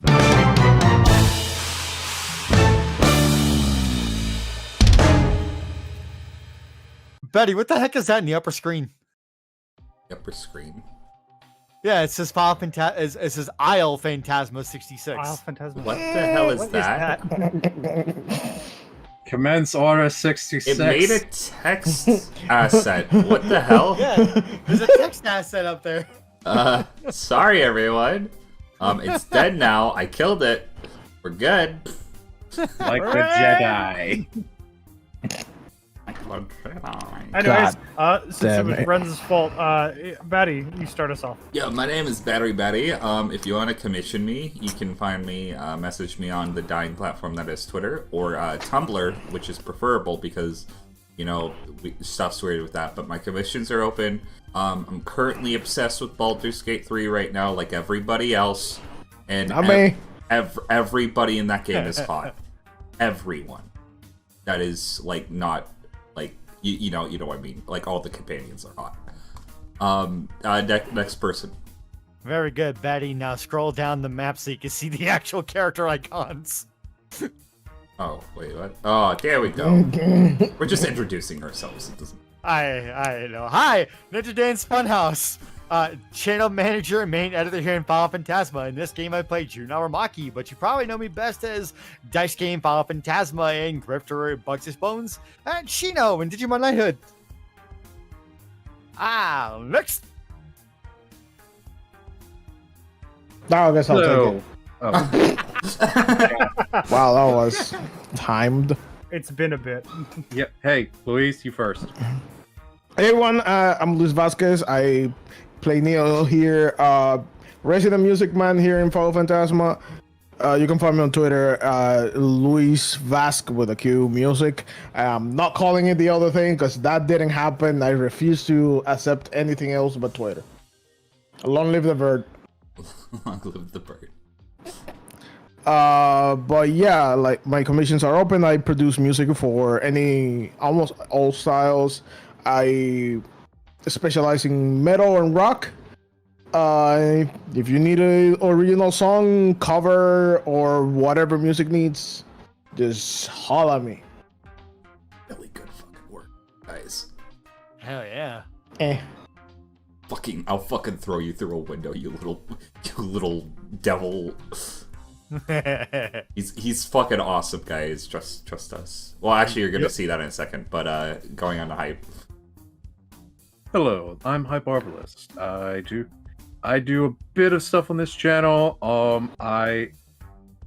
Betty, what the heck is that in the upper screen? Upper screen. Yeah, it says it says Isle Phantasma 66. Isle Phantasma. What the hell is What that? Commence order 66. It made a text asset. What the hell? Yeah, there's a text asset up there. Sorry everyone. It's dead now. I killed it. We're good. Like the Jedi. Anyways, since it was Ren's fault, Batty, you start us off. Yeah, my name is Battery Betty. If you want to commission me, you can find me, message me on the dying platform that is Twitter, or Tumblr, which is preferable because, you know, stuff's weird with that, but my commissions are open. I'm currently obsessed with Baldur's Gate 3 right now, like everybody else, and everybody in that game is hot. Everyone. That is, like, not, like, you know what I mean. Like, all the companions are hot. Next person. Very good, Betty. Now scroll down the map so you can see the actual character icons. Oh, wait, what? Oh, there we go. We're just introducing ourselves. It doesn't... I know. Hi, Ninja Dance Funhouse. Channel manager and main editor here in Final Phantasma. In this game, I play Jun Aramaki, but you probably know me best as Dice Game Final Phantasma and Grifter Bugs' Bones, and Shino and Digimon Knighthood. Next. I guess I'll Hello. take it. Wow, that was timed. It's been a bit. Yep. Hey, Luis, you first. Hey everyone, I'm Luis Vasquez. I play Neo here, resident music man here in Final Phantasma. You can find me on Twitter, Luis Vasque with a Q Music. I'm not calling it the other thing because that didn't happen. I refuse to accept anything else but Twitter. Long live the bird. Long live the bird. But yeah, like my commissions are open. I produce music for almost all styles. I specialize in metal and rock. If you need an original song, cover, or whatever music needs, just holler at me. Really good fucking work, guys. Hell yeah. I'll fucking throw you through a window, you little devil. He's fucking awesome, guys. Trust us. Well, actually, you're gonna see that in a second. But going on to hype. Hello, I'm Hyperbolist. I do a bit of stuff on this channel. I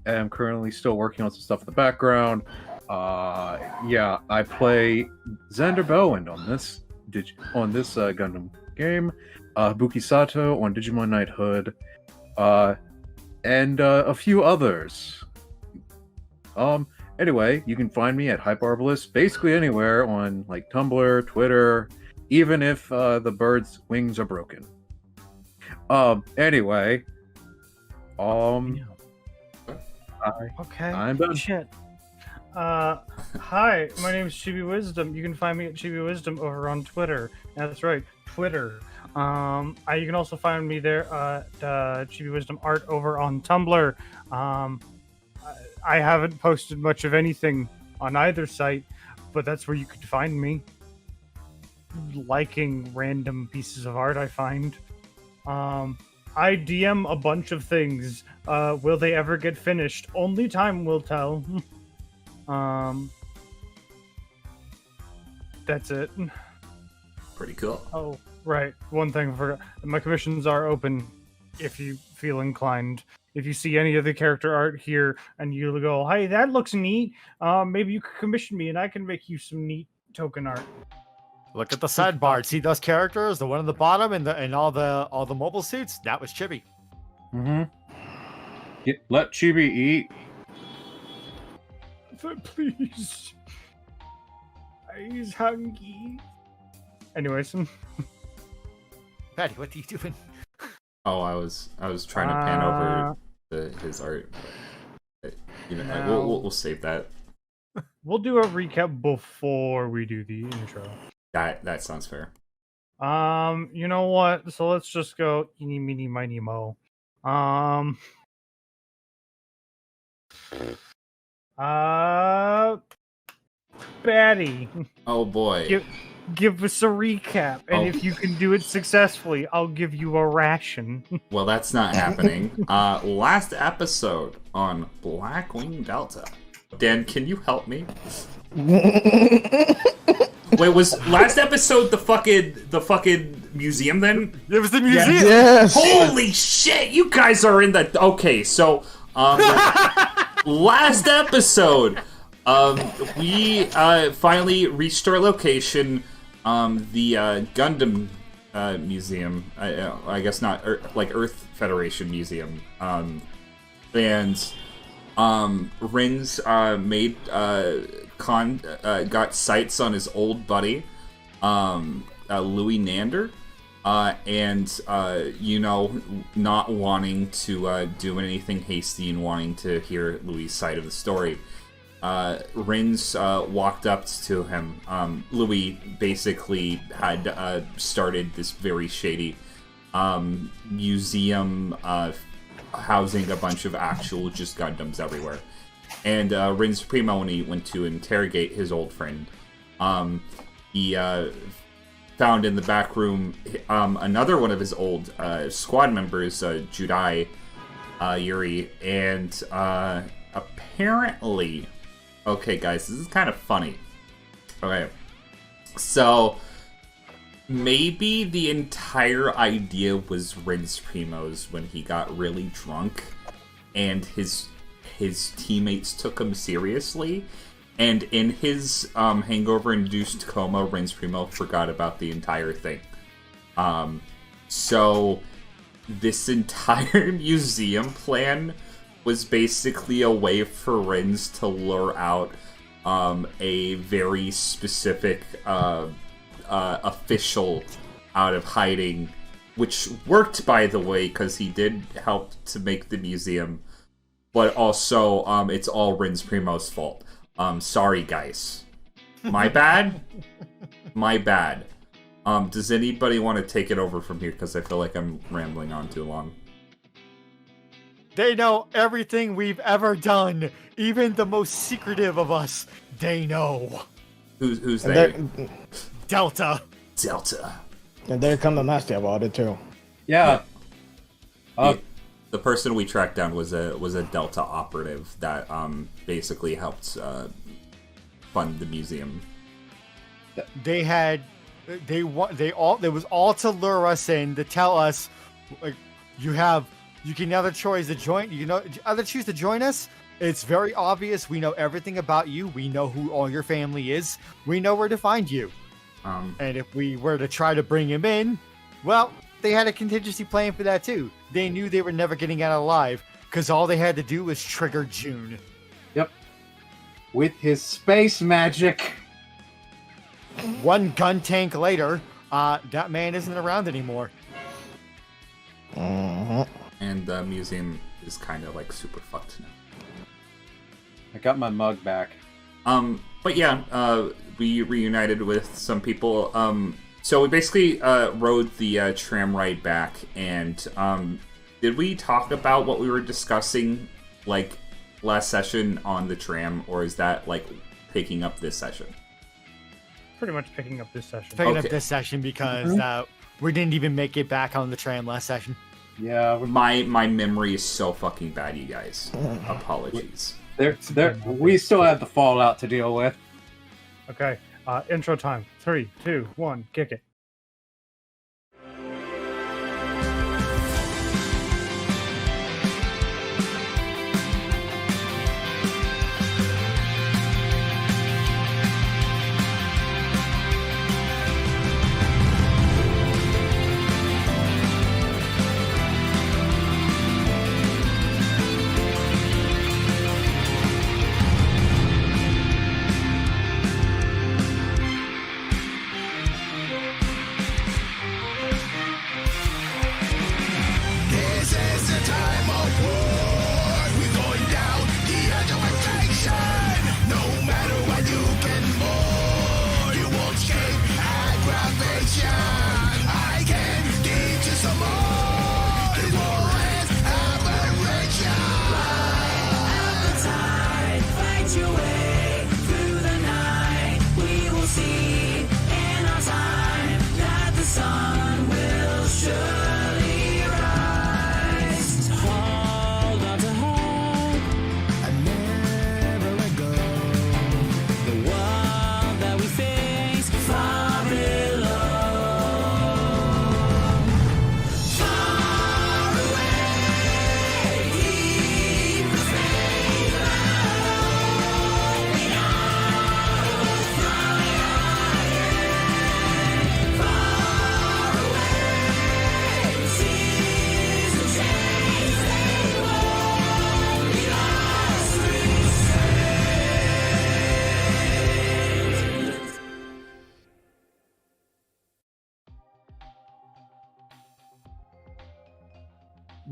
am currently still working on some stuff in the background. Yeah, I play Xander Bowen on this Gundam game. Buki Sato on Digimon Knighthood. And a few others. Anyway, you can find me at Hyperbolist basically anywhere on like Tumblr, Twitter, even if the bird's wings are broken. Anyway, Okay. I'm done. Shit. Hi, my name is ChibiWisdom. You can find me at ChibiWisdom over on Twitter. That's right, Twitter. You can also find me there at ChibiWisdom Art over on Tumblr. I haven't posted much of anything on either site, but that's where you could find me. Liking random pieces of art I find. I DM a bunch of things. Will they ever get finished? Only time will tell. That's it. Pretty cool. Oh, right. One thing I forgot. My commissions are open if you feel inclined. If you see any of the character art here and you go, hey, that looks neat, maybe you could commission me and I can make you some neat token art. Look at the sidebar. See those characters? The one at the bottom and all the mobile suits? That was Chibi. Let Chibi eat. Please. He's hungry. Anyways. Patty, what are you doing? Oh, I was trying to pan over his art. But, you know, No. we'll save that. We'll do a recap before we do the intro. That sounds fair. You know what? So let's just go eeny, meeny, miny, mo. Batty, Oh boy. give us a recap, and if you can do it successfully, I'll give you a ration. Well, that's not happening. Last episode on Blackwing Delta. Dan, can you help me? Wait, was last episode the fucking museum then? It was the museum. Yes. Holy shit, you guys are in the... Okay, so, last episode, we finally reached our location, the Gundam museum. I guess not, like Earth Federation Museum. And Rins made got sights on his old buddy, Louis Nander. And you know, not wanting to do anything hasty and wanting to hear Louis' side of the story, Rins walked up to him. Louis basically had started this very shady museum housing a bunch of actual just Gundams everywhere. And Rins Primo, when he went to interrogate his old friend, he found in the back room another one of his old squad members, Judai Yuri, and apparently... Okay, guys, this is kind of funny. Okay, so maybe the entire idea was Rins Primo's when he got really drunk, and his teammates took him seriously. And in his hangover-induced coma, Rins Primo forgot about the entire thing. So this entire museum plan was basically a way for Rins to lure out a very specific official out of hiding, which worked, by the way, because he did help to make the museum. But also, it's all Rins Primo's fault. Sorry, guys. My bad? My bad. Does anybody want to take it over from here? Because I feel like I'm rambling on too long. They know everything we've ever done. Even the most secretive of us, they know. Who's And they? Delta. Delta. And they're kind of nasty about it too. Yeah. The person we tracked down was a Delta operative that basically helped fund the museum. It was all to lure us in, to tell us, like, you can either choose to join. You can either choose to join us. It's very obvious. We know everything about you. We know who all your family is. We know where to find you. And if we were to try to bring him in, well, they had a contingency plan for that too. They knew they were never getting out alive because all they had to do was trigger June. Yep. With his space magic. One gun tank later, that man isn't around anymore. And the museum is kind of like super fucked now. I got my mug back. But yeah, we reunited with some people. So we basically rode the tram ride back, and did we talk about what we were discussing like last session on the tram, or is that like picking up this session? Pretty much picking up this session. Picking up Okay. this session because we didn't even make it back on the tram last session. Yeah, My memory is so fucking bad, you guys. Apologies. we still have the fallout to deal with. Okay, intro time. 3, 2, 1, kick it.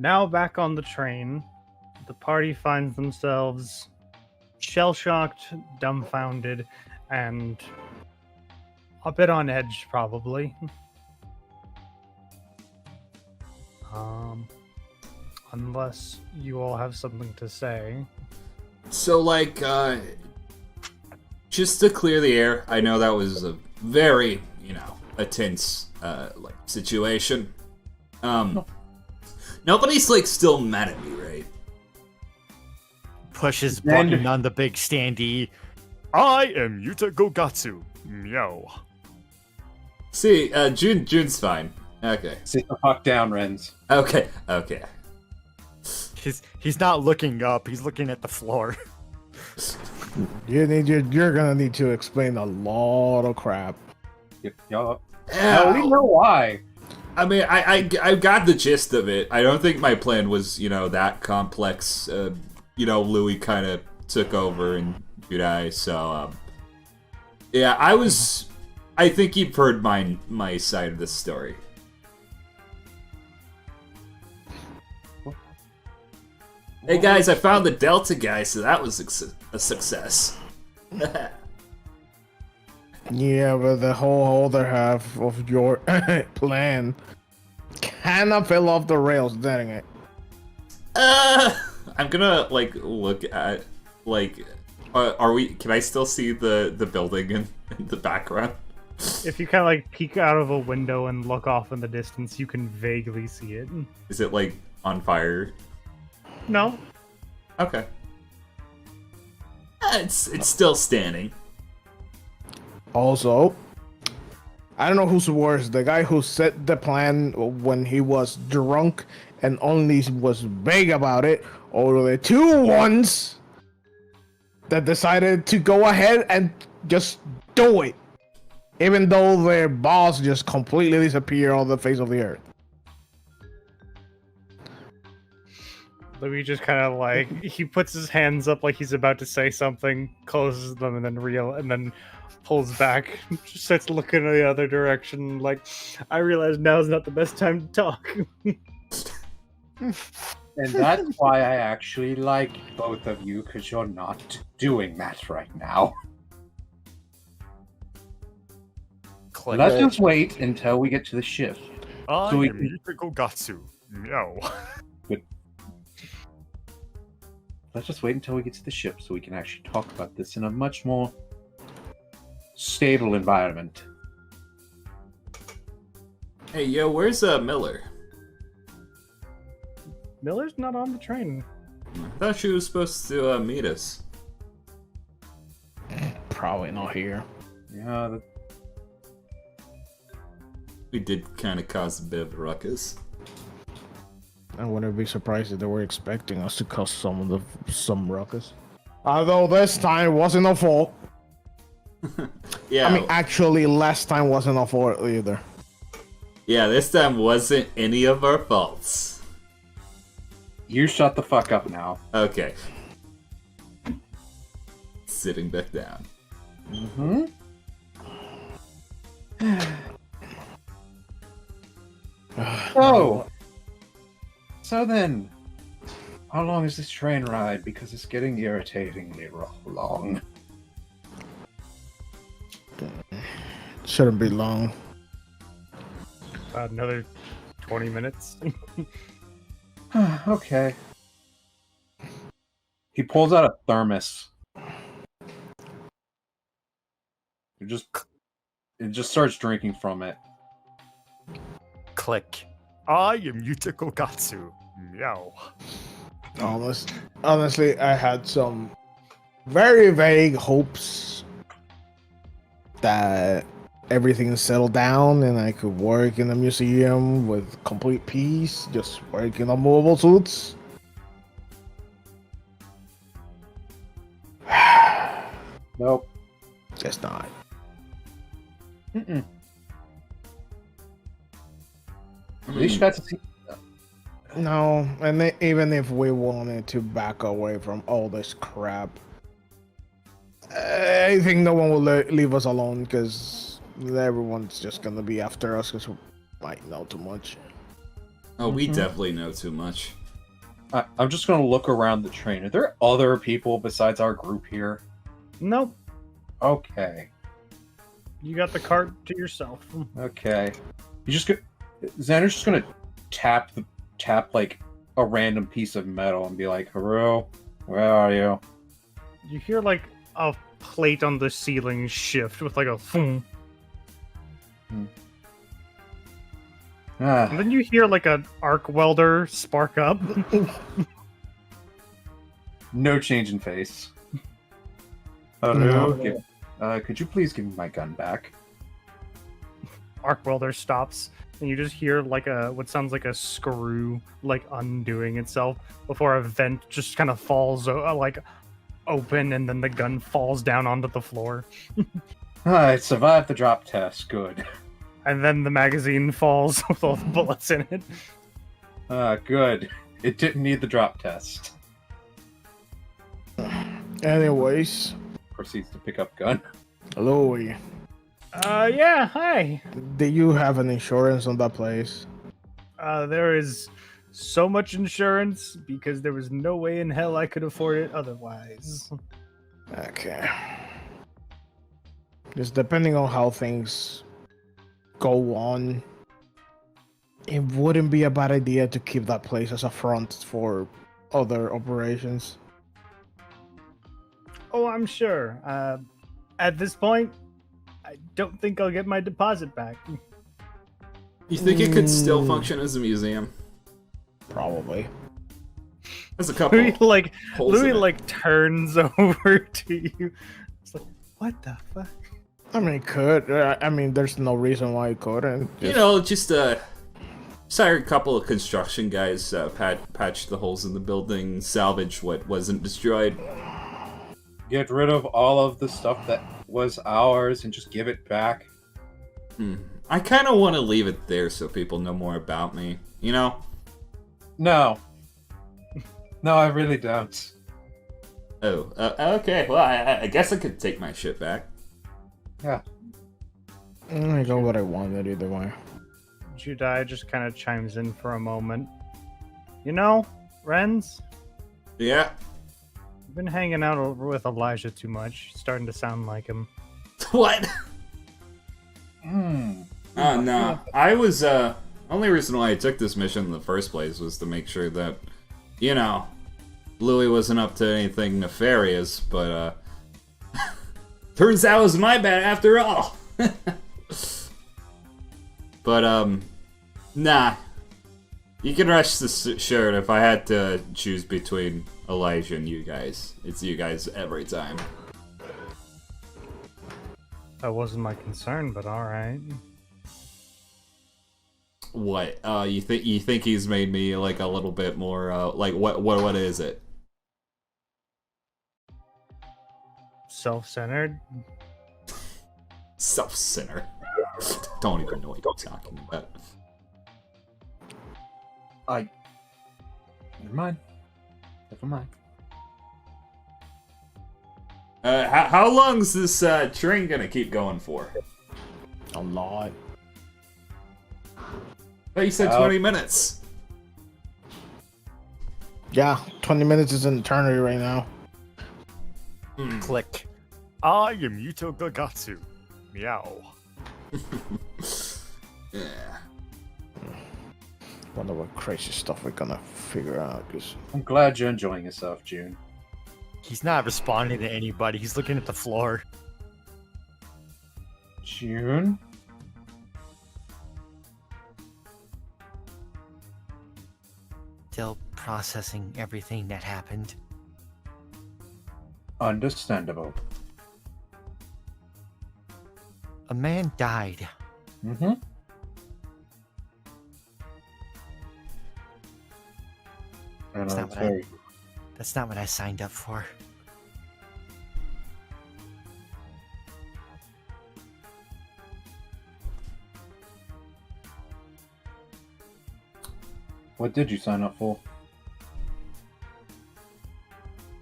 Now back on the train, the party finds themselves shell-shocked, dumbfounded, and a bit on edge, probably. Unless you all have something to say. So, like, just to clear the air, I know that was a very, a tense, situation. Nobody's, still mad at me, right? Push his button on the big standee. I am Yuta Gogatsu. Meow. See, June's fine. Okay. Sit the fuck down, Renz. Okay. He's not looking up. He's looking at the floor. You're gonna need to explain a lot of crap. Y'all, we know why. I mean, I got the gist of it. I don't think my plan was, that complex. Louis kind of took over and Judai, so, yeah, I think you've heard my side of the story. Hey guys, I found the Delta guy, so that was a success. Yeah, but the whole other half of your plan kinda fell off the rails, didn't it? I'm gonna look at are we? Can I still see the building in the background? If you kind of peek out of a window and look off in the distance, you can vaguely see it. Is it on fire? No. Okay. It's still standing. Also, I don't know who's worse, the guy who set the plan when he was drunk and only was vague about it, or the two ones that decided to go ahead and just do it, even though their boss just completely disappeared on the face of the earth. Louis just kind of he puts his hands up like he's about to say something, closes them, and then pulls back, just starts looking in the other direction. I realize now's not the best time to talk. And that's why I actually like both of you, because you're not doing that right now. Let's just wait until we get to the ship. I So we am Yuta Gogatsu. Meow. Let's just wait until we get to the ship so we can actually talk about this in a much more stable environment. Hey, yo, where's Miller? Miller's not on the train. I thought she was supposed to meet us. Probably not here. Yeah, We did kind of cause a bit of a ruckus. I wouldn't be surprised if they were expecting us to cause some ruckus. Although this time wasn't our fault. Yeah. I mean, actually, last time wasn't our fault either. Yeah, this time wasn't any of our faults. you shut the fuck up now. Okay. Sitting back down. Mm-hmm. Oh. So then, how long is this train ride? Because it's getting irritatingly long. Shouldn't be long. About another 20 minutes. Okay. He pulls out a thermos. It just starts drinking from it. Click. I am Yuta Kokatsu. Meow. Honestly, I had some very vague hopes that everything settled down and I could work in the museum with complete peace, just working on mobile suits. Nope. Just not. Mm-mm. At least you got to see. No, and even if we wanted to back away from all this crap, I think no one will leave us alone because everyone's just gonna be after us because we might know too much. Oh, we definitely know too much. I'm just gonna look around the train. Are there other people besides our group here? Nope. Okay. You got the cart to yourself. Okay. You just go. Xander's just gonna tap like a random piece of metal and be like, "Haru, where are you?" You hear like a plate on the ceiling shift with like a boom. Ah, And then you hear like an arc welder spark up. no change in face. Haru, could you please give me my gun back? Arc welder stops, and you just hear like what sounds like a screw like undoing itself before a vent just kind of falls like open, and then the gun falls down onto the floor, I survived the drop test. Good. and then the magazine falls with all the bullets in it. Good. It didn't need the drop test. Anyways, Proceeds to pick up gun. Louis, Yeah, hi. do you have an insurance on that place? There is so much insurance because there was no way in hell I could afford it otherwise. Okay. Just depending on how things go on, it wouldn't be a bad idea to keep that place as a front for other operations. Oh, I'm sure. At this point, I don't think I'll get my deposit back. You think it could still function as a museum? Probably. There's a couple Louis like holes Louis in it. like turns over to you. It's like, what the fuck? I mean, it could. I mean, there's no reason why it couldn't. You know, just hire a couple of construction guys, patch the holes in the building, salvage what wasn't destroyed. Get rid of all of the stuff that was ours and just give it back. I kind of want to leave it there so people know more about me. You know? No. No, I really don't. Oh, okay. Well, I guess I could take my shit back. Yeah. I got what I wanted either way. Judai just kind of chimes in for a moment. You know, Renz, Yeah. you've been hanging out over with Elijah too much. Starting to sound like him. What? Hmm. Oh, no. I was, only reason why I took this mission in the first place was to make sure that, you know, Louis wasn't up to anything nefarious, but, turns out it was my bad after all. But, nah. You can rest assured if I had to choose between Elijah and you guys, it's you guys every time. That wasn't my concern, but alright. What? You think he's made me like a little bit more like what is it? Self-centered? Self-centered. Don't even know what you're talking about. Never mind. Never mind. How long's this train gonna keep going for? A lot. But you said 20 minutes. Yeah, 20 minutes is an eternity right now. Click. I am Yuto Gagatsu. Meow. Yeah. Wonder what crazy stuff we're gonna figure out. Cause I'm glad you're enjoying yourself, June. He's not responding to anybody. He's looking at the floor. June? Still processing everything that happened. Understandable. A man died. Mm-hmm. And That's I'm not what very... That's not what I signed up for. What did you sign up for?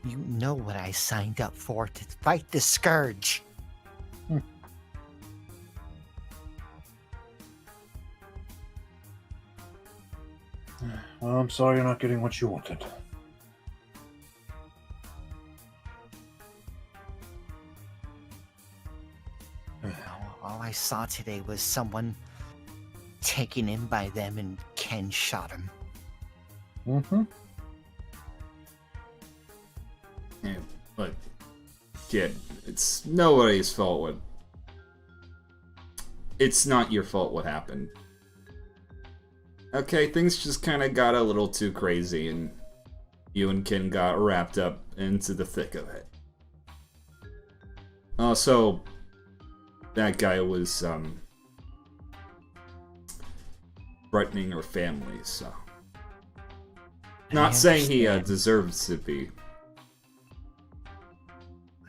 You know what I signed up for, to fight the Scourge. Well, I'm sorry you're not getting what you wanted. All I saw today was someone taken in by them and Ken shot him. Mm-hmm. Yeah, look, kid, it's nobody's fault. It's not your fault what happened. Okay, things just kind of got a little too crazy, and you and Ken got wrapped up into the thick of it. Also, that guy was, threatening her family, so... Not saying he deserves to be.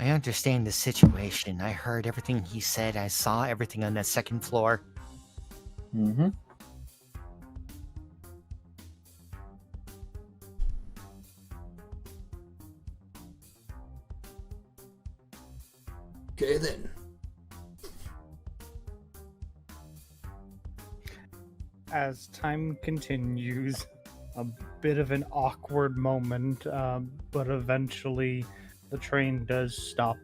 I understand the situation. I heard everything he said. I saw everything on that second floor. Mm-hmm. Okay then. As time continues, a bit of an awkward moment, but eventually the train does stop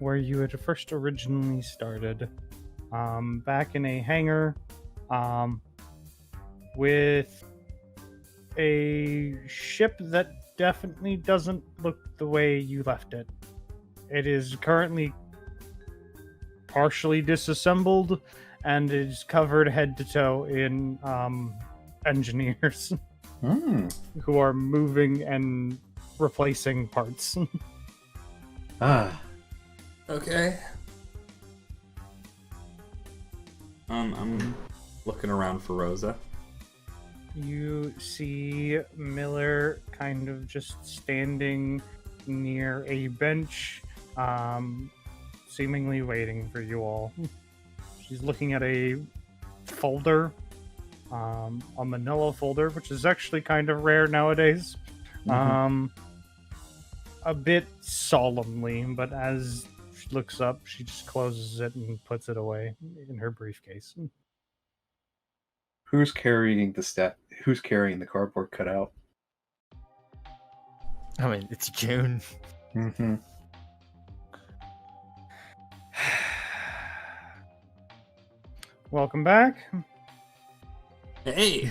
where you had first originally started. Back in a hangar with a ship that definitely doesn't look the way you left it. It is currently partially disassembled and is covered head to toe in engineers who are moving and replacing parts. Okay. I'm looking around for Rosa. You see Miller kind of just standing near a bench, seemingly waiting for you all. She's looking at a folder, a manila folder, which is actually kind of rare nowadays. A bit solemnly, but as she looks up, she just closes it and puts it away in her briefcase. Who's carrying Who's carrying the cardboard cutout? I mean, it's June. Mm-hmm. Welcome back. Hey!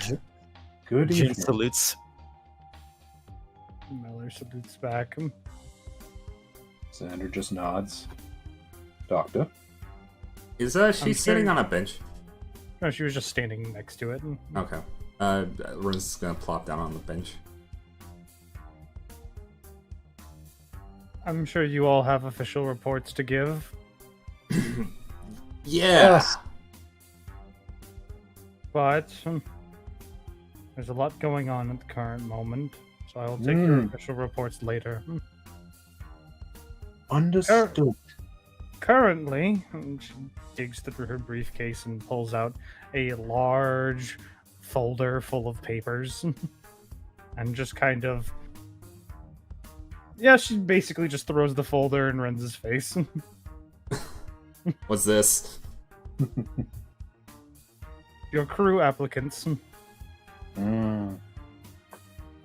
Good June evening. salutes. Miller salutes back. Xander just nods. Doctor? Is she sitting on a bench? No, she was just standing next to it. Okay. Rosa's gonna plop down on the bench. I'm sure you all have official reports to give. Yeah! But there's a lot going on at the current moment, so I will take your official reports later. Understood. Currently, she digs through her briefcase and pulls out a large folder full of papers and just kind of... Yeah, she basically just throws the folder in Renz's face. What's this? Your crew applicants. I'm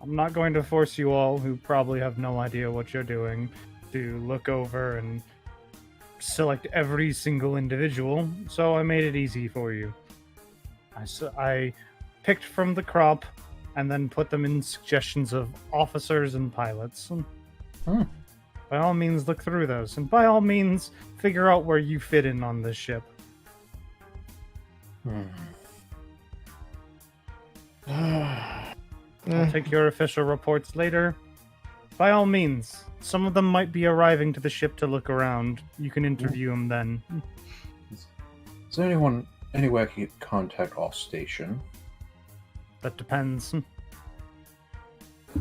not going to force you all, who probably have no idea what you're doing, to look over and select every single individual, so I made it easy for you. I picked from the crop and then put them in suggestions of officers and pilots. By all means, look through those, and by all means, figure out where you fit in on this ship. I'll take your official reports later. By all means, some of them might be arriving to the ship to look around. You can interview them then. Is there any way I can get contact off station? That depends.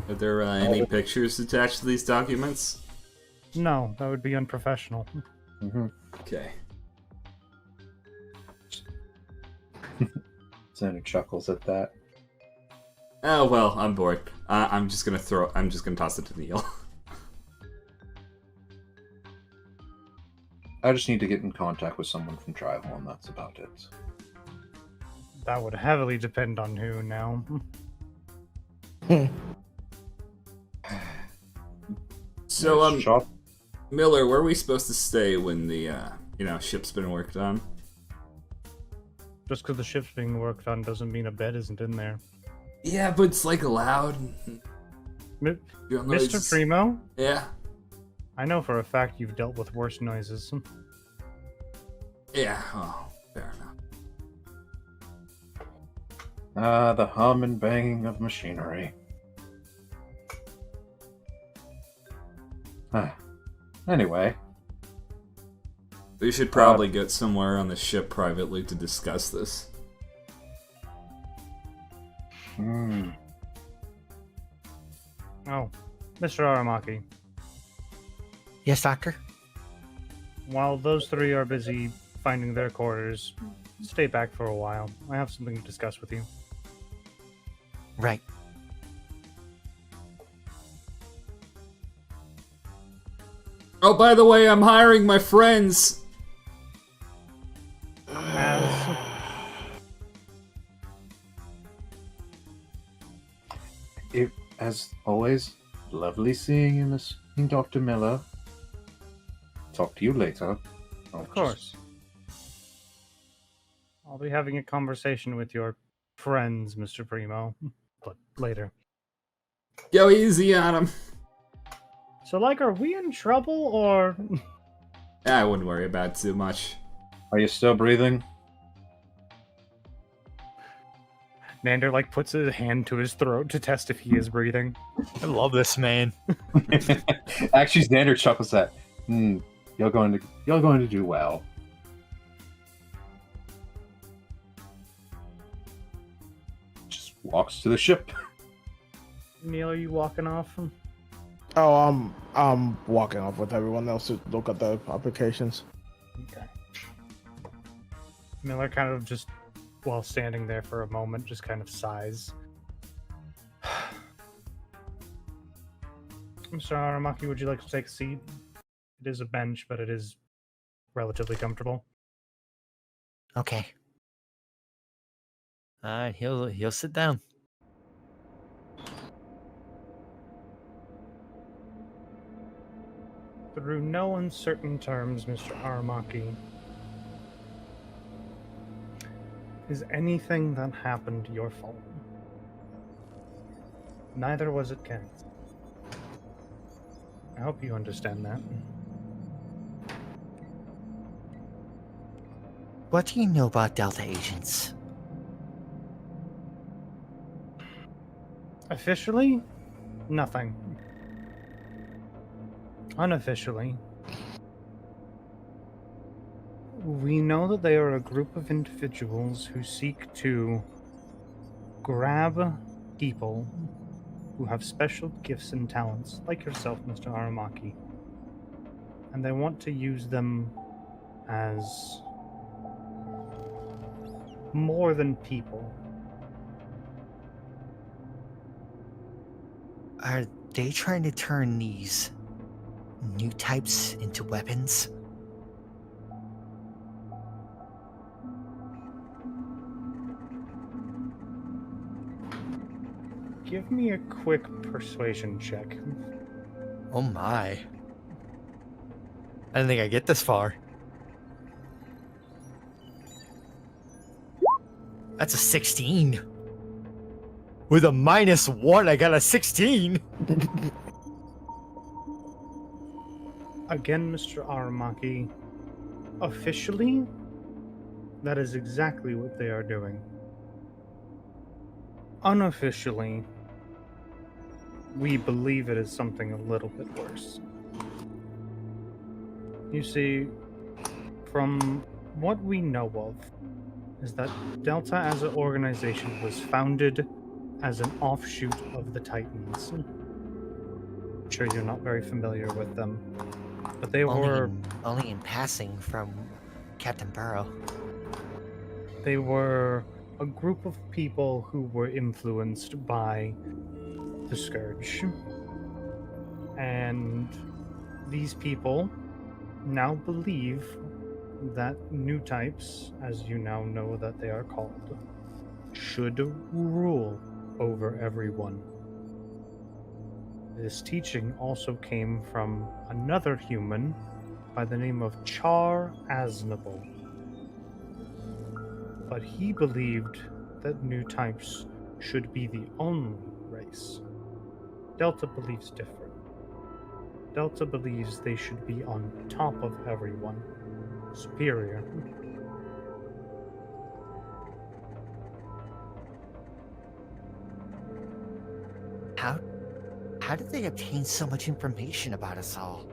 Are there any pictures attached to these documents? No, that would be unprofessional. Okay. Xander chuckles at that. Oh well, I'm bored. I'm just gonna toss it to Neil. I just need to get in contact with someone from Tribal, and that's about it. That would heavily depend on who now. So, Shop. Miller, where are we supposed to stay when the, ship's been worked on? Just because the ship's being worked on doesn't mean a bed isn't in there. Yeah, but it's, like, loud. Mi- You don't know Mr. it's- Primo, Yeah. I know for a fact you've dealt with worse noises. Yeah, oh, fair enough. The hum and banging of machinery. Anyway. We should probably get somewhere on the ship privately to discuss this. Hmm. Oh, Mr. Aramaki, Yes, Doctor? while those three are busy finding their quarters, stay back for a while. I have something to discuss with you. Right. Oh, by the way, I'm hiring my friends. As As always, lovely seeing you, Miss Dr. Miller. Talk to you later. Of course. I'll be having a conversation with your friends, Mr. Primo, but later. Go easy on him. So, like, are we in trouble, or... I wouldn't worry about it too much. Are you still breathing? Nander, like, puts his hand to his throat to test if he is breathing. I love this man. Actually, Xander chuckles at. You're going to do well. Just walks to the ship. Neil, are you walking off? Oh, I'm walking off with everyone else to look at the applications. Okay. Miller kind of just, while standing there for a moment, just kind of sighs. Mr. Aramaki, would you like to take a seat? It is a bench, but it is relatively comfortable. Okay. Alright, he'll sit down. Through no uncertain terms, Mr. Aramaki, is anything that happened your fault? Neither was it Ken's. I hope you understand that. What do you know about Delta agents? Officially, nothing. Unofficially, we know that they are a group of individuals who seek to grab people who have special gifts and talents, like yourself, Mr. Aramaki, and they want to use them as more than people. Are they trying to turn these new types into weapons? Give me a quick persuasion check. Oh my. I didn't think I'd get this far. That's a 16. With a -1, I got a 16. Again, Mr. Aramaki, officially, that is exactly what they are doing. Unofficially, we believe it is something a little bit worse. You see, from what we know of, is that Delta as an organization was founded as an offshoot of the Titans. I'm sure you're not very familiar with them, but they were Only in passing from Captain Burrow. They were a group of people who were influenced by the Scourge. And these people now believe that new types, as you now know that they are called, should rule over everyone. This teaching also came from another human by the name of Char Aznable. But he believed that new types should be the only race. Delta believes different. Delta believes they should be on top of everyone, superior. How did they obtain so much information about us all?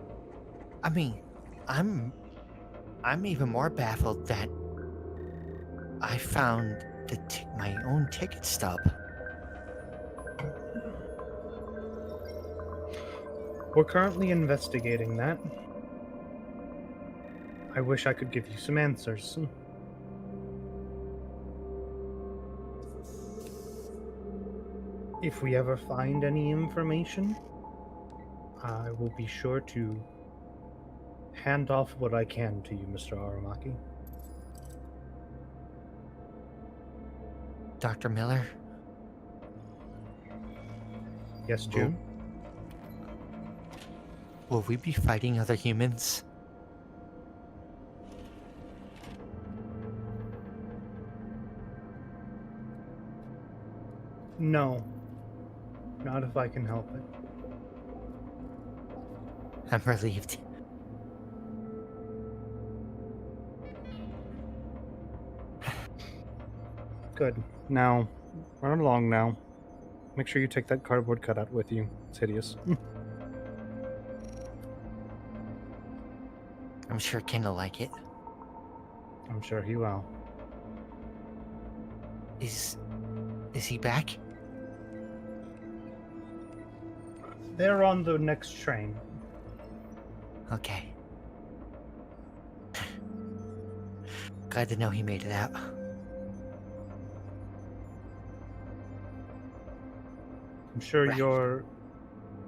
I mean, I'm even more baffled that I found my own ticket stub. We're currently investigating that. I wish I could give you some answers. If we ever find any information, I will be sure to hand off what I can to you, Mr. Aramaki. Dr. Miller? Yes, June? Will we be fighting other humans? No. Not if I can help it. I'm relieved. Good. Now, run along now. Make sure you take that cardboard cutout with you. It's hideous. I'm sure Ken will like it. I'm sure he will. Is he back? They're on the next train. Okay. Glad to know he made it out. I'm sure Right. your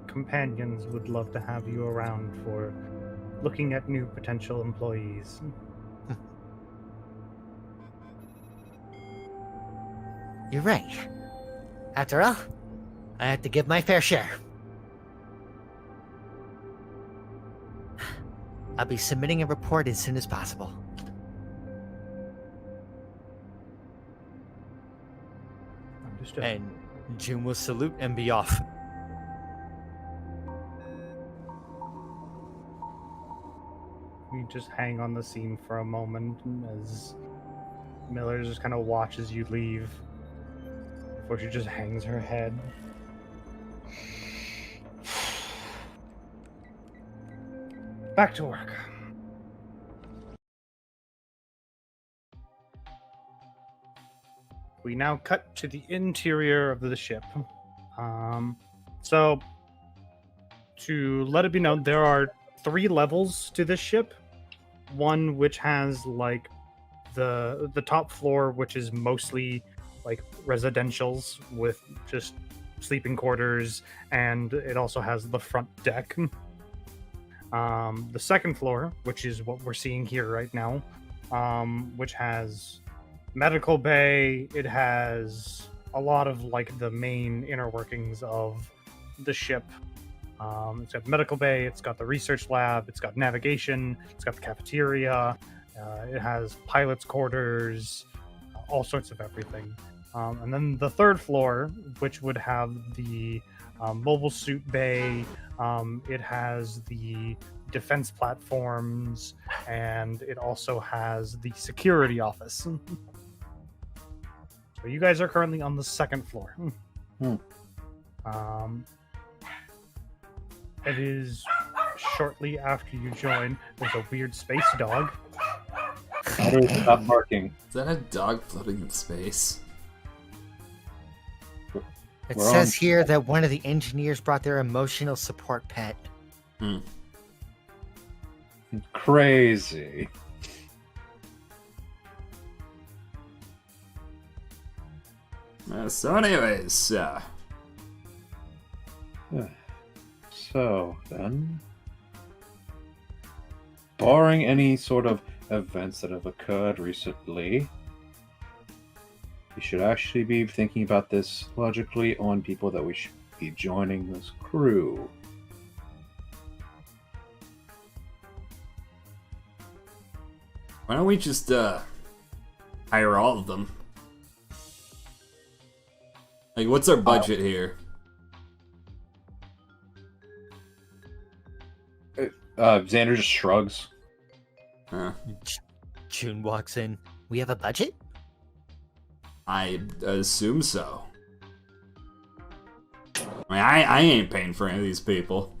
companions would love to have you around for looking at new potential employees. You're right. After all, I have to give my fair share. I'll be submitting a report as soon as possible. Understood. And June will salute and be off. We just hang on the scene for a moment as Miller just kind of watches you leave before she just hangs her head. Back to work. We now cut to the interior of the ship. So, to let it be known, there are 3 levels to this ship. One which has like the top floor, which is mostly like residentials with just sleeping quarters, and it also has the front deck. The second floor, which is what we're seeing here right now, which has medical bay. It has a lot of like the main inner workings of the ship. It's got medical bay, it's got the research lab, it's got navigation, it's got the cafeteria, it has pilot's quarters, all sorts of everything. And then the third floor, which would have the mobile suit bay, it has the defense platforms, and it also has the security office. So you guys are currently on the second floor. It is shortly after you join. There's a weird space dog. How do we stop barking? Is that a dog floating in space? It We're says on- here that one of the engineers brought their emotional support pet. Crazy. So anyways, So, then, barring any sort of events that have occurred recently, we should actually be thinking about this logically on people that we should be joining this crew. Why don't we just hire all of them? Like, what's our budget here? Xander just shrugs. June walks in. We have a budget? I assume so. I mean, I ain't paying for any of these people.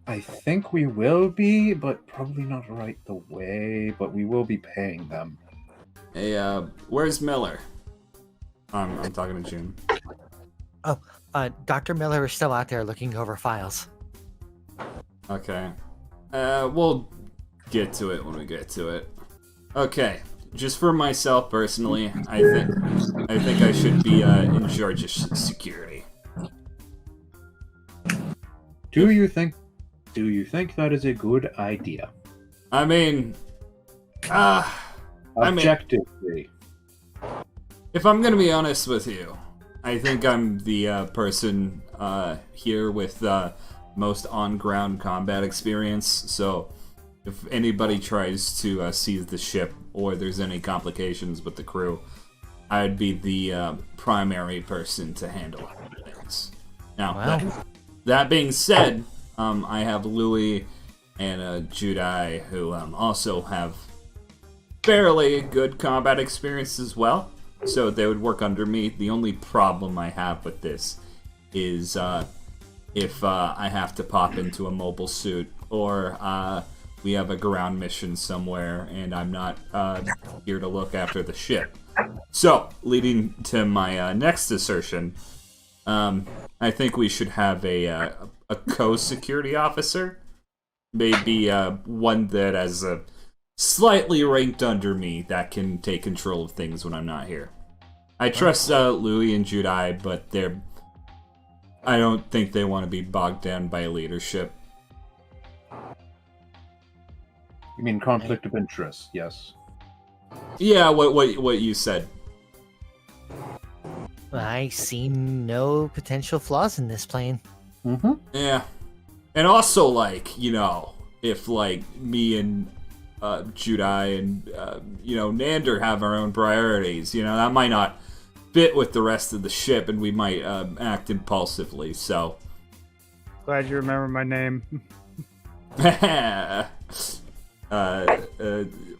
I think we will be, but probably not right the way, but we will be paying them. Hey, where's Miller? I'm talking to June. Dr. Miller is still out there looking over files. Okay. We'll get to it when we get to it. Okay. Just for myself personally, I think I should be in charge of security. Do you think that is a good idea? I mean, Objectively. if I'm gonna be honest with you, I think I'm the person here with most on-ground combat experience. So, if anybody tries to seize the ship or there's any complications with the crew, I'd be the primary person to handle things. Now, Wow. that being said, I have Louis and Judai who also have fairly good combat experience as well, so they would work under me. The only problem I have with this is if I have to pop into a mobile suit or we have a ground mission somewhere and I'm not here to look after the ship. So, leading to my next assertion, I think we should have a co-security officer. Maybe one that has a slightly ranked under me that can take control of things when I'm not here. I trust Louis and Judai, but I don't think they want to be bogged down by leadership. You mean conflict of interest? Yes. Yeah, what you said. I see no potential flaws in this plan. Mm-hmm. Yeah. And also, like, you know, if, like, me and Judai and, Nander have our own priorities, that might not fit with the rest of the ship and we might act impulsively, so. Glad you remember my name.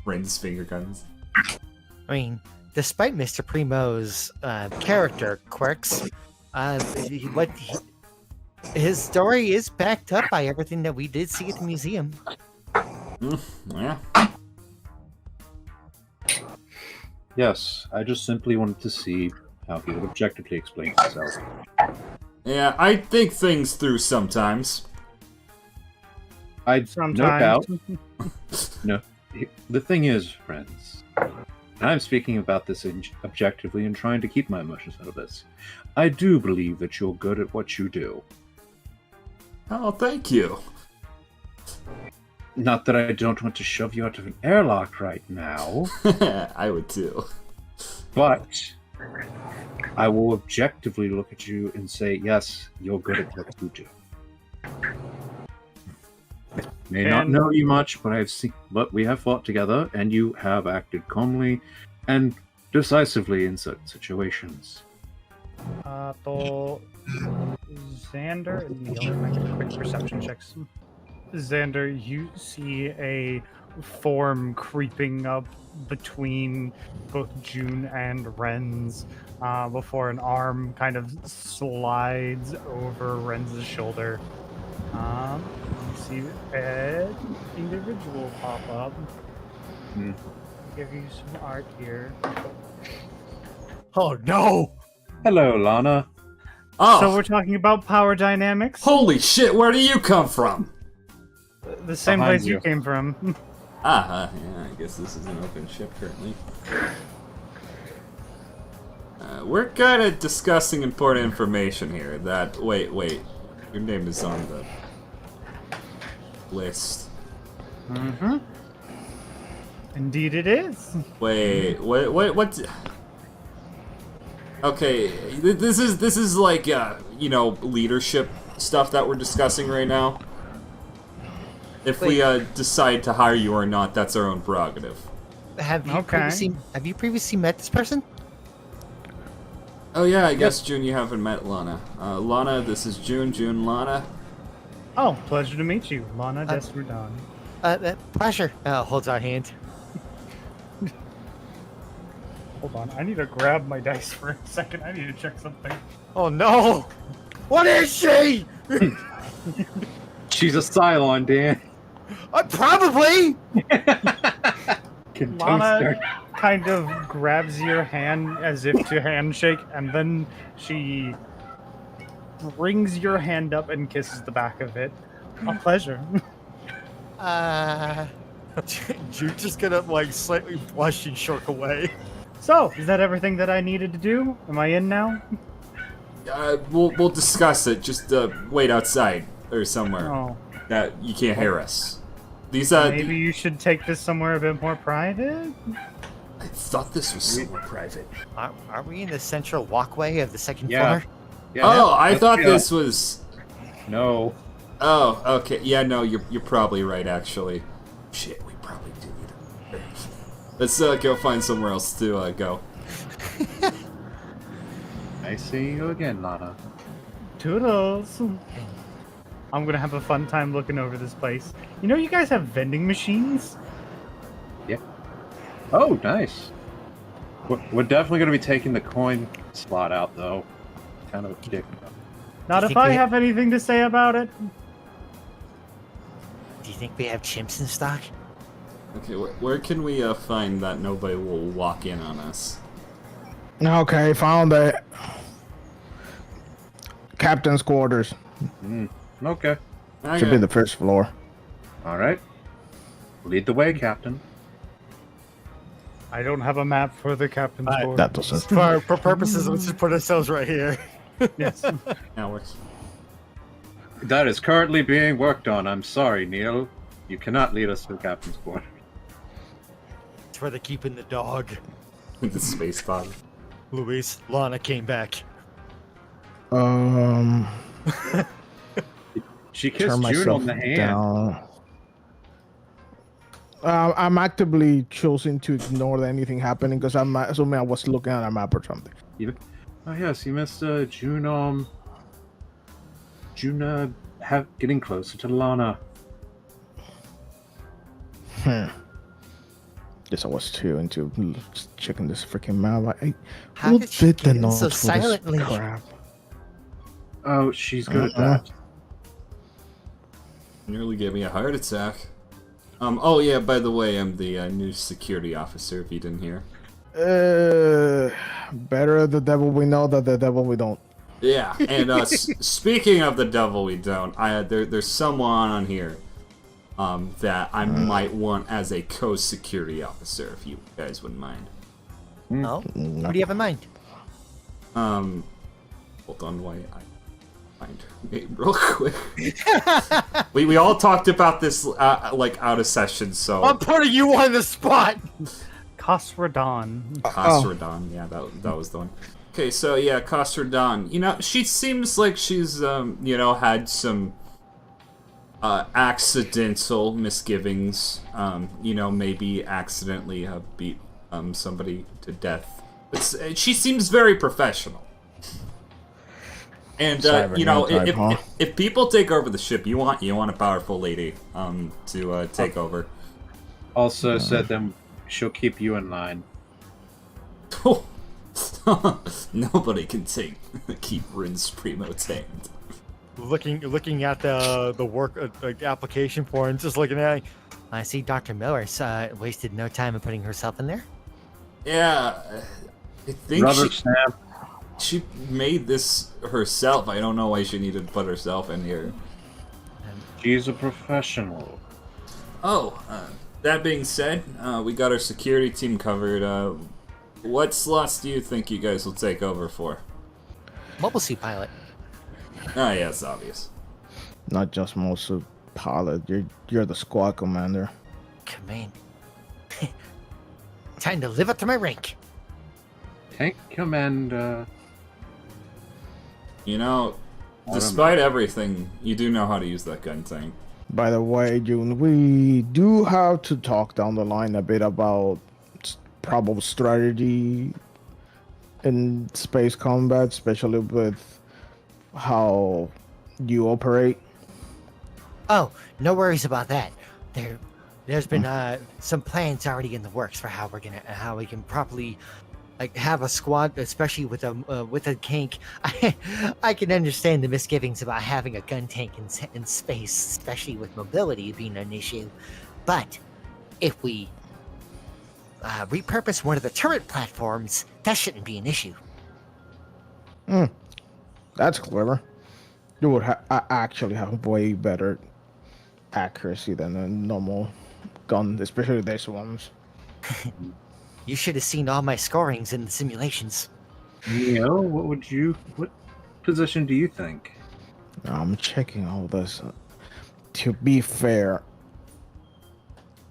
Rin's finger guns. I mean, despite Mr. Primo's character quirks, his story is backed up by everything that we did see at the museum. Yeah. Yes, I just simply wanted to see how he would objectively explain himself. Yeah, I think things through sometimes. No Sometimes. doubt. No, the thing is, friends, and I'm speaking about this objectively and trying to keep my emotions out of this. I do believe that you're good at what you do. Oh, thank you. Not that I don't want to shove you out of an airlock right now, I would too. but I will objectively look at you and say, yes, you're good at what you do. May not know you much, but we have fought together, and you have acted calmly and decisively in certain situations. So Xander and Neil, make quick perception checks. Xander, you see a form creeping up between both June and Ren's before an arm kind of slides over Ren's shoulder. You see an individual pop up. Give you some art here. Oh no! Hello, Lana. Oh, So we're talking about power dynamics. holy shit, where do you come from? The same Behind place you you. came from. Yeah, I guess this is an open ship currently. We're kind of discussing important information here. Wait, your name is on the list. Mm-hmm. Indeed it is. Wait, what? Okay, this is like you know, leadership stuff that we're discussing right now. If we decide to hire you or not, that's our own prerogative. Have you Okay. previously met this person? Oh yeah, I guess June, you haven't met Lana. Lana, this is June. June, Lana. Oh, pleasure to meet you, Lana Desrudan. Pleasure. Holds our hand. Hold on, I need to grab my dice for a second. I need to check something. Oh no! What is she? She's a Cylon, Dan. Probably. Can Lana toast her. kind of grabs your hand as if to handshake, and then she brings your hand up and kisses the back of it. A pleasure. You're just gonna like slightly blush and shirk away. So, is that everything that I needed to do? Am I in now? We'll discuss it. Just wait outside or somewhere Oh, that you can't hear us. These maybe you should take this somewhere a bit more private? I thought this was somewhere private. Are we in the central walkway of the second Yeah. floor? Yeah, Oh, I thought yeah. this was. No. Oh, okay. Yeah, no, you're probably right. Actually, shit, we probably do need it. Let's go find somewhere else to go. I see you again, Lana. Toodles. I'm gonna have a fun time looking over this place. You know, you guys have vending machines? Oh, nice. We're definitely going to be taking the coin slot out, though. Kind of a dick. Not you if think I we- have anything to say about it. Do you think we have chimps in stock? Okay, where can we find that nobody will walk in on us? Okay, found it. Captain's quarters. Okay. Should be the first floor. All right. Lead the way, Captain. I don't have a map for the captain's board. That doesn't. For purposes, let's just put ourselves right here. Yes. That works. That is currently being worked on. I'm sorry, Neil. You cannot lead us to the captain's quarters. It's where they're keeping the dog. The space pod. Luis, Lana came back. She Turn kissed June myself on the hand. down. I'm actively choosing to ignore anything happening because I'm assuming I was looking at a map or something. Oh yes, you missed June. June getting closer to Lana. Guess I was too into checking this freaking map. How Who did she did get the in notes so for this silently? crap? Oh, she's good at that. Nearly gave me a heart attack. Oh yeah, by the way, I'm the new security officer, if you didn't hear. Better the devil we know than the devil we don't. Yeah, and speaking of the devil we don't, there's someone on here that I might want as a co-security officer, if you guys wouldn't mind. Oh, who do you have in mind? Hold on, why I find her name real quick. we all talked about this like out of session, so I'm putting you on the spot. Khosradon. Khosradon, yeah, that was the one. Okay, so yeah, Khosradon. You know, she seems like she's you know, had some accidental misgivings. You know, maybe accidentally beat somebody to death. She seems very professional. And you know, if people take over the ship, you want a powerful lady to take over. Also said them she'll keep you in line. Nobody can keep Rin's Primo tamed. Looking at the work application form, just looking at it. I see Dr. Miller's wasted no time in putting herself in there. Yeah, I think Rubber stamp. she made this herself. I don't know why she needed to put herself in here. She's a professional. Oh, that being said, we got our security team covered. What slots do you think you guys will take over for? Mobile suit pilot. Oh yeah, it's obvious. Not just most pilot. You're the squad commander. Command. Time to live up to my rank. tank commander. You know, despite everything, you do know how to use that gun tank. By the way, June, we do have to talk down the line a bit about probable strategy in space combat, especially with how you operate. Oh, no worries about that. There's been some plans already in the works for how we can properly like have a squad, especially with a tank. I can understand the misgivings about having a gun tank in space, especially with mobility being an issue. But if we repurpose one of the turret platforms, that shouldn't be an issue. That's clever. You would actually have way better accuracy than a normal gun, especially these ones. You should have seen all my scorings in the simulations. Neo, what position do you think? I'm checking all this. To be fair,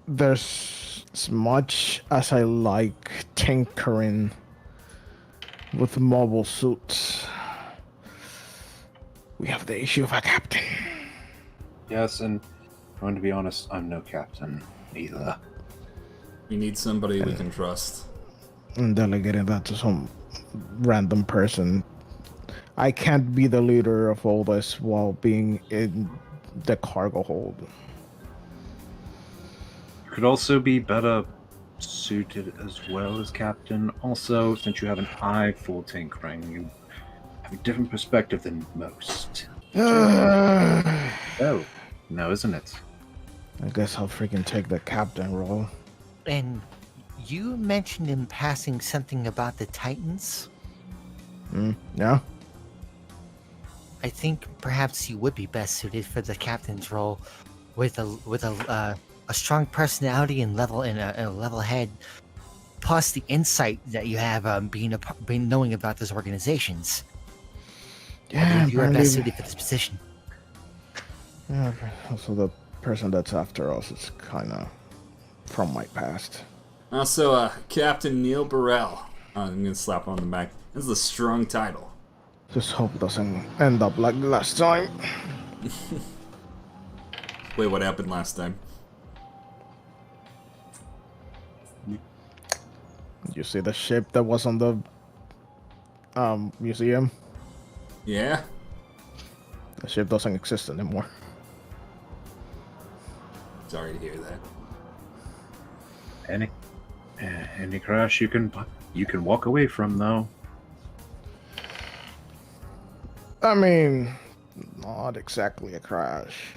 there's as much as I like tinkering with mobile suits, we have the issue of a captain. Yes, and I'm going to be honest, I'm no captain either. We need somebody we can trust. And delegating that to some random person. I can't be the leader of all this while being in the cargo hold. You could also be better suited as well as captain. Also, since you have an eye for tinkering, you have a different perspective than most. Oh, no, isn't it? I guess I'll freaking take the captain role. And you mentioned in passing something about the Titans. Yeah? I think perhaps you would be best suited for the captain's role, with a strong personality and a level head, plus the insight that you have being knowing about those organizations. Yeah, you are best suited for this position. Yeah, also the person that's after us is kind of from my past. Also, Captain Neil Burrell. I'm gonna slap on the back. This is a strong title. Just hope it doesn't end up like last time. Wait, what happened last time? You see the ship that was on the museum? Yeah? The ship doesn't exist anymore. Sorry to hear that. Any crash you can walk away from, though. I mean, not exactly a crash.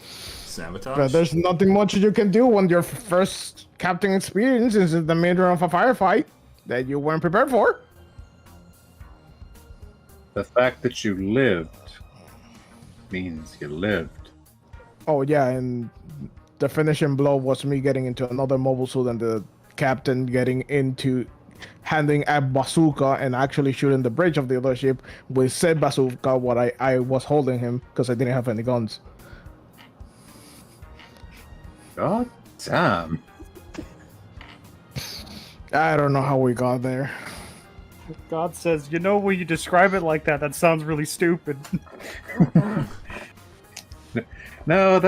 Sabotage? But there's nothing much you can do when your first captain experience is in the middle of a firefight that you weren't prepared for. The fact that you lived means you lived. Oh yeah, and the finishing blow was me getting into another mobile suit and the captain getting into handing a bazooka and actually shooting the bridge of the other ship with said bazooka what I was holding him because I didn't have any guns. God damn. I don't know how we got there. God says, you know, when you describe it like that, that sounds really stupid. No,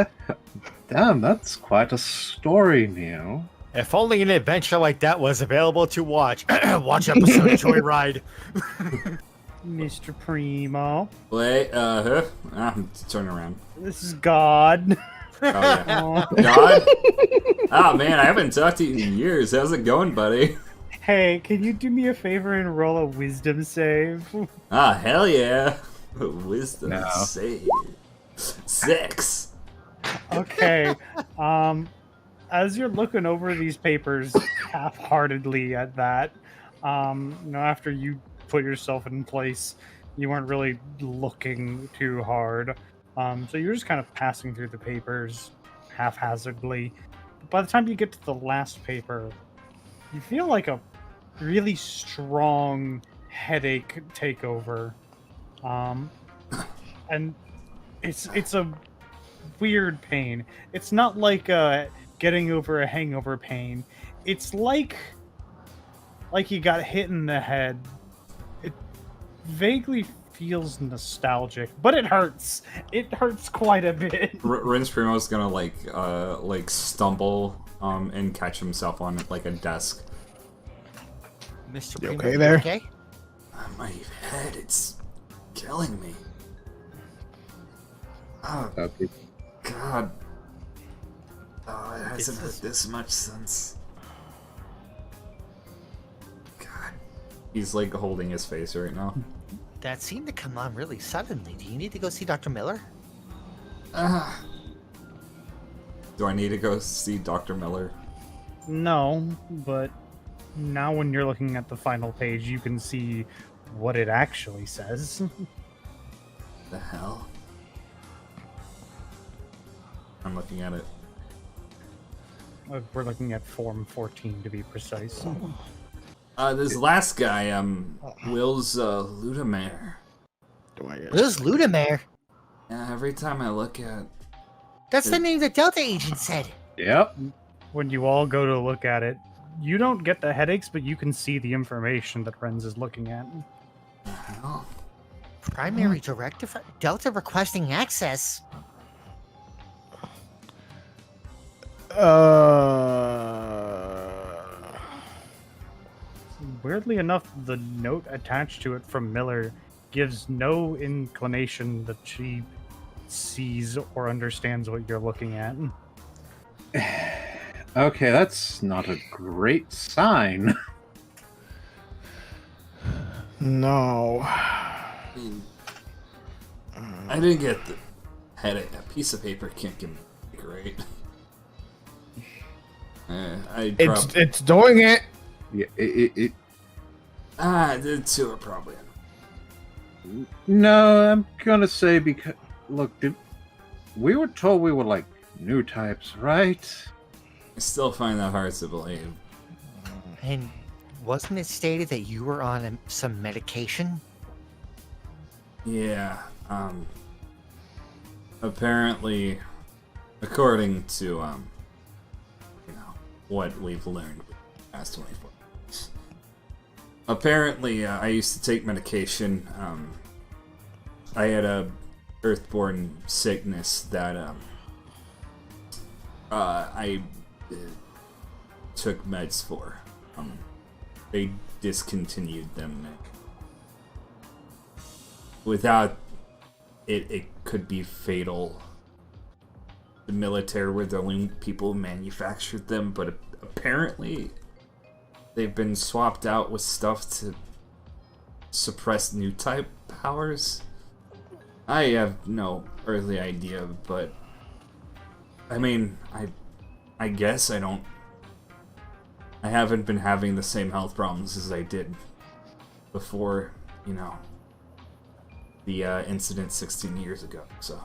that's quite a story, Neo. If only an adventure like that was available to watch. Watch episode Joyride. Mr. Primo, Wait, turn around. this is God. Oh, yeah. Aw. God? Oh, man, I haven't talked to you in years. How's it going, buddy? Hey, can you do me a favor and roll a wisdom save? Ah, hell yeah. Wisdom No. save. 6. Okay. As you're looking over these papers half-heartedly at that, after you put yourself in place, you weren't really looking too hard. So you're just kind of passing through the papers haphazardly. But by the time you get to the last paper, you feel like a really strong headache take over. And it's a weird pain. It's not like getting over a hangover pain. It's like like he got hit in the head. It vaguely feels nostalgic, but it hurts. It hurts quite a bit. Rince Primo's gonna like stumble and catch himself on like a desk. Mr. You Primo, okay you there? okay? My head, it's killing me. Oh Okay. God. Oh, it hasn't hurt this much since. God. He's like holding his face right now. That seemed to come on really suddenly. Do you need to go see Dr. Miller? Do I need to go see Dr. Miller? No, but now when you're looking at the final page, you can see what it actually says. The hell? I'm looking at it. We're looking at Form 14 to be precise. This last guy, Will's Ludamere. Do I Where's Ludamere? Yeah, every time I look at That's the name the Delta agent said. Yep. When you all go to look at it, you don't get the headaches, but you can see the information that Renz is looking at. the hell? Primary directive? Delta requesting access. Weirdly enough, the note attached to it from Miller gives no inclination that she sees or understands what you're looking at. Okay, that's not a great sign. No. I mean, I didn't get the headache. A piece of paper can't give me a headache, right? It's doing it. Yeah, it The two are probably. No, I'm gonna say because look, we were told we were like new types, right? I still find that hard to believe. And wasn't it stated that you were on some medication? Yeah, apparently, according to, you know, what we've learned with the past 24 hours. Apparently, I used to take medication. I had a earthborn sickness that, I took meds for. They discontinued them. Without it, it could be fatal. The military were the only people who manufactured them, but apparently they've been swapped out with stuff to suppress new type powers. I have no earthly idea, but I mean, I guess I haven't been having the same health problems as I did before, you know, the incident 16 years ago, so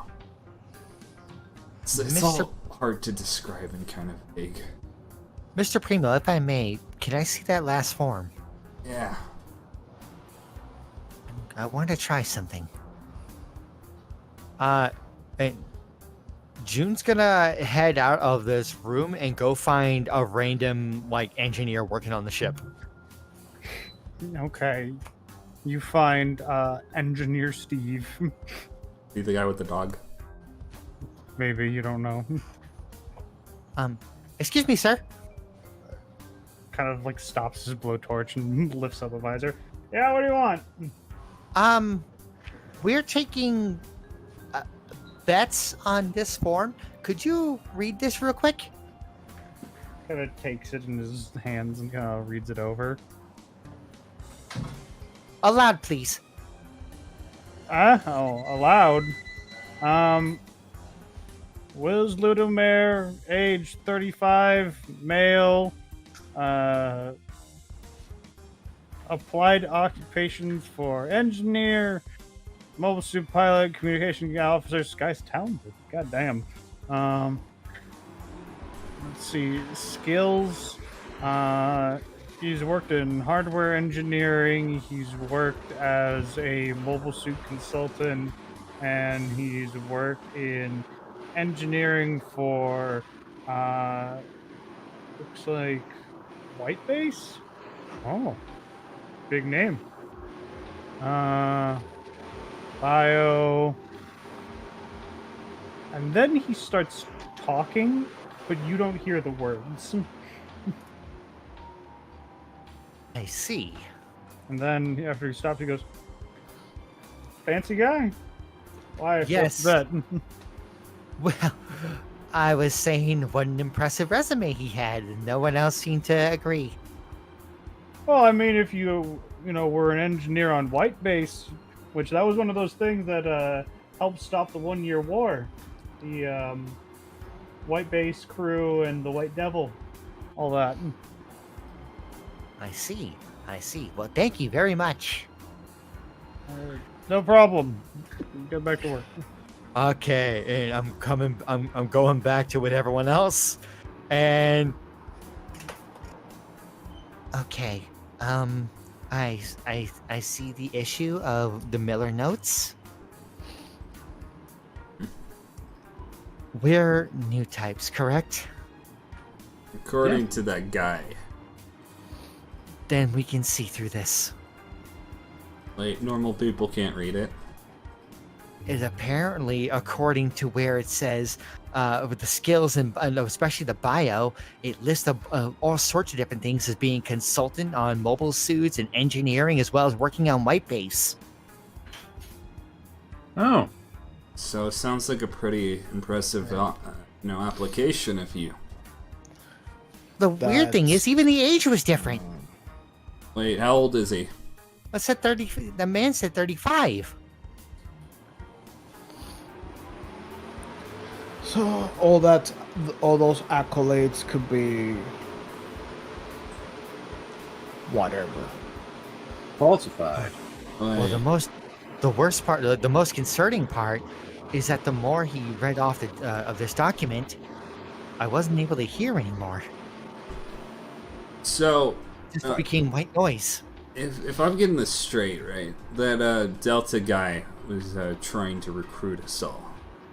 it's all hard to describe and kind of vague. Mr. Primo, if I may, can I see that last form? Yeah. I want to try something. And June's gonna head out of this room and go find a random, like, engineer working on the ship. Okay. You find Engineer Steve. See the guy with the dog? Maybe, you don't know. Excuse me, sir. Kind of like stops his blowtorch and lifts up a visor. Yeah, what do you want? We're taking bets on this form. Could you read this real quick? Kind of takes it in his hands and kind of reads it over. Aloud, please. Aloud. Wills Ludamere, age 35, male. Applied occupations for engineer, mobile suit pilot, communication officer. This guy's talented. God damn. Let's see. Skills. He's worked in hardware engineering. He's worked as a mobile suit consultant, and he's worked in engineering for looks like White Base. Oh, big name. Bio. And then he starts talking, but you don't hear the words. I see. And then after he stops, he goes, "Fancy guy? Why? Yes. What's that?" Well, I was saying what an impressive resume he had, and no one else seemed to agree. Well, I mean, if you were an engineer on White Base, which that was one of those things that helped stop the 1 Year War. The White Base crew and the White Devil, all that. I see. Well, thank you very much. No problem. Get back to work. Okay, and I'm going back to with everyone else. And Okay. I see the issue of the Miller notes. We're new types, correct? According to that guy. Then we can see through this. Like, normal people can't read it. It apparently, according to where it says, with the skills and especially the bio, it lists all sorts of different things as being consultant on mobile suits and engineering, as well as working on White Base. Oh, So it sounds like a pretty impressive, application if you... The weird thing is, even the age was different. Wait, how old is he? It said 30. The man said 35. So all those accolades could be whatever. falsified. Well, the worst part, the most concerning part, is that the more he read off of this document, I wasn't able to hear anymore. So, It just became white noise. if I'm getting this straight, right, that Delta guy was trying to recruit us all.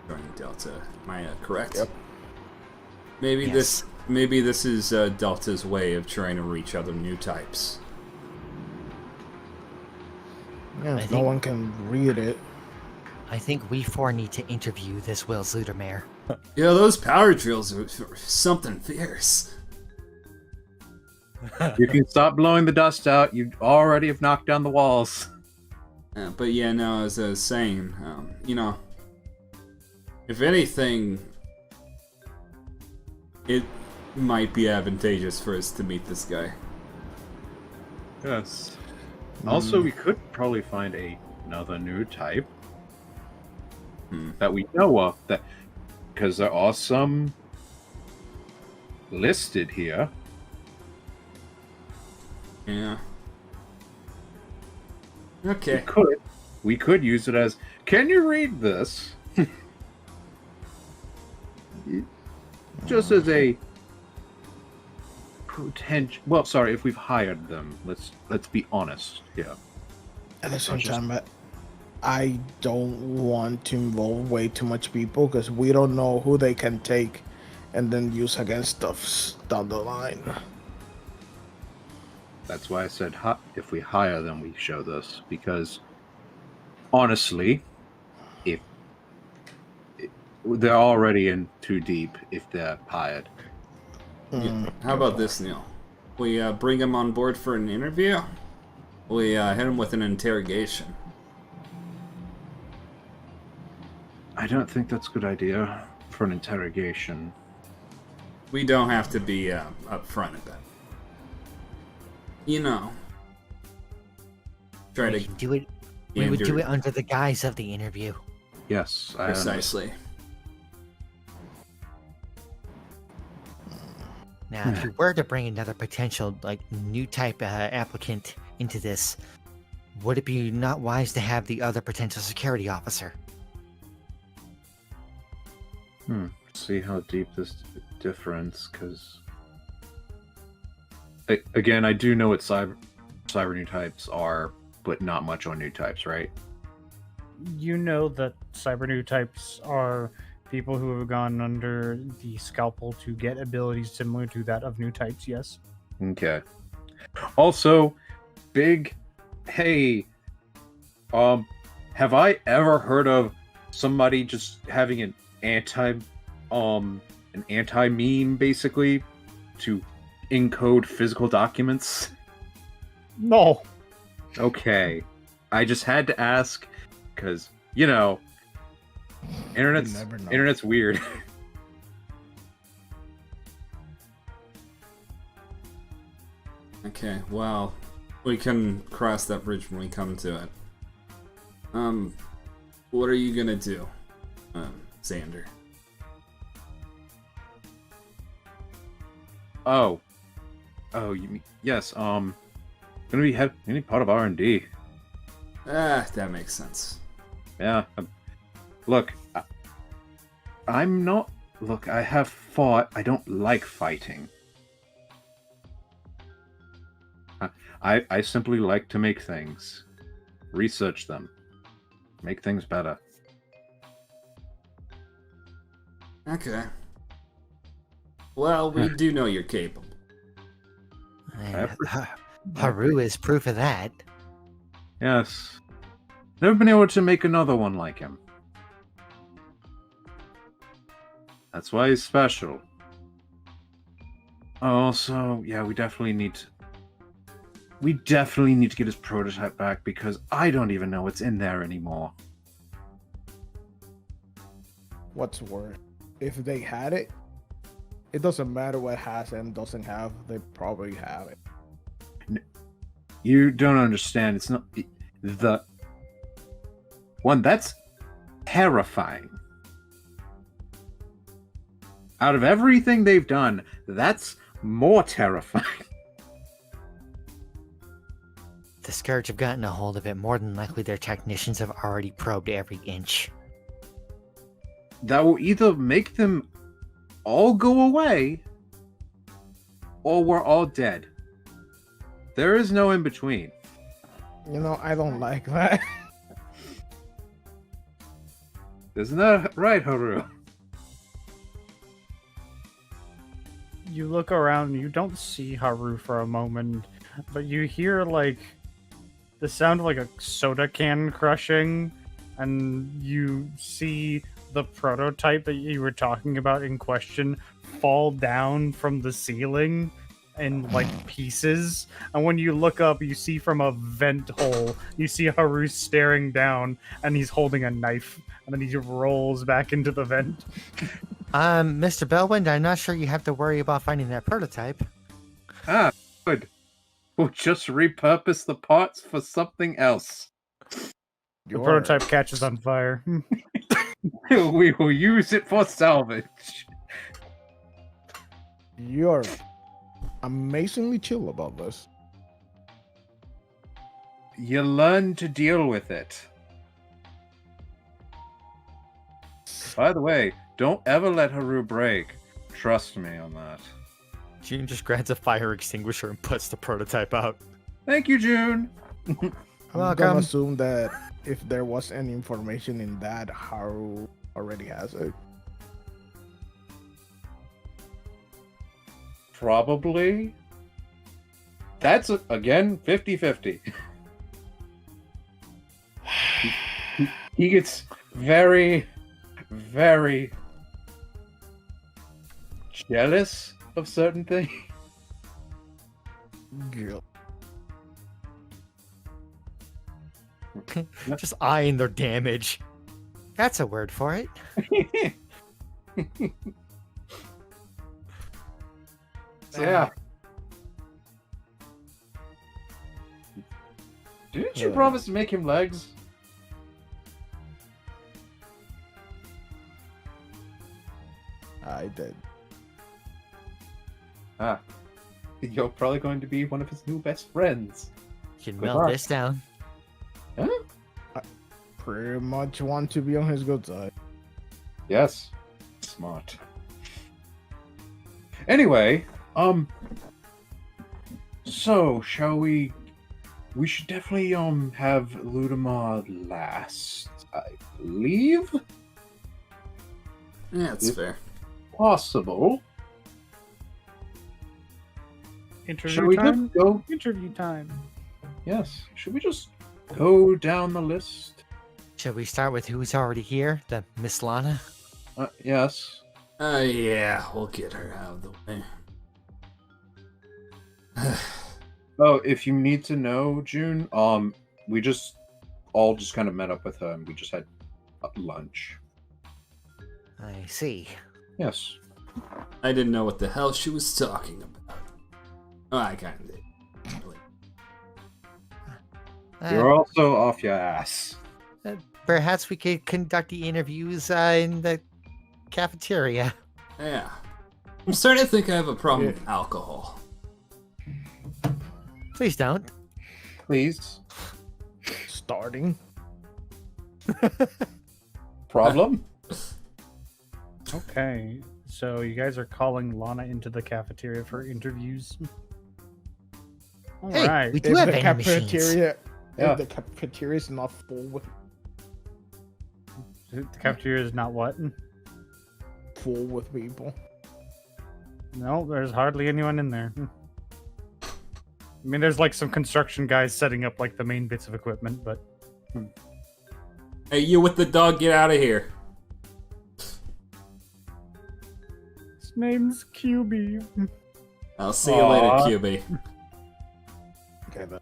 Joining Delta, am I correct? Yep. Maybe Yes. this is Delta's way of trying to reach other new types. Yeah, I no think- one can read it. I think we four need to interview this Will Zudermare. Yeah, those power drills are something fierce. You can stop blowing the dust out. You already have knocked down the walls. But yeah, no, as I was saying, if anything, it might be advantageous for us to meet this guy. Yes. Also, we could probably find another new type that we know of, that because there are some listed here. Yeah. Okay. We could use it as, can you read this? Just as a potential. Well, sorry, if we've hired them, let's be honest. Yeah. At the same time, I don't want to involve way too much people because we don't know who they can take and then use against us down the line. That's why I said if we hire them, we show this. Because, honestly, if they're already in too deep if they're hired. How about this, Neil? We bring him on board for an interview. We hit him with an interrogation. I don't think that's a good idea for an interrogation. We don't have to be upfront about it. Try We to can do it. We would do gander- it under the guise of the interview. Yes, I precisely. Now, if you were to bring another potential new type applicant into this, would it be not wise to have the other potential security officer? See how deep this difference, because again, I do know what cyber new types are, but not much on new types, right? You know that cyber new types are people who have gone under the scalpel to get abilities similar to that of new types, yes? Okay. Also, hey, have I ever heard of somebody just having an anti-meme basically to encode physical documents? No. Okay, I just had to ask because never know. internet's weird. Okay, well, we can cross that bridge when we come to it. What are you gonna do, Xander? Oh, you mean yes? Gonna be any part of R&D. That makes sense. Yeah. Look, I'm not. Look, I have fought. I don't like fighting. I simply like to make things, research them, make things better. Okay. Well, we do know you're capable. Haru is proof of that. Yes. Never been able to make another one like him. That's why he's special. Also, yeah, we definitely need to get his prototype back because I don't even know what's in there anymore. What's worse, if they had it, it doesn't matter what has and doesn't have. They probably have it. You don't understand. It's not the one that's terrifying. Out of everything they've done, that's more terrifying. The Scourge have gotten a hold of it. More than likely, their technicians have already probed every inch. That will either make them all go away, or we're all dead. There is no in between. I don't like that. Isn't that right, Haru? You look around and you don't see Haru for a moment, but you hear like the sound of like a soda can crushing, and you see the prototype that you were talking about in question fall down from the ceiling in like pieces. And when you look up, you see from a vent hole, you see Haru staring down, and he's holding a knife, and then he rolls back into the vent. Mr. Bellwind, I'm not sure you have to worry about finding that prototype. Ah, good. We'll just repurpose the parts for something else. The prototype catches on fire. We will use it for salvage. You're amazingly chill about this. You learn to deal with it. By the way, don't ever let Haru break. Trust me on that. June just grabs a fire extinguisher and puts the prototype out. Thank you, June. I'm gonna assume that if there was any information in that, Haru already has it. Probably. That's, again, 50-50. He gets very, very jealous of certain things. Girl. Just eyeing their damage. That's a word for it. Yeah. Didn't you promise to make him legs? I did. Ah. You're probably going to be one of his new best friends. You can Good melt luck. this down. Huh? Pretty much want to be on his good side. Yes. Smart. Anyway, so shall we should definitely have Ludamar last, I believe. Yeah, it's If fair. possible. Interview Shall we time? just go? Interview time. Yes. Should we just go down the list? Shall we start with who's already here? The Miss Lana? Yes. Yeah, we'll get her out of the way. Oh, if you need to know, June, we just all just kind of met up with her and we just had lunch. I see. Yes. I didn't know what the hell she was talking about. Oh, I kind of did. You're also off your ass. Perhaps we could conduct the interviews in the cafeteria. Yeah. I'm starting to think I have a problem with alcohol. Please don't. Please. Starting. Problem? Okay, so you guys are calling Lana into the cafeteria for interviews. All Hey, right. we do have the vending machines. cafeteria, Yeah. if the cafeteria is not full with The cafeteria is not what? people. No, there's hardly anyone in there. I mean, there's like some construction guys setting up like the main bits of equipment, but Hey, you with the dog, get out of here. his name's QB. I'll see you later, Aw. QB. Okay, then.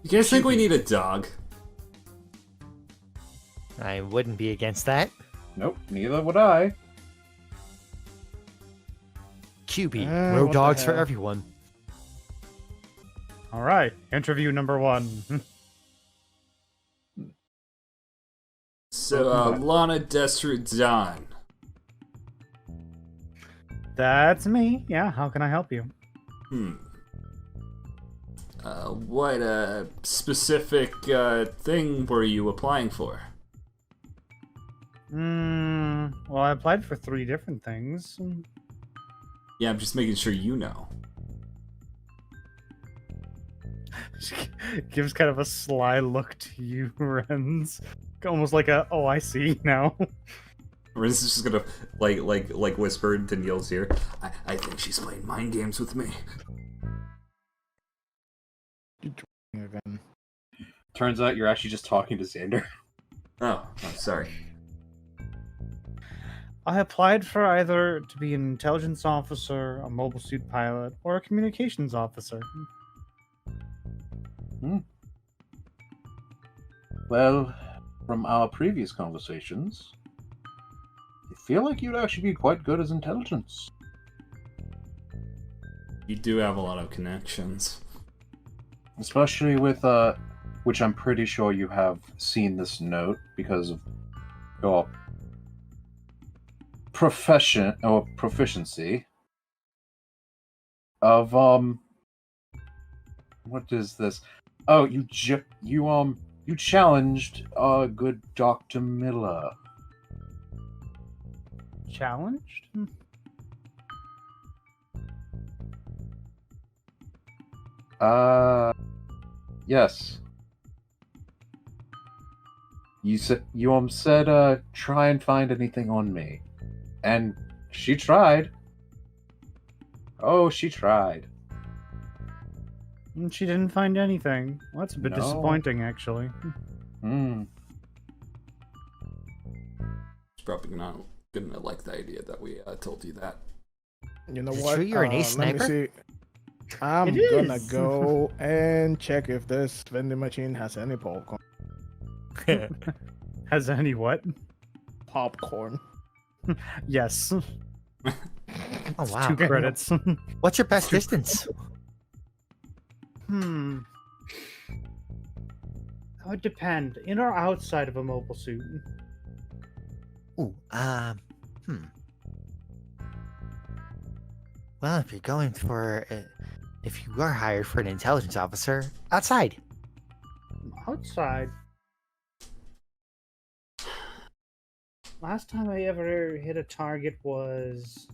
You guys think we need a dog? I wouldn't be against that. Nope, neither would I. QB, what road the dogs for hell? everyone. All right, interview number 1. So, Lana Destrut Don. That's me. Yeah, how can I help you? What specific thing were you applying for? Well, I applied for 3 different things. Yeah, I'm just making sure you know. Gives kind of a sly look to you, Renz. Almost like a, oh, I see now. Riz is just gonna like whisper into Neil's ear. I think she's playing mind games with me. Again. Turns out you're actually just talking to Xander. Oh, sorry. I applied for either to be an intelligence officer, a mobile suit pilot, or a communications officer. Well, from our previous conversations, I feel like you'd actually be quite good as intelligence. You do have a lot of connections. Especially with, which I'm pretty sure you have seen this note because of your proficiency of, what is this? Oh, you challenged, good Dr. Miller. Challenged? Yes. You said try and find anything on me. And she tried. Oh, she tried. And she didn't find anything. Well, that's a bit No. disappointing, actually. She's probably not gonna like the idea that we told you that. You know Is it what? true you're an ace Let me sniper? see. I'm It gonna is. go and check if this vending machine has any popcorn. Has any what? Popcorn. Yes. Oh, wow. 2 credits. What's your best distance? That would depend. In or outside of a mobile suit? Ooh, Well, if you're going for, if you are hired for an intelligence officer, outside. Outside. Last time I ever hit a target was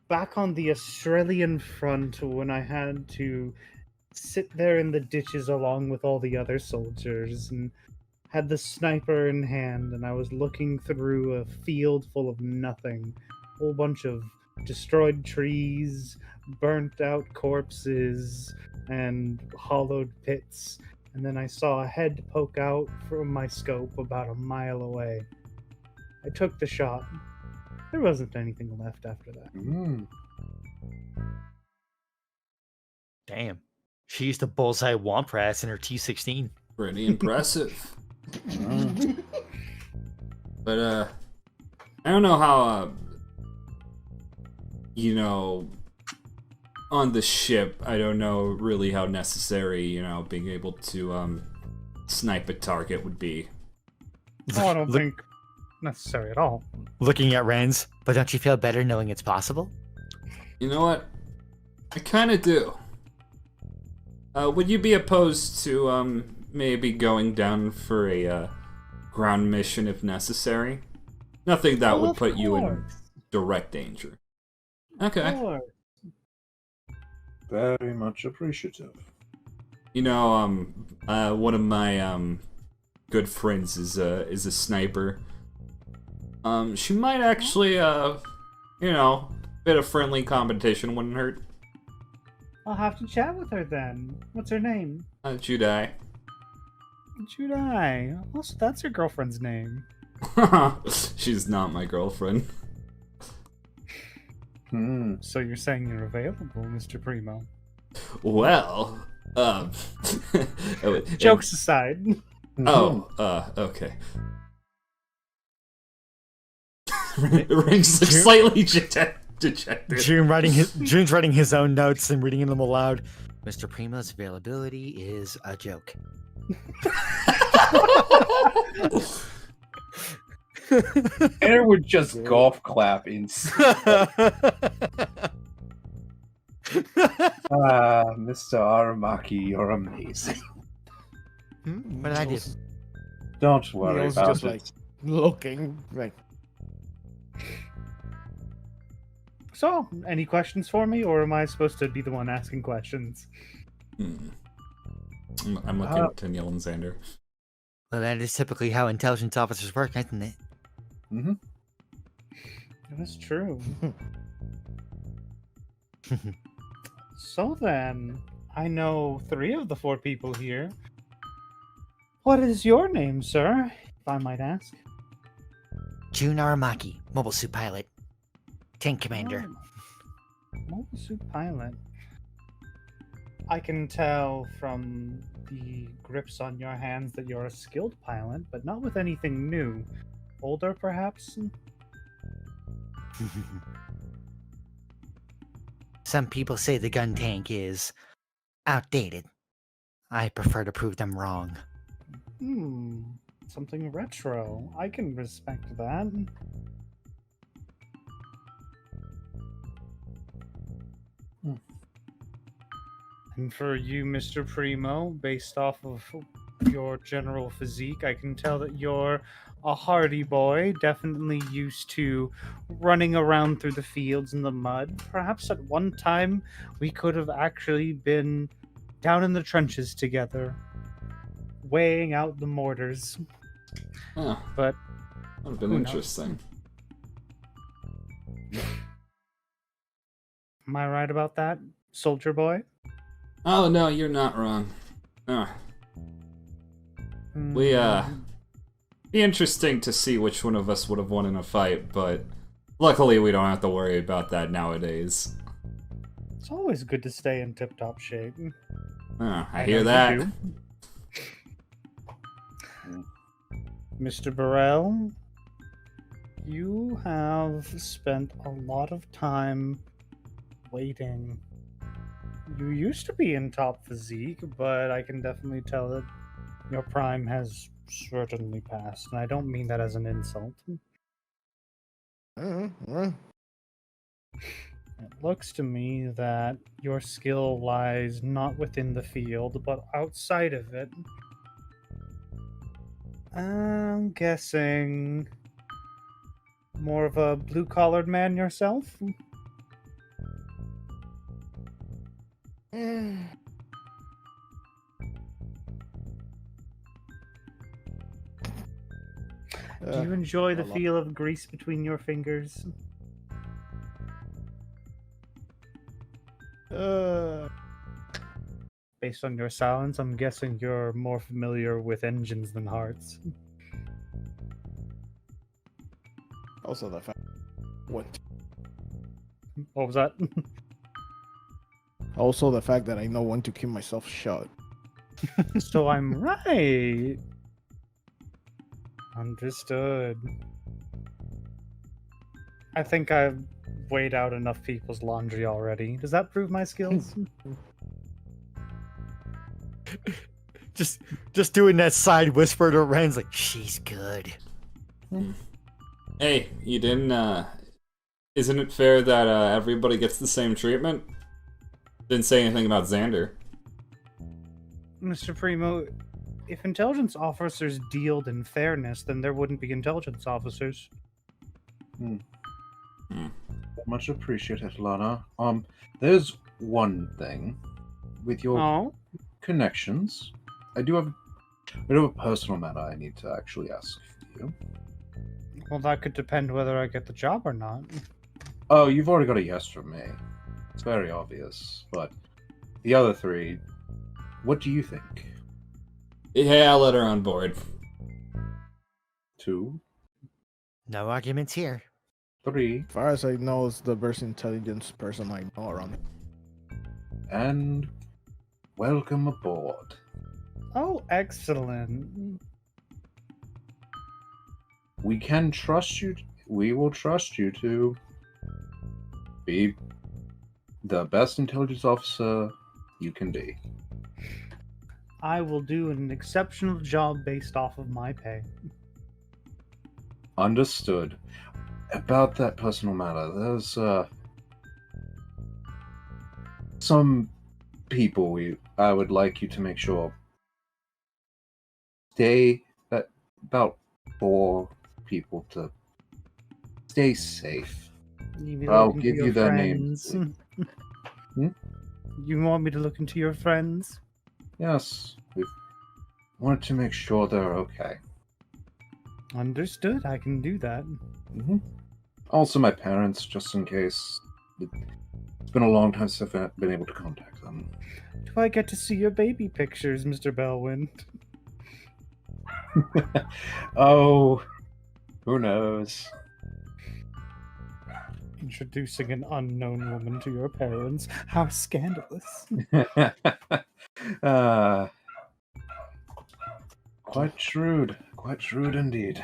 back on the Australian front when I had to sit there in the ditches along with all the other soldiers and had the sniper in hand, and I was looking through a field full of nothing. A whole bunch of destroyed trees, burnt out corpses, and hollowed pits. And then I saw a head poke out from my scope about a mile away. I took the shot. There wasn't anything left after that. Damn. She used to bullseye Womp Rats in her T16. Pretty impressive. But I don't know how you know, on the ship, I don't know really how necessary, you know, being able to snipe a target would be. Oh, I don't think necessary at all. Looking at Ren's, but don't you feel better knowing it's possible? You know what? I kind of do. Would you be opposed to maybe going down for a ground mission if necessary? Nothing that would put you in direct danger. Okay. Very much appreciative. You know, one of my good friends is a sniper. She might actually, you know, bit of friendly competition wouldn't hurt. I'll have to chat with her then. What's her name? Judai. Judai. Also, that's her girlfriend's name. She's not my girlfriend. So you're saying you're available, Mr. Primo? Well, Jokes aside. Okay. Rings like slightly dejected. June's writing his own notes and reading them aloud. Mr. Primo's availability is a joke. Tanner would just golf clap in. Mr. Aramaki, you're amazing. What did I do? Don't worry Neil's about just it. like looking like. So, any questions for me, or am I supposed to be the one asking questions? I'm looking to Neil and Xander. Well, that is typically how intelligence officers work, isn't it? That's true. So then, I know 3 of the 4 people here. What is your name, sir, if I might ask? Jun Aramaki, mobile suit pilot. Tank commander. Mobile suit pilot. I can tell from the grips on your hands that you're a skilled pilot, but not with anything new. Older, perhaps? Some people say the gun tank is outdated. I prefer to prove them wrong. Something retro. I can respect that. And for you, Mr. Primo, based off of your general physique, I can tell that you're a hardy boy, definitely used to running around through the fields in the mud. Perhaps at one time we could have actually been down in the trenches together, weighing out the mortars. Huh. But that would have been who interesting. Am I right about that, soldier boy? Oh no, you're not wrong. Be interesting to see which one of us would have won in a fight, but luckily we don't have to worry about that nowadays. It's always good to stay in tip-top shape. I hear that. Mr. Burrell, you have spent a lot of time waiting. You used to be in top physique, but I can definitely tell that your prime has certainly passed, and I don't mean that as an insult. It looks to me that your skill lies not within the field, but outside of it. I'm guessing more of a blue-collared man yourself? Do you enjoy the feel of grease between your fingers? based on your silence, I'm guessing you're more familiar with engines than hearts. Also, the fact. What? What was that? Also, the fact that I know when to keep myself shut. So I'm right. Understood. I think I've weighed out enough people's laundry already. Does that prove my skills? Just doing that side whisper to Ren's like, she's good. Hey, you didn't, isn't it fair that, everybody gets the same treatment? Didn't say anything about Xander. Mr. Primo, if intelligence officers dealed in fairness, then there wouldn't be intelligence officers. Much appreciated, Lana. There's one thing with your Oh? connections. I do have a personal matter I need to actually ask you. Well, that could depend whether I get the job or not. Oh, you've already got a yes from me. It's very obvious. But the other three, what do you think? Yeah, I'll let her on board. 2, No arguments here. 3, As far as I know, it's the best intelligence person I know around. and welcome aboard. Oh, excellent. We can trust you. We will trust you to be the best intelligence officer you can be. I will do an exceptional job based off of my pay. Understood. About that personal matter, there's some people I would like you to make sure about 4 people to stay safe. I'll give you their names. You want me to look into your friends? Yes, we wanted to make sure they're okay. Understood. I can do that. Also, my parents, just in case. It's been a long time since I've been able to contact them. Do I get to see your baby pictures, Mr. Bellwind? Oh, who knows? Introducing an unknown woman to your parents. How scandalous. Quite shrewd. Quite shrewd indeed.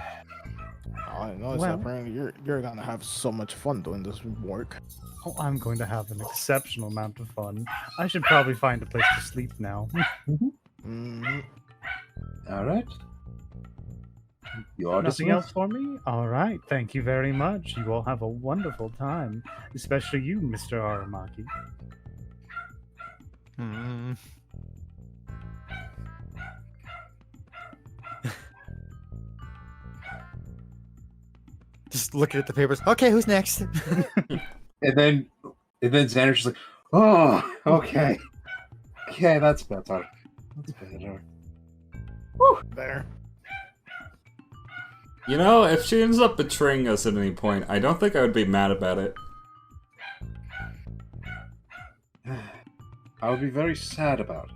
All I know is Well- that apparently you're gonna have so much fun doing this work. Oh, I'm going to have an exceptional amount of fun. I should probably find a place to sleep now. Mhm. All right. You are Nothing else dismissed. for me? All right. Thank you very much. You all have a wonderful time, especially you, Mr. Aramaki. Hmm. Just looking at the papers. Okay, who's next? And then Xander's just like, oh, okay. Okay, that's better. That's better. There. You know, if she ends up betraying us at any point, I don't think I would be mad about it. I would be very sad about it.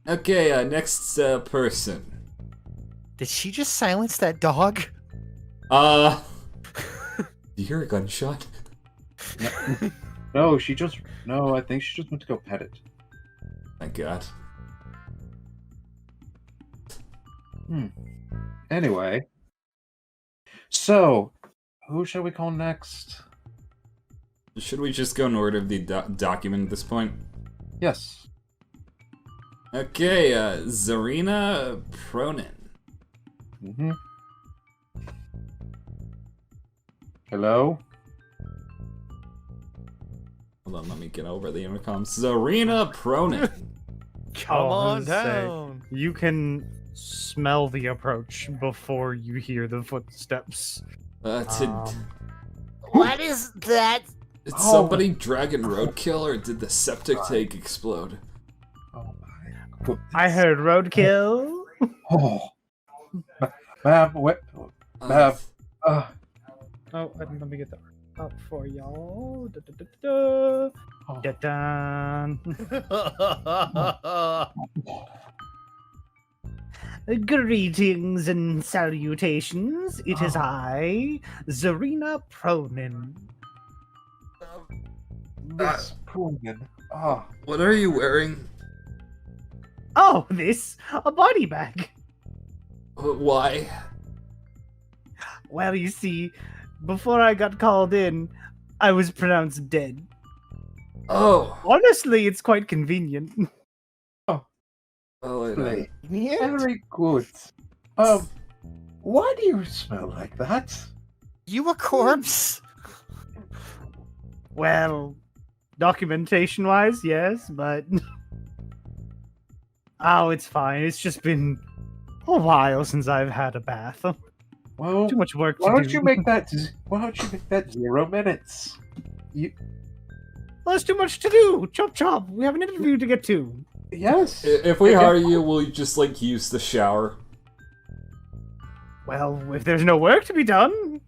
Okay, next person. Did she just silence that dog? Do you hear a gunshot? No, I think she just went to go pet it. Thank God. Anyway. So, who shall we call next? Should we just go in order of the document at this point? Yes. Okay, Zarina Pronin. Hello? Hold on, let me get over the intercom. Zarina Pronin. Come Oh, on who's say? down. You can smell the approach before you hear the footsteps. What is that? Did somebody Dragon Roadkill, or did the septic tank explode? Oh my. I heard roadkill. Oh. Ma'am, what? Ma'am. Oh, let me get that. up for y'all. Da-da-da-da. Oh. Da-dun. Greetings and salutations. It is I, Zarina Pronin. Miss Pullman. Ah, What are you wearing? Oh, this, a body bag. Why? Well, you see, before I got called in, I was pronounced dead. Oh. Honestly, it's quite convenient. Oh, lovely. Yeah. Very good. Why do you smell like that? You a corpse? Well, documentation-wise, yes, but... Oh, it's fine. It's just been a while since I've had a bath. Well, Too much work to why do. don't you make that? Why don't you make that 0 minutes? Well, there's too much to do. Chop chop. We have an interview to get to. Yes. If we hire you, will you just like use the shower? Well, if there's no work to be done,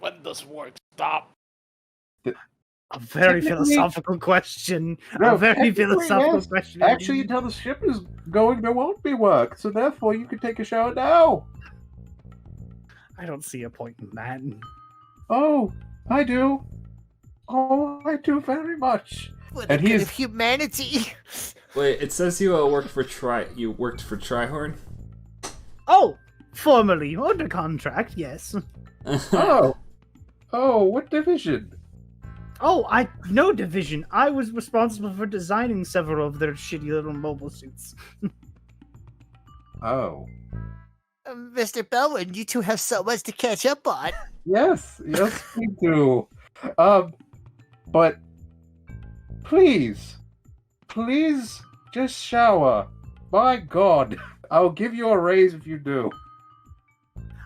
When does work stop? a very Technically- philosophical question. No, A very technically, philosophical yes. question. Actually, indeed. until the ship is going, there won't be work. So therefore, you can take a shower now. I don't see a point in that. Oh, I do. Oh, I do very much. For And the he good is- of humanity. Wait, it says you worked for Trihorn? Oh, formerly under contract, yes. Oh. Oh, what division? Oh, no division. I was responsible for designing several of their shitty little mobile suits. Oh. Mr. Belwin, you two have so much to catch up on. Yes, yes, we do. But please just shower. My God, I'll give you a raise if you do.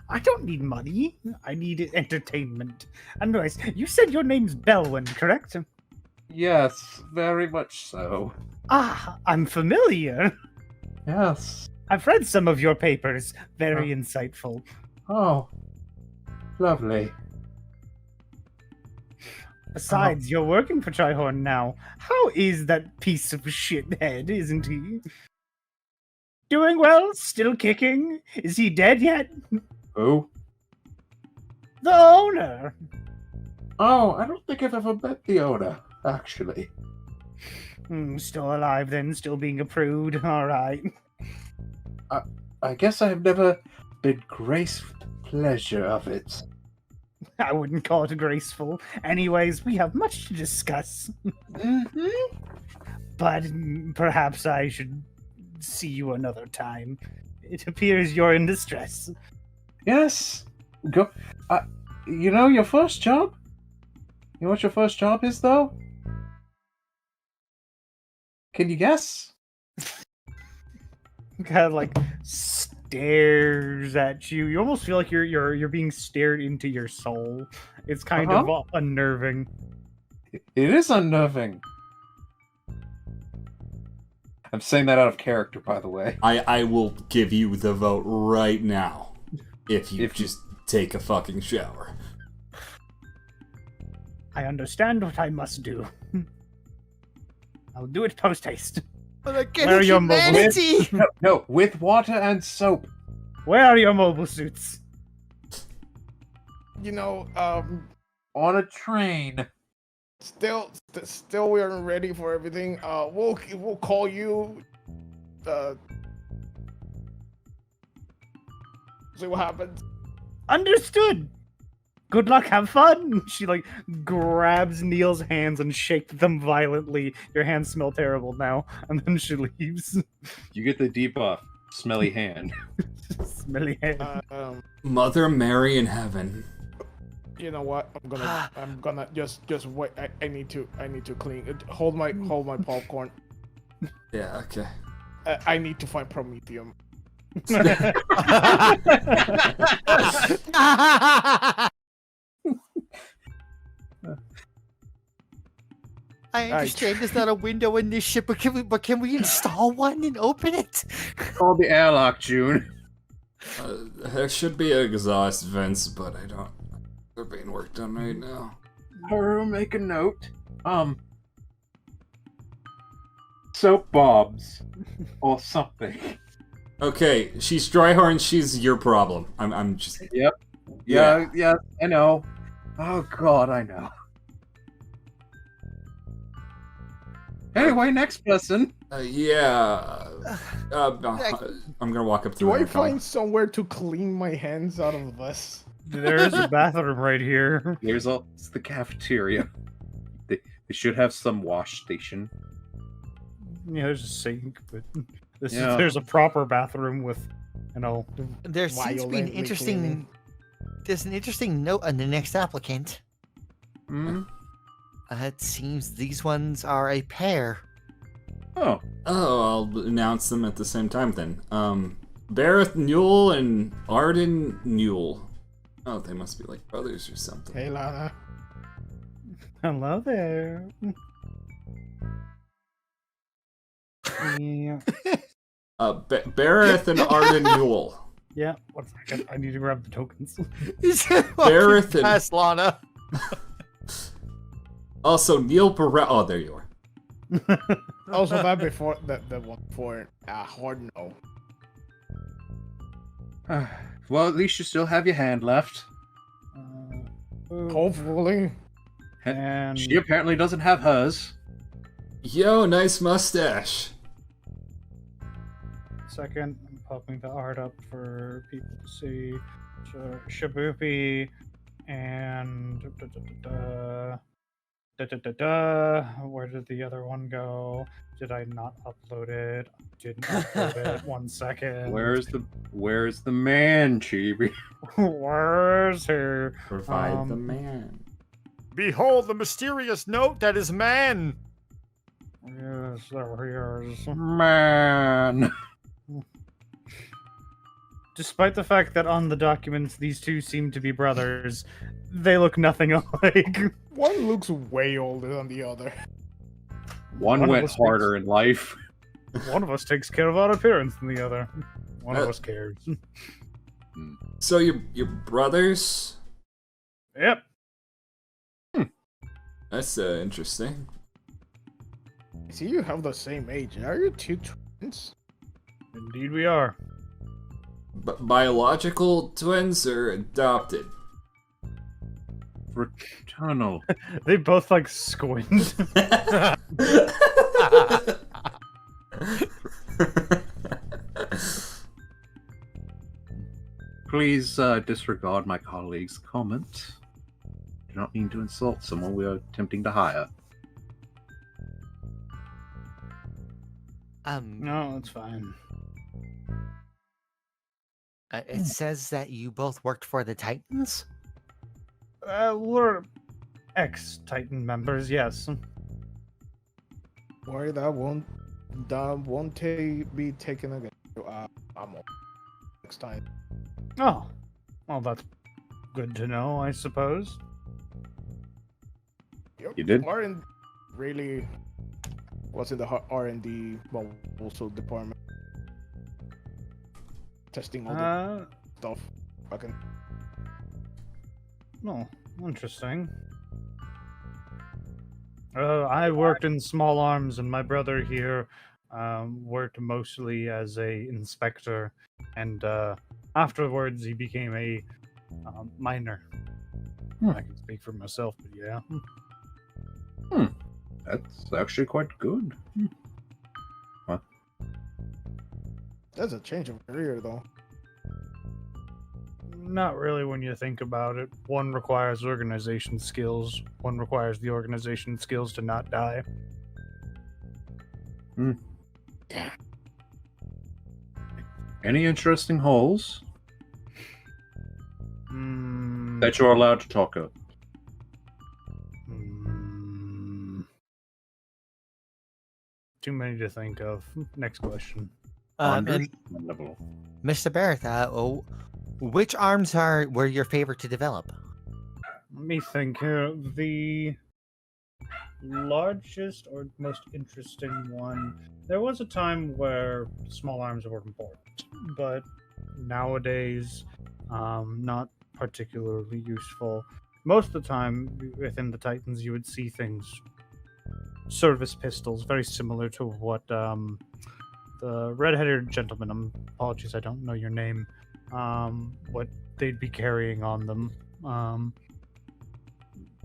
I don't need money. I need entertainment. Anyways, you said your name's Belwin, correct? Yes, very much so. Ah, I'm familiar. Yes. I've read some of your papers. Very insightful. Oh, lovely. Besides, you're working for Trihorn now. How is that piece of shithead, isn't he? Doing well? Still kicking? Is he dead yet? Who? The owner. Oh, I don't think I've ever met the owner, actually. Still alive then, still being a prude. Alright. I guess I have never been graced with the pleasure of it. I wouldn't call it graceful. Anyways, we have much to discuss. Mm-hmm. But perhaps I should see you another time. It appears you're in distress. Yes. Go. You know your first job? You know what your first job is, though? Can you guess? Kind of like stares at you. You almost feel like you're being stared into your soul. It's kind of unnerving. It is unnerving. I'm saying that out of character, by the way. I will give you the vote right now. If you If you- just take a fucking shower. I understand what I must do. I'll do it post haste. For the good Where are of your mobile- humanity. No, with water and soap. Where are your mobile suits? You know, On a train. still we aren't ready for everything. We'll call you. See what happens. Understood. Good luck, have fun. She like grabs Neil's hands and shakes them violently. Your hands smell terrible now, and then she leaves. You get the debuff. Smelly hand. Smelly hands. Mother Mary in heaven. You know what? I'm gonna just wait. I need to clean it. Hold my popcorn. Yeah, okay. I need to find Prometheum. I understand there's not a window in this ship, but can we install one and open it? Call the airlock, June. There should be exhaust vents, but I don't. They're being worked on right now. Haru, make a note. Soap bobs or something. Okay, she's Dryhorn. She's your problem. I'm just. Yep. Yeah, I know. Oh god, I know. Anyway, next person. Yeah. I'm gonna walk up to Do them I and tell them. find somewhere to clean my hands out of this? There's a bathroom right here. It's the cafeteria. They should have some wash station. Yeah, there's a sink, but Yeah. there's a proper bathroom with, There seems to be an Violently interesting. cleaning. There's an interesting note on the next applicant. Hmm? It seems these ones are a pair. Oh, Oh, I'll announce them at the same time then. Bareth Newell and Arden Newell. Oh, they must be like brothers or something. Hey, Lana. hello there. Yeah. Bareth and Arden Newell. Yeah, 1 second. I need to grab the tokens. Bareth and Past Lana. also Neil Burrell. Oh, there you are. Also, that before the one for hard no. well, at least you still have your hand left. Hopefully. And She apparently doesn't have hers. Yo, nice mustache. second, I'm popping the art up for people to see. So, Shaboopy and where did the other one go? Did I not upload it? Didn't upload it. 1 second. Where's the man, Chibi? Where's he? Provide the man. Behold the mysterious note that is man. Yes, there he is. Man. Despite the fact that on the documents these two seem to be brothers, they look nothing alike. One looks way older than the other. One One went of us harder in life. One of us takes care of our appearance than the other. One of us cares. So your brothers? Yep. That's interesting. See, you have the same age. Are you two twins? Indeed we are. Biological twins or adopted? Fraternal. They both like squint. Please disregard my colleague's comment. Do not mean to insult someone we are attempting to hire. No, it's fine. It says that you both worked for the Titans? We're ex-Titan members, yes. Worry that won't be taken again. Next time. Oh, well, that's good to know, I suppose. You did? R&D really was in the R&D, well, also department. Testing all the stuff. Fucking. Oh, interesting. I worked in small arms, and my brother here worked mostly as a inspector, and afterwards he became a miner. I can speak for myself, but yeah. That's actually quite good. That's a change of career, though. Not really when you think about it. One requires organization skills. One requires the organization skills to not die. Any interesting holes Mm, that you're allowed to talk of? Too many to think of. Next question. And Understandable. Mr. Barrett, which arms were your favorite to develop? Let me think here. The largest or most interesting one. There was a time where small arms were important, but nowadays, not particularly useful. most of the time within the Titans, you would see things, service pistols, very similar to what the red-headed gentleman. Apologies, I don't know your name. What they'd be carrying on them.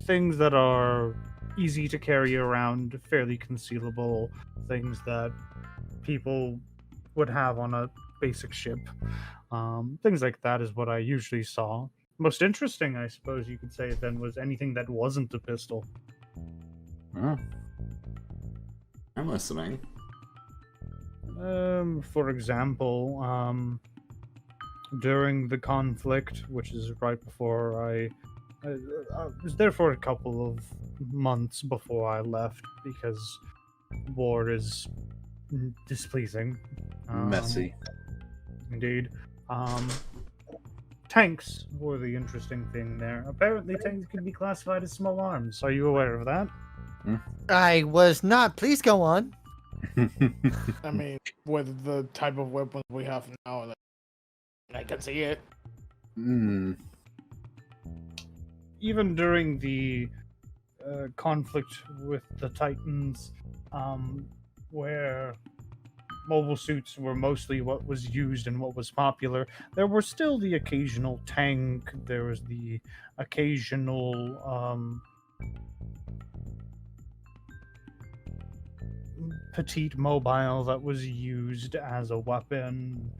Things that are easy to carry around, fairly concealable, things that people would have on a basic ship. Things like that is what I usually saw. Most interesting, I suppose you could say, then, was anything that wasn't a pistol. Oh. I'm listening. For example, during the conflict, which is right before I was there for a couple of months before I left, because war is displeasing. Messy. Indeed. Tanks were the interesting thing there. Apparently, tanks can be classified as small arms. Are you aware of that? I was not. Please go on. I mean, with the type of weapons we have now, like, I can see it. Hmm. Even during the conflict with the Titans, where mobile suits were mostly what was used and what was popular, there were still the occasional tank, there was the occasional petite mobile that was used as a weapon.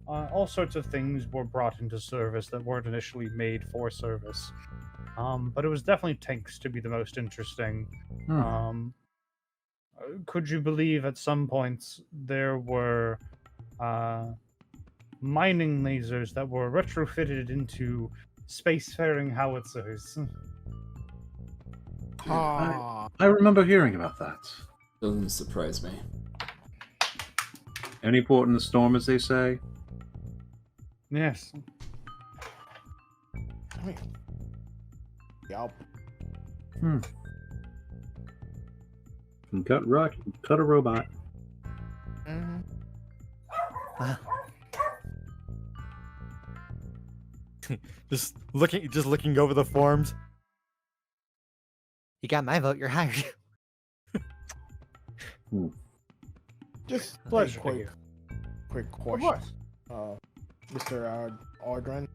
All sorts of things were brought into service that weren't initially made for service. But it was definitely tanks to be the most interesting. Could you believe at some points there were mining lasers that were retrofitted into spacefaring howitzers? Ah, I remember hearing about that. Doesn't surprise me. Any port in the storm, as they say. Yes. I mean, yup. Cut a robot. Mm-hmm. Wow. Just looking over the forms. You got my vote. You're hired. Just a Pleasure to quick hear. Of question. course. Mr. Aldrin,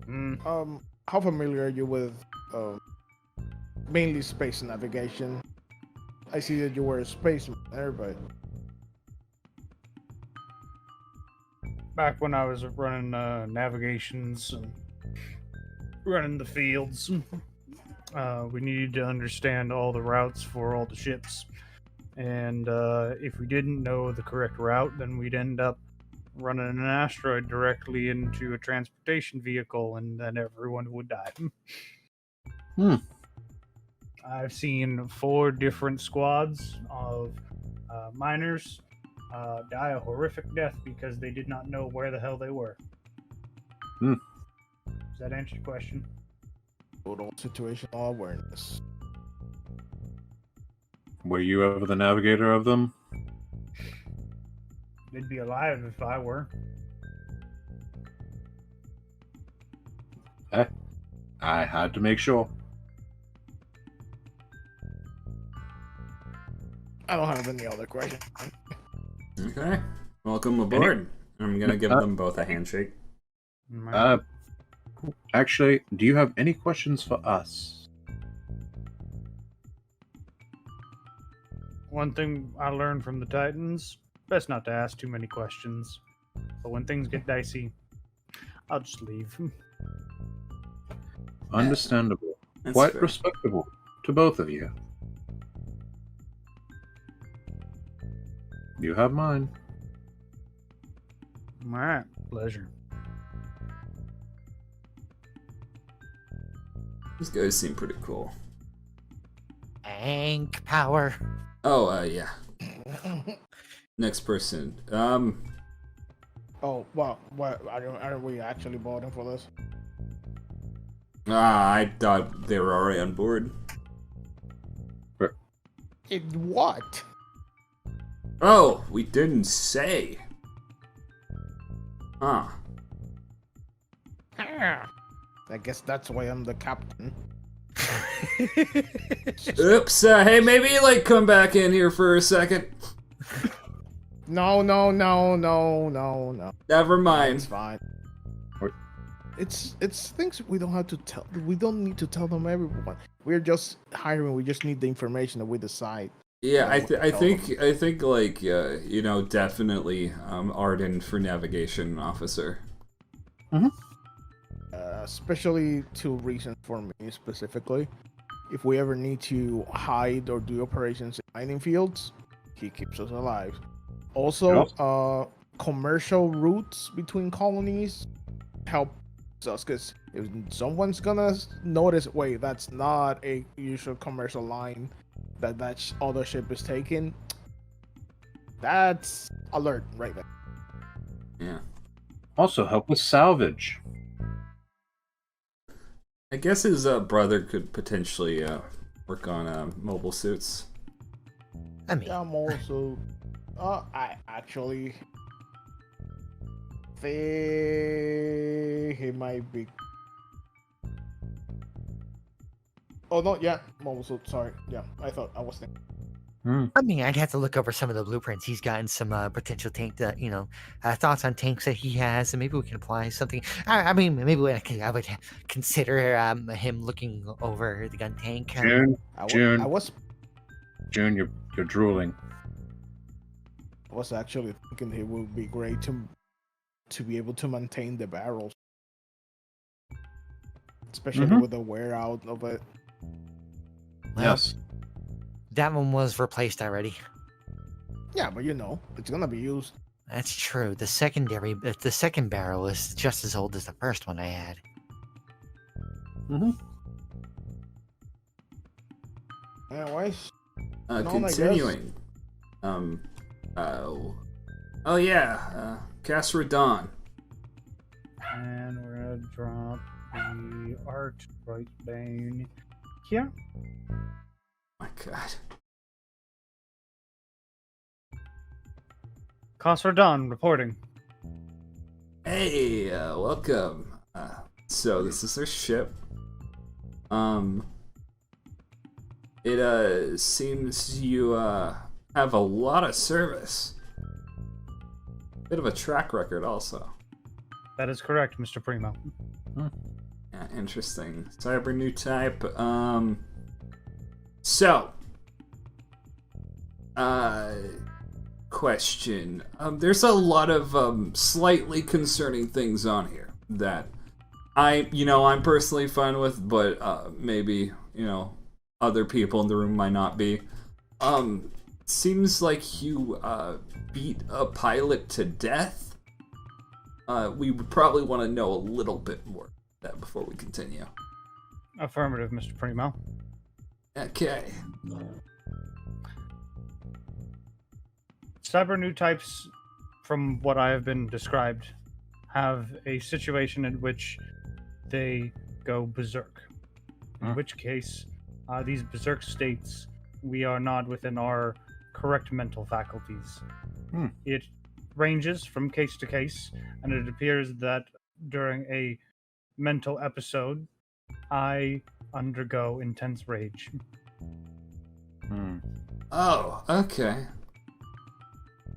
Mm. how familiar are you with mainly space navigation? I see that you were a spaceman there, but Back when I was running navigations and running the fields, we needed to understand all the routes for all the ships. And if we didn't know the correct route, then we'd end up running an asteroid directly into a transportation vehicle, and then everyone would die. I've seen 4 different squads of miners die a horrific death because they did not know where the hell they were. Does that answer your question? total situational awareness. Were you ever the navigator of them? They'd be alive if I were. I had to make sure. I don't have any other questions. Okay. Welcome aboard. I'm gonna give them both a handshake. Actually, do you have any questions for us? One thing I learned from the Titans, best not to ask too many questions. But when things get dicey, I'll just leave. Understandable. That's Quite fair. respectable to both of you. You have mine. Alright, pleasure. These guys seem pretty cool. Tank power. Oh, yeah. Next person. Oh, well, what? Aren't we actually voting for this? I thought they were already on board. What? Oh, we didn't say. Huh. I guess that's why I'm the captain. Oops. Hey, maybe like come back in here for a second. No. Never It's mind. fine. What? It's things we don't have to tell. We don't need to tell them everyone. We're just hiring. We just need the information that we decide. Yeah, I Yeah, think like you know, definitely Arden for navigation officer. Especially two reasons for me specifically. If we ever need to hide or do operations in mining fields, he keeps us alive. Also, commercial routes between colonies help us, because if someone's gonna notice, wait, that's not a usual commercial line that other ship is taking, that's alert right there. Yeah. Also, help with salvage. I guess his brother could potentially work on mobile suits. I mean, I'm also, I actually think he might be. Oh no, yeah, mobile suit. Sorry, yeah, I thought I was thinking. I'd have to look over some of the blueprints. He's gotten some potential tank that thoughts on tanks that he has, and maybe we can apply something. I mean, maybe I would consider him looking over the gun tank. June, you're drooling. I was actually thinking it would be great to be able to maintain the barrels, especially with the wear out of it. Well, Yes. that one was replaced already. Yeah, but it's gonna be used. That's true. The second barrel is just as old as the first one I had. Anyways, I guess. Continuing. Oh yeah. Casper Dawn. And we're gonna drop the art right down here. My God. Khosrow reporting. Hey, welcome. So this is their ship. It seems you have a lot of service. Bit of a track record, also. That is correct, Mr. Primo. Yeah, interesting. Cyber new type. So, question. There's a lot of slightly concerning things on here that I'm personally fine with, but maybe other people in the room might not be. Seems like you beat a pilot to death. We would probably want to know a little bit more about that before we continue. Affirmative, Mr. Primo. Okay. Cyber new types, from what I have been described, have a situation in which they go berserk. In which case, these berserk states, we are not within our correct mental faculties. It ranges from case to case, and it appears that during a mental episode, I undergo intense rage. Oh, okay.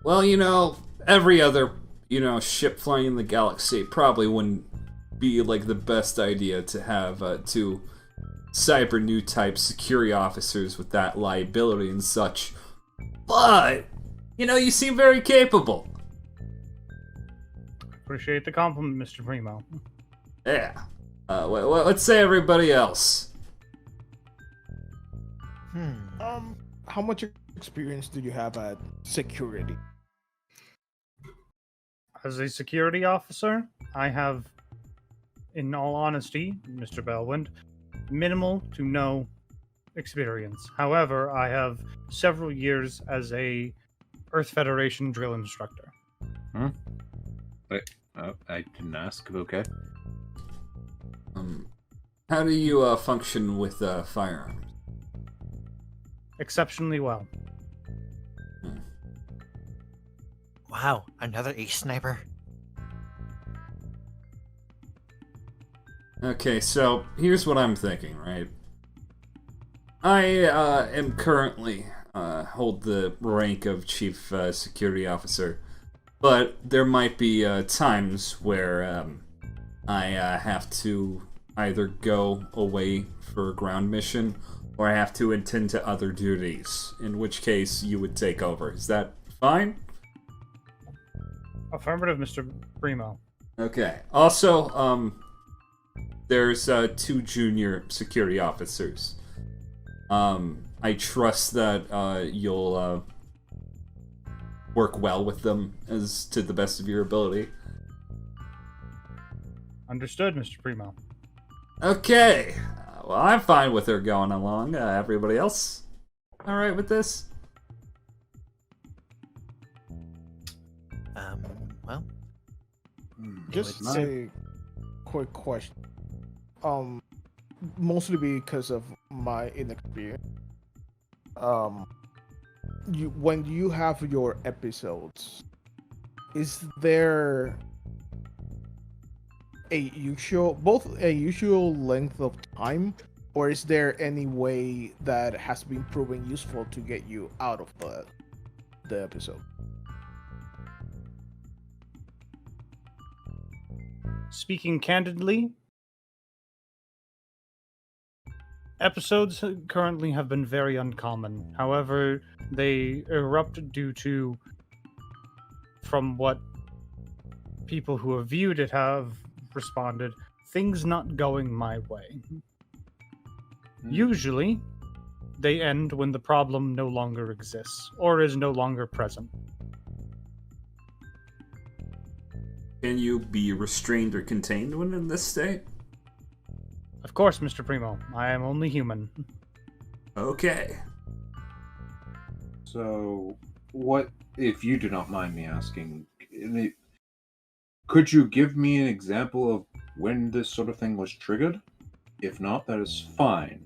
Well, every other, ship flying in the galaxy probably wouldn't be like the best idea to have two cyber new type security officers with that liability and such. But, you seem very capable. Appreciate the compliment, Mr. Primo. Yeah. Let's say everybody else. How much experience do you have at security? As a security officer, I have, in all honesty, Mr. Bellwind, minimal to no experience. However, I have several years as a Earth Federation drill instructor. I didn't ask, but okay. How do you function with firearms? Exceptionally well. Wow, another ace sniper. Okay, so here's what I'm thinking, right? I am currently hold the rank of Chief Security Officer, but there might be times where I have to either go away for a ground mission or I have to attend to other duties, in which case you would take over. Is that fine? Affirmative, Mr. Primo. Okay. Also, there's 2 junior security officers. I trust that you'll work well with them as to the best of your ability. Understood, Mr. Primo. Okay. Well, I'm fine with her going along. Everybody else all right with this? Well, Just would a quick question. Mostly because of my inexperience. When you have your episodes, is there a usual length of time, or is there any way that has been proven useful to get you out of the episode? Speaking candidly, episodes currently have been very uncommon. However, they erupt due to, from what people who have viewed it have responded, things not going my way. Usually, they end when the problem no longer exists or is no longer present. Can you be restrained or contained when in this state? Of course, Mr. Primo, I am only human. Okay. So, what, if you do not mind me asking, could you give me an example of when this sort of thing was triggered? If not, that is fine.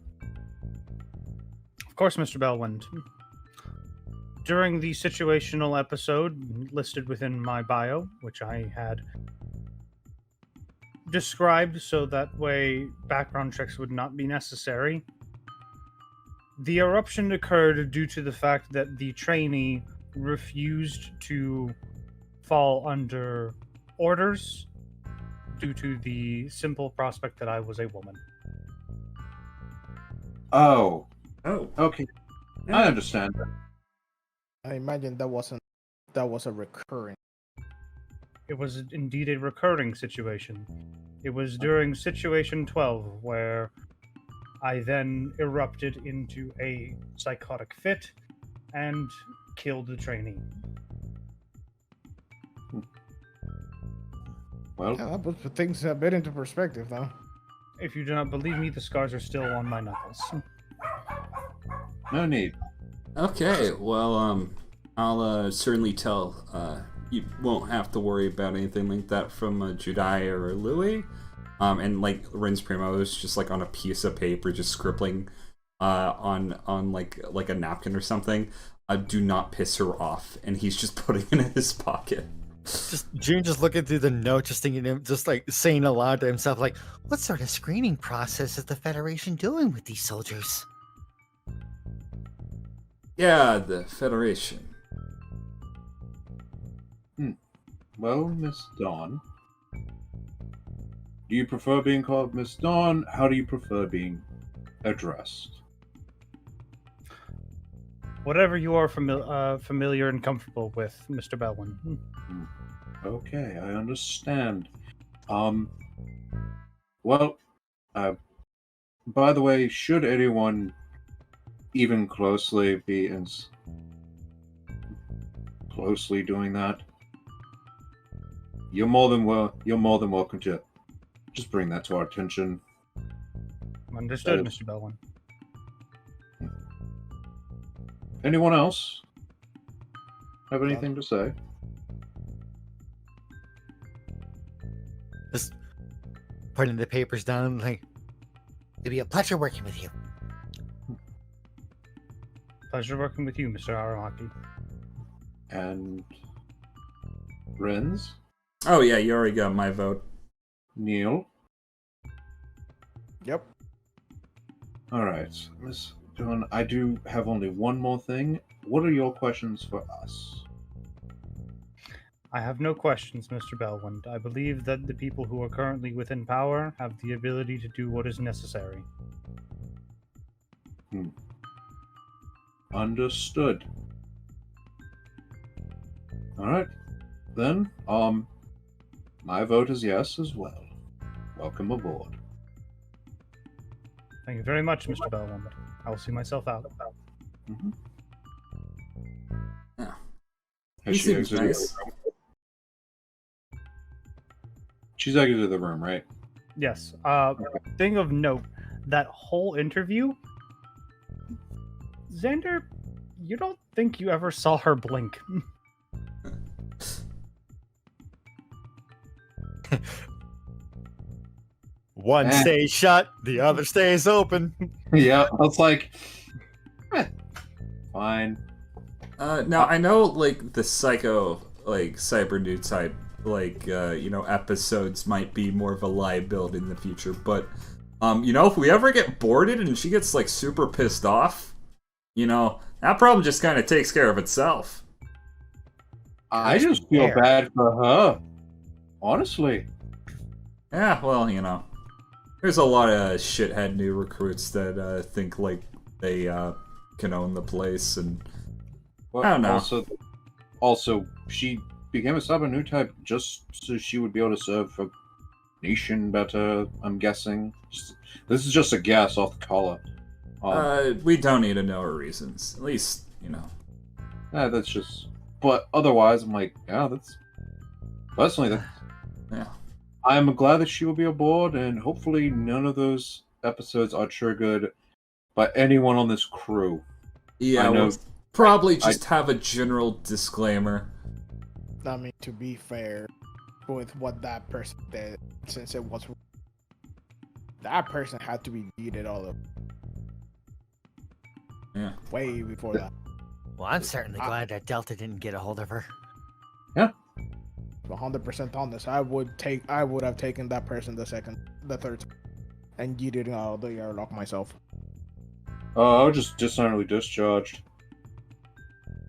Of course, Mr. Bellwind. During the situational episode listed within my bio, which I had described so that way background checks would not be necessary, the eruption occurred due to the fact that the trainee refused to fall under orders due to the simple prospect that I was a woman. Oh, Oh. okay. I understand. I imagine that was a recurring. It was indeed a recurring situation. It was during Situation 12 where I then erupted into a psychotic fit and killed the trainee. Well, Yeah, that puts things a bit into perspective, though. If you do not believe me, the scars are still on my knuckles. no need. Okay, well, I'll certainly tell, you won't have to worry about anything like that from Judai or Louis. And like Ren's Primo is just like on a piece of paper, just scribbling on like a napkin or something. Do not piss her off, and he's just putting it in his pocket. June just looking through the note, just thinking, just like saying aloud to himself, like, what sort of screening process is the Federation doing with these soldiers? Yeah, the Federation. Well, Miss Dawn, do you prefer being called Miss Dawn? How do you prefer being addressed? Whatever you are familiar and comfortable with, Mr. Belwin. Okay, I understand. Well, by the way, should anyone even closely be closely doing that, you're more than welcome to just bring that to our attention. Understood, Mr. Belwin. Anyone else have anything to say? just putting the papers down, like, It'd be a pleasure working with you. Pleasure working with you, Mr. Araki. And Renz, Oh yeah, you already got my vote. Neil, Yep. All right, Miss John. I do have only one more thing. What are your questions for us? I have no questions, Mr. Belwind. I believe that the people who are currently within power have the ability to do what is necessary. Understood. All right, then. My vote is yes as well. Welcome aboard. Thank you very much, Mr. Belwind. I will see myself out. Mm-hmm. Yeah. Has He she seems exited nice. the room? She's exited the room, right? Yes. Thing of note, that whole interview, Xander, you don't think you ever saw her blink? One stays shut, the other stays open. Yeah, I was like, fine. Now I know like the psycho like cyber nude type episodes might be more of a liability in the future, but if we ever get boarded and she gets like super pissed off, that problem just kind of takes care of itself. I just feel bad for her. Honestly. Yeah, well, there's a lot of shithead new recruits that think like they can own the place, and Well, I don't know. Also, she became a cyber new type just so she would be able to serve her nation better, I'm guessing. This is just a guess off the collar. We don't need to know her reasons. At least, That's just... But otherwise, I'm like, yeah, that's... Personally, yeah. I'm glad that she will be aboard, and hopefully none of those episodes are triggered by anyone on this crew. Yeah, I know. we'll probably just have a general disclaimer. I mean, to be fair, with what that person did, since it was that person had to be deleted all of way before that. Well, I'm certainly glad that Delta didn't get a hold of her. 100% honest, I would have taken that person the third, and yeeted out the airlock myself. I was just dishonorably discharged.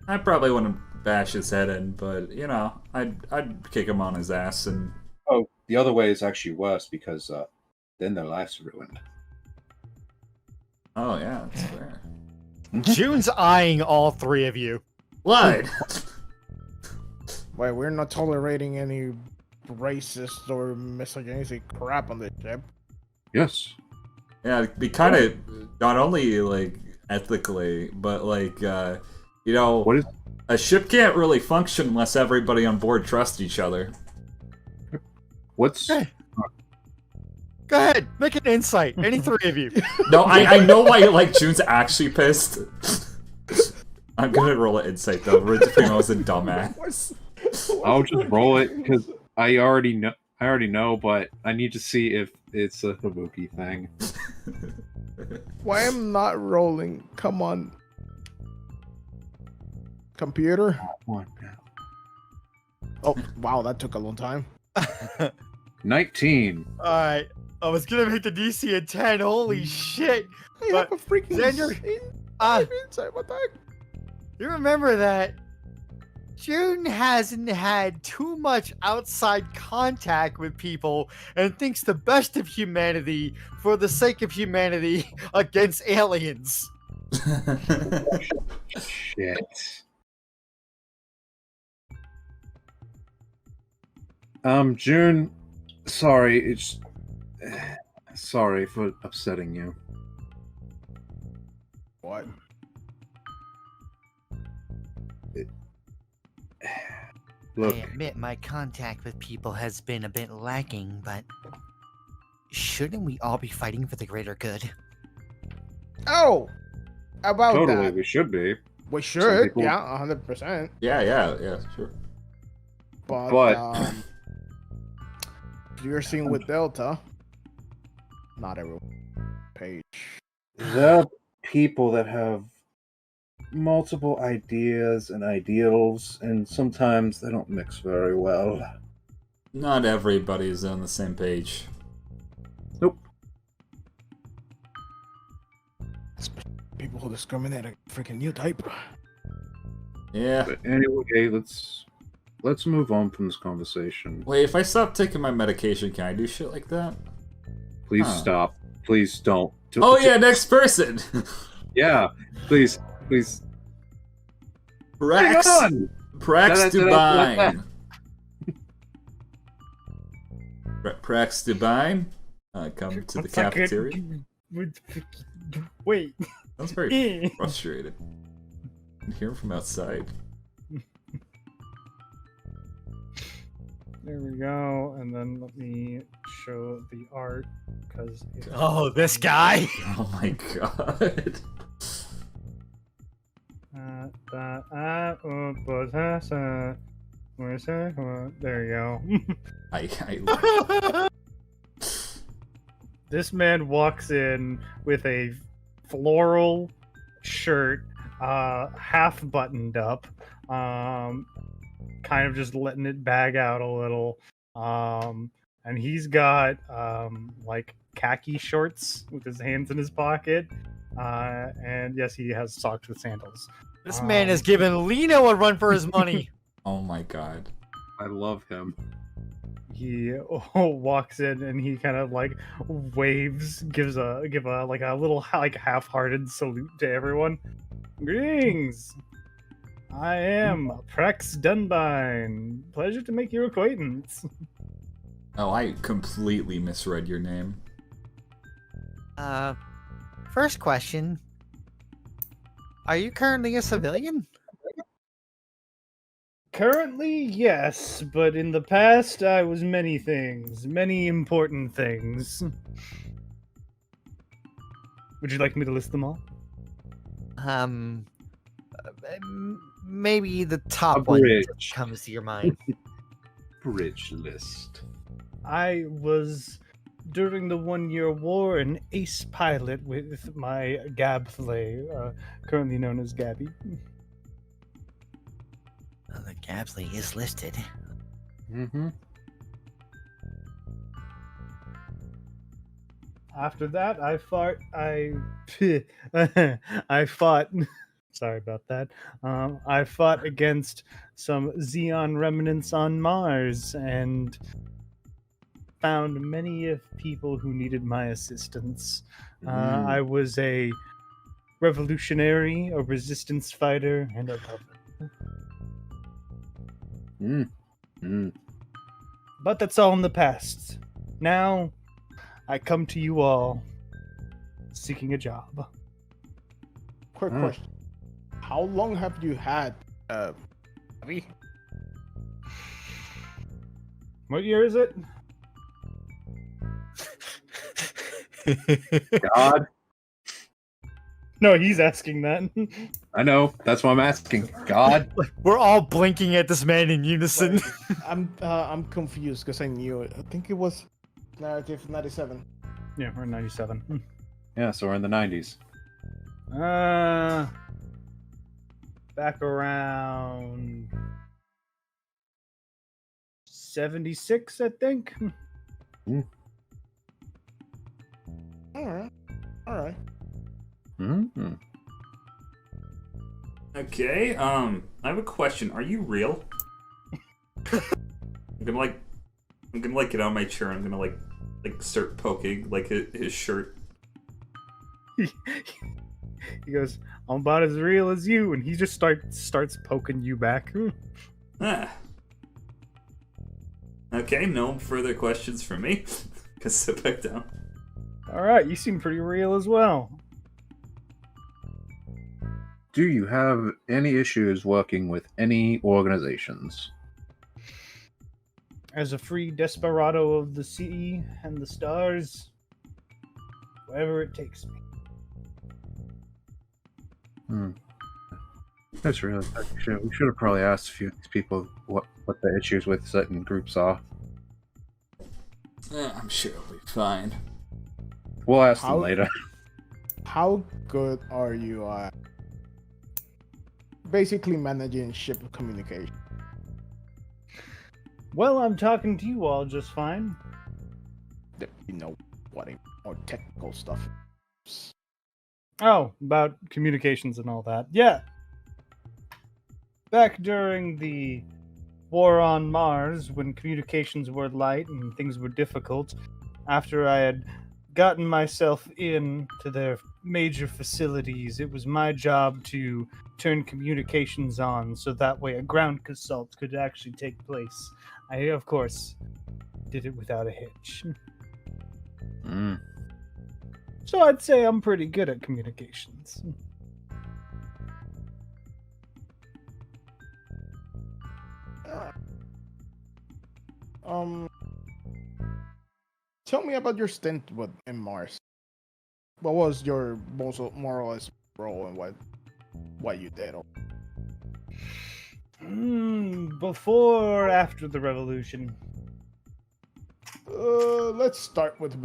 I probably wouldn't bash his head in, but I'd kick him on his ass and. Oh, the other way is actually worse because then their lives are ruined. Oh yeah, that's fair. June's eyeing all three of you. What? Wait, we're not tolerating any racist or misogynistic crap on this ship. Yes. Yeah, it'd be kind of not only like ethically, but like What is? a ship can't really function unless everybody on board trusts each other. What's? Hey. Go ahead, make an insight. Any three of you. No, I know why like June's actually pissed. I'm gonna roll an insight though. Primo was a dumbass. I'll just roll it because I already know, but I need to see if it's a Kabuki thing. Why am not rolling? Come on. Computer? One. Oh, wow, that took a long time. 19. Alright, I was gonna make the DC a 10, holy shit. I But have a freaking Xander, inside. What the heck? you remember that June hasn't had too much outside contact with people and thinks the best of humanity for the sake of humanity against aliens. Shit. June, sorry, sorry for upsetting you. What? Look, I admit my contact with people has been a bit lacking, but shouldn't we all be fighting for the greater good? Oh! About totally, that. we should be. We should, people- yeah, 100%. Yeah, sure. But you're seeing with Delta, not everyone. Page. There are people that have multiple ideas and ideals, and sometimes they don't mix very well. Not everybody's on the same page. Nope. people who discriminate against freaking new type. Yeah. But anyway, let's move on from this conversation. Wait, if I stop taking my medication, can I do shit like that? Please Huh. stop. Please don't. Oh yeah, next person. Yeah. Please. Prax. Hang on! Prax Da-da-da-da-da-da. Dubine. Prax Dubine. Come to the cafeteria. Wait. Sounds very frustrated. I can hear him from outside. There we go, and then let me show the art because. Oh, this guy. Oh my god. There you go. I This man walks in with a floral shirt, half buttoned up, kind of just letting it bag out a little. And he's got like khaki shorts with his hands in his pocket. And yes, he has socks with sandals. This man is giving Lino a run for his money. Oh my god. I love him. He walks in and he kind of like waves, give a like a little like half-hearted salute to everyone. Greetings. I am Prax Dunbine. Pleasure to make your acquaintance. Oh, I completely misread your name. First question. Are you currently a civilian? Currently, yes, but in the past, I was many things, many important things. Would you like me to list them all? Maybe the top A one bridge. that comes to your mind. Bridge list. I was, during the 1-year war, an ace pilot with my Gabflay, currently known as Gabby. Well, the Gabsley is listed. Mm-hmm. After that, I fought. I fought. Sorry about that. I fought against some Xeon remnants on Mars and found many of people who needed my assistance. I was a revolutionary, a resistance fighter, and a lover. But that's all in the past. Now, I come to you all seeking a job. Quick question. How long have you had Abby? What year is it? God. No, he's asking that. I know. That's why I'm asking. God. We're all blinking at this man in unison. I'm confused because I knew it. I think it was narrative 97. Yeah, we're in 97. Yeah, so we're in the 90s. Back around 76, I think. All right. Mm-hmm. Okay, I have a question. Are you real? I'm gonna get on my chair. I'm gonna like start poking like his shirt. He goes, I'm about as real as you, and he just starts poking you back. Ah. Okay, no further questions from me. Can sit back down. Alright, you seem pretty real as well. Do you have any issues working with any organizations? As a free desperado of the sea and the stars, wherever it takes me. That's really. We should have probably asked a few of these people what the issues with certain groups are. I'm sure it'll be fine. We'll ask them later. How good are you at basically managing ship communication? Well, I'm talking to you all just fine. You know what more technical stuff. Oh, about communications and all that. Yeah. Back during the war on Mars, when communications were light and things were difficult, after I had gotten myself into their major facilities, it was my job to turn communications on so that way a ground assault could actually take place. I, of course, did it without a hitch. Mm. So I'd say I'm pretty good at communications. Tell me about your stint in Mars. What was your more or less role and what you did? Before or after the revolution? Let's start with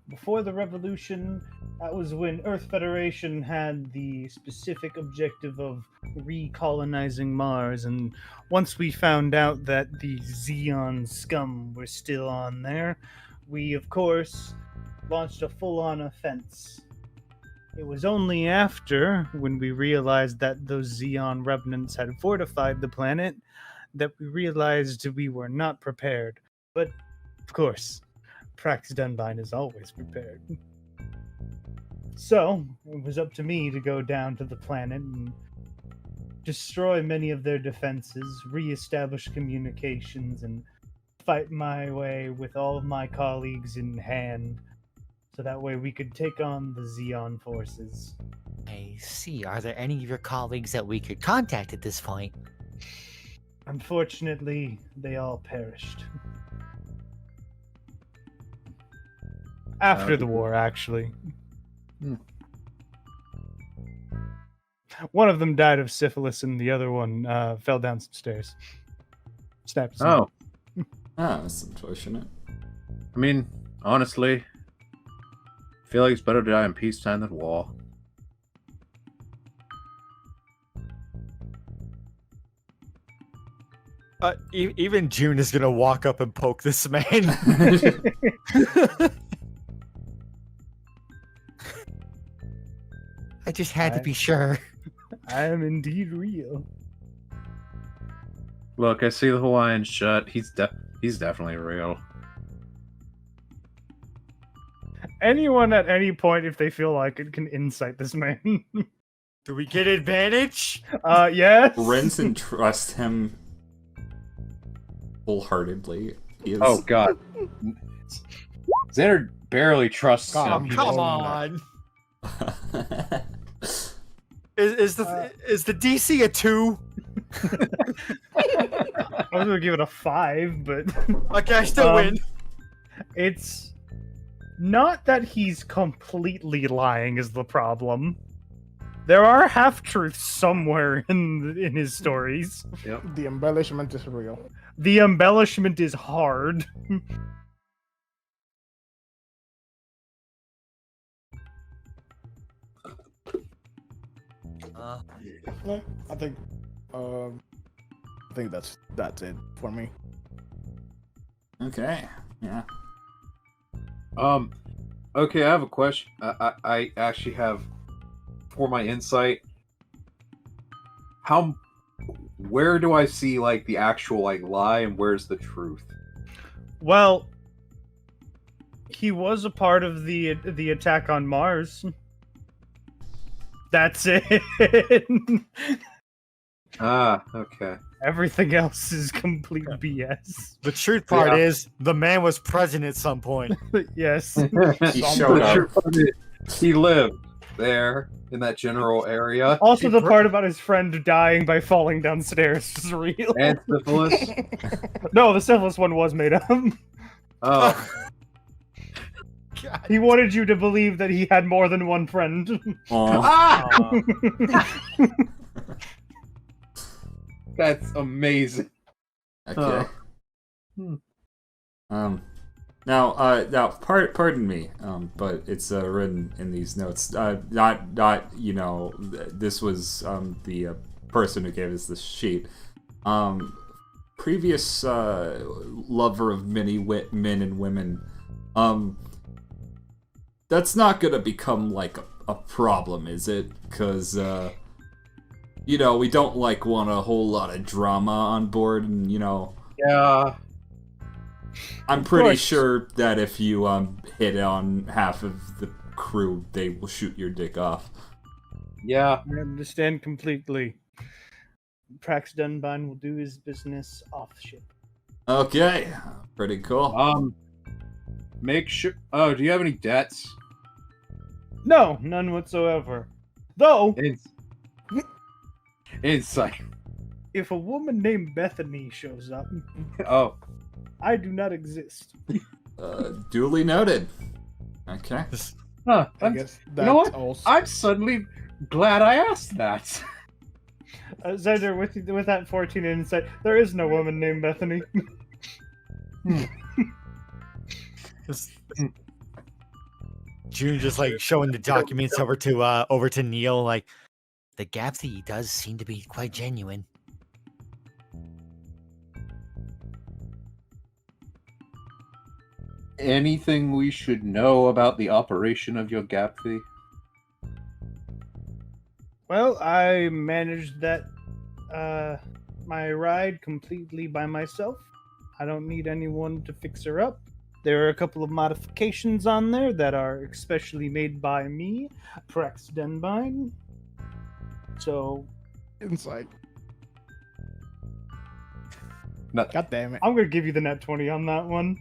Before the revolution, that was when Earth Federation had the specific objective of recolonizing Mars, and once we found out that the Xeon scum were still on there, we of course launched a full-on offense. It was only after, when we realized that those Xeon remnants had fortified the planet, that we realized we were not prepared. But, of course, Prax Dunbine is always prepared. So, it was up to me to go down to the planet and destroy many of their defenses, re-establish communications, and fight my way with all of my colleagues in hand, so that way we could take on the Xeon forces. I see. Are there any of your colleagues that we could contact at this point? Unfortunately, they all perished. After the war, actually. One of them died of syphilis, and the other one fell down some stairs. Snapped his neck. Oh, Ah, that's unfortunate. I mean, honestly, I feel like it's better to die in peacetime than war. Even June is gonna walk up and poke this man. I just had to be sure. I am indeed real. Look, I see the Hawaiian shut. He's definitely real. Anyone at any point, if they feel like it, can incite this man. Do we get advantage? Yes. Renson trusts him wholeheartedly. He is... Oh God, Xander barely trusts Come him. Come on. Is the DC a 2? I was gonna give it a 5, but Okay, I still win. it's not that he's completely lying is the problem. There are half-truths somewhere in his stories. The embellishment is real. The embellishment is hard. Yeah, I think that's it for me. Okay. Yeah. Okay, I have a question. I actually have, for my insight, where do I see like the actual like lie and where's the truth? Well, he was a part of the attack on Mars. That's it. Ah, okay. Everything else is complete BS. The truth part Yeah. is the man was present at some point. Yes. He showed up. He lived there in that general area. Also, the part about his friend dying by falling downstairs is real. And syphilis. No, the syphilis one was made up. Oh, God. He wanted you to believe that he had more than one friend. Aw. that's amazing. Okay. Oh. Now, pardon me, but it's written in these notes. Not you know, this was the person who gave us this sheet. Previous lover of many men and women. that's not gonna become like a problem, is it? Because you know, we don't like want a whole lot of drama on board, and you know, Yeah. I'm Of pretty course. sure that if you hit on half of the crew, they will shoot your dick off. Yeah. I understand completely. Prax Dunbine will do his business off ship. Okay, pretty cool. Make sure. Oh, do you have any debts? No, none whatsoever. Though, It's insight. if a woman named Bethany shows up, Oh, I do not exist. Duly noted. Okay. huh. I guess You that's know what? also. I'm suddenly glad I asked that. Zender, with that 14 insight, there is no woman named Bethany. June just like showing the documents over to Neil, like the Gapsy does seem to be quite genuine. Anything we should know about the operation of your Gapsy? Well, I managed that my ride completely by myself. I don't need anyone to fix her up. There are a couple of modifications on there that are especially made by me, Prax Dunbine. So Insight. Not- God damn it. I'm gonna give you the net 20 on that one.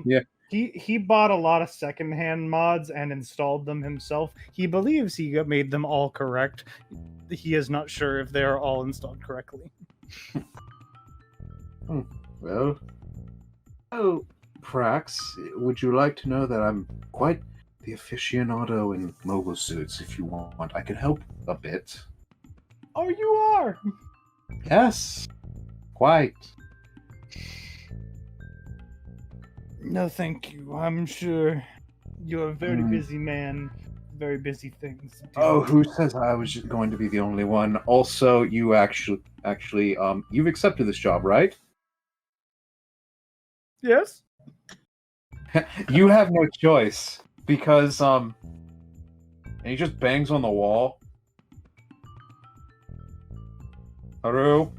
Yeah. He bought a lot of secondhand mods and installed them himself. He believes he made them all correct. He is not sure if they are all installed correctly. Well, oh, Prax, would you like to know that I'm quite the aficionado in mobile suits? If you want, I can help a bit. Oh, you are. Yes, quite. No, thank you. I'm sure you're a very Hmm. busy man. Very busy things. to do. Oh, who says I was just going to be the only one? Also, you actually, you've accepted this job, right? Yes. You have no choice because and he just bangs on the wall. Hello?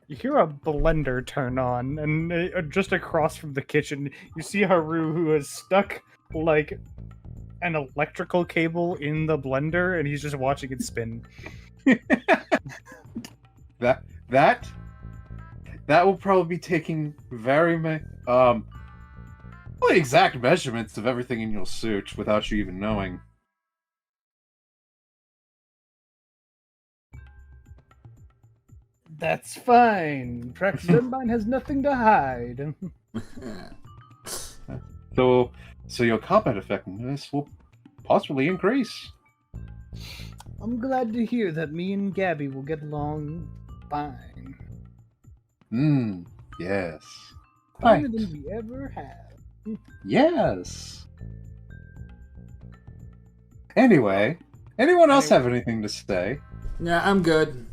You hear a blender turn on, and just across from the kitchen, you see Haru, who is stuck like an electrical cable in the blender, and he's just watching it spin. That will probably be taking well, the exact measurements of everything in your suit without you even knowing. That's fine. Prax Dunbine has nothing to hide. So your combat effectiveness will possibly increase. I'm glad to hear that me and Gabby will get along fine. Yes. Finer Right. than we ever have. Yes. Anyway, anyone else have anything to say? Yeah, I'm good.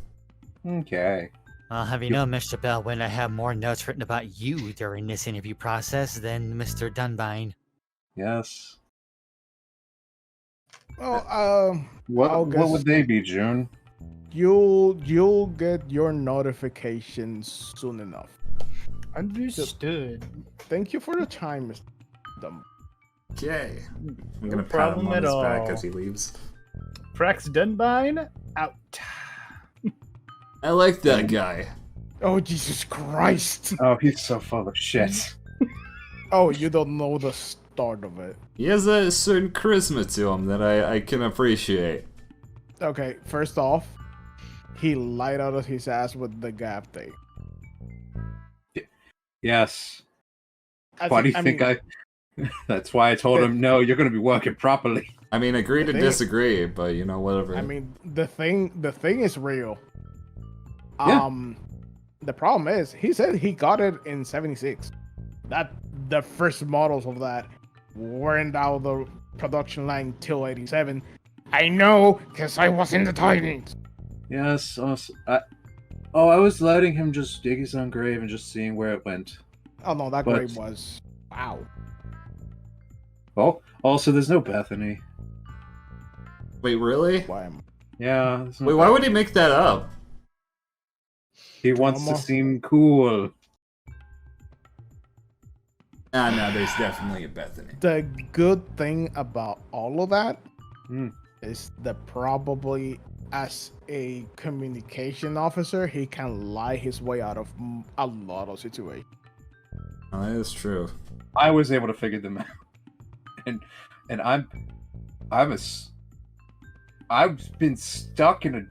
Okay. Well, have you known, Mr. Bellwin, I have more notes written about you during this interview process than Mr. Dunbine. Yes. Well, What I'll what guess- would they be, June? you'll get your notifications soon enough. Understood. Thank you for the time, Mr. Dumb. Okay. I'm No gonna pat him problem on at his back all. as he leaves. Prax Dunbine out. I like that guy. Oh, Jesus Christ. Oh, he's so full of shit. Oh, you don't know the start of it. He has a certain charisma to him that I can appreciate. Okay, first off, he lied out of his ass with the gap thing. Yes. Why do you think I? That's why I told him, no, you're going to be working properly. I mean, agree to thing- disagree, but you know, whatever. I mean, the thing is real. Yeah. The problem is, he said he got it in '76. That the first models of that weren't out of the production line till '87. I know, cause I was in the Titans. Yes. I was letting him just dig his own grave and just seeing where it went. Oh no, that But- grave was wow. Oh, also, there's no Bethany. Wait, really? Why am Yeah. there's no Wait, why would he Bethany. make that up? He wants to Drama. seem cool. Ah, no, there's definitely a Bethany. the good thing about all of that Hmm. is that probably as a communication officer, he can lie his way out of a lot of situations. Oh, that is true. I was able to figure them out, and I've been stuck in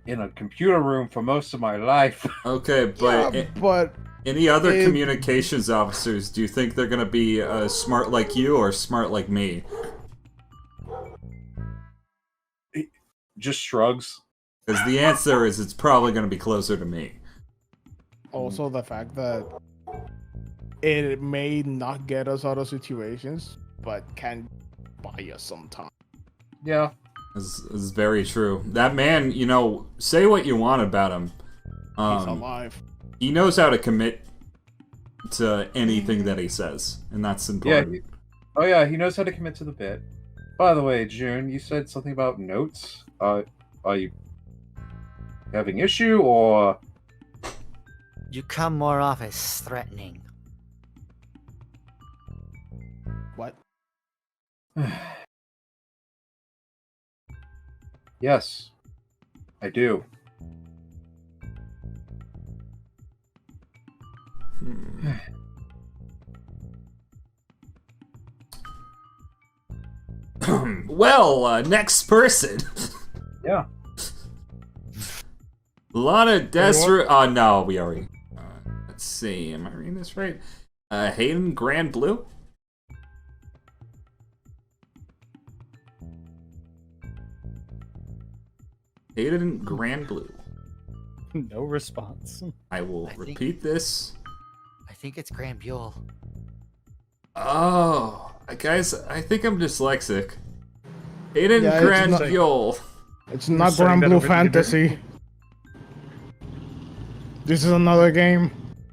a computer room for most of my life. Okay, but Yeah, but any other it- communications officers, do you think they're gonna be smart like you or smart like me? Just shrugs. Because the answer is it's probably gonna be closer to me. also the fact that it may not get us out of situations, but can buy us some time. Yeah. This is very true. That man, you know, say what you want about him. He's alive. He knows how to commit to anything that he says, and that's Yeah. important. Oh yeah, he knows how to commit to the bit. By the way, June, you said something about notes. Are you having issue or? You come more off as threatening. What? Yes, I do. Well, next person. Yeah. A lot of desperate. Oh no, we already. Let's see. Am I reading this right? Hayden Grand Blue. Hayden Grand Blue. No response. I will I think- repeat this. I think it's Grand Buell. Oh, guys, I think I'm dyslexic. Hayden Yeah, it's Grand not- Blue. It's not setting Grand that Blue over the Fantasy. This is another game.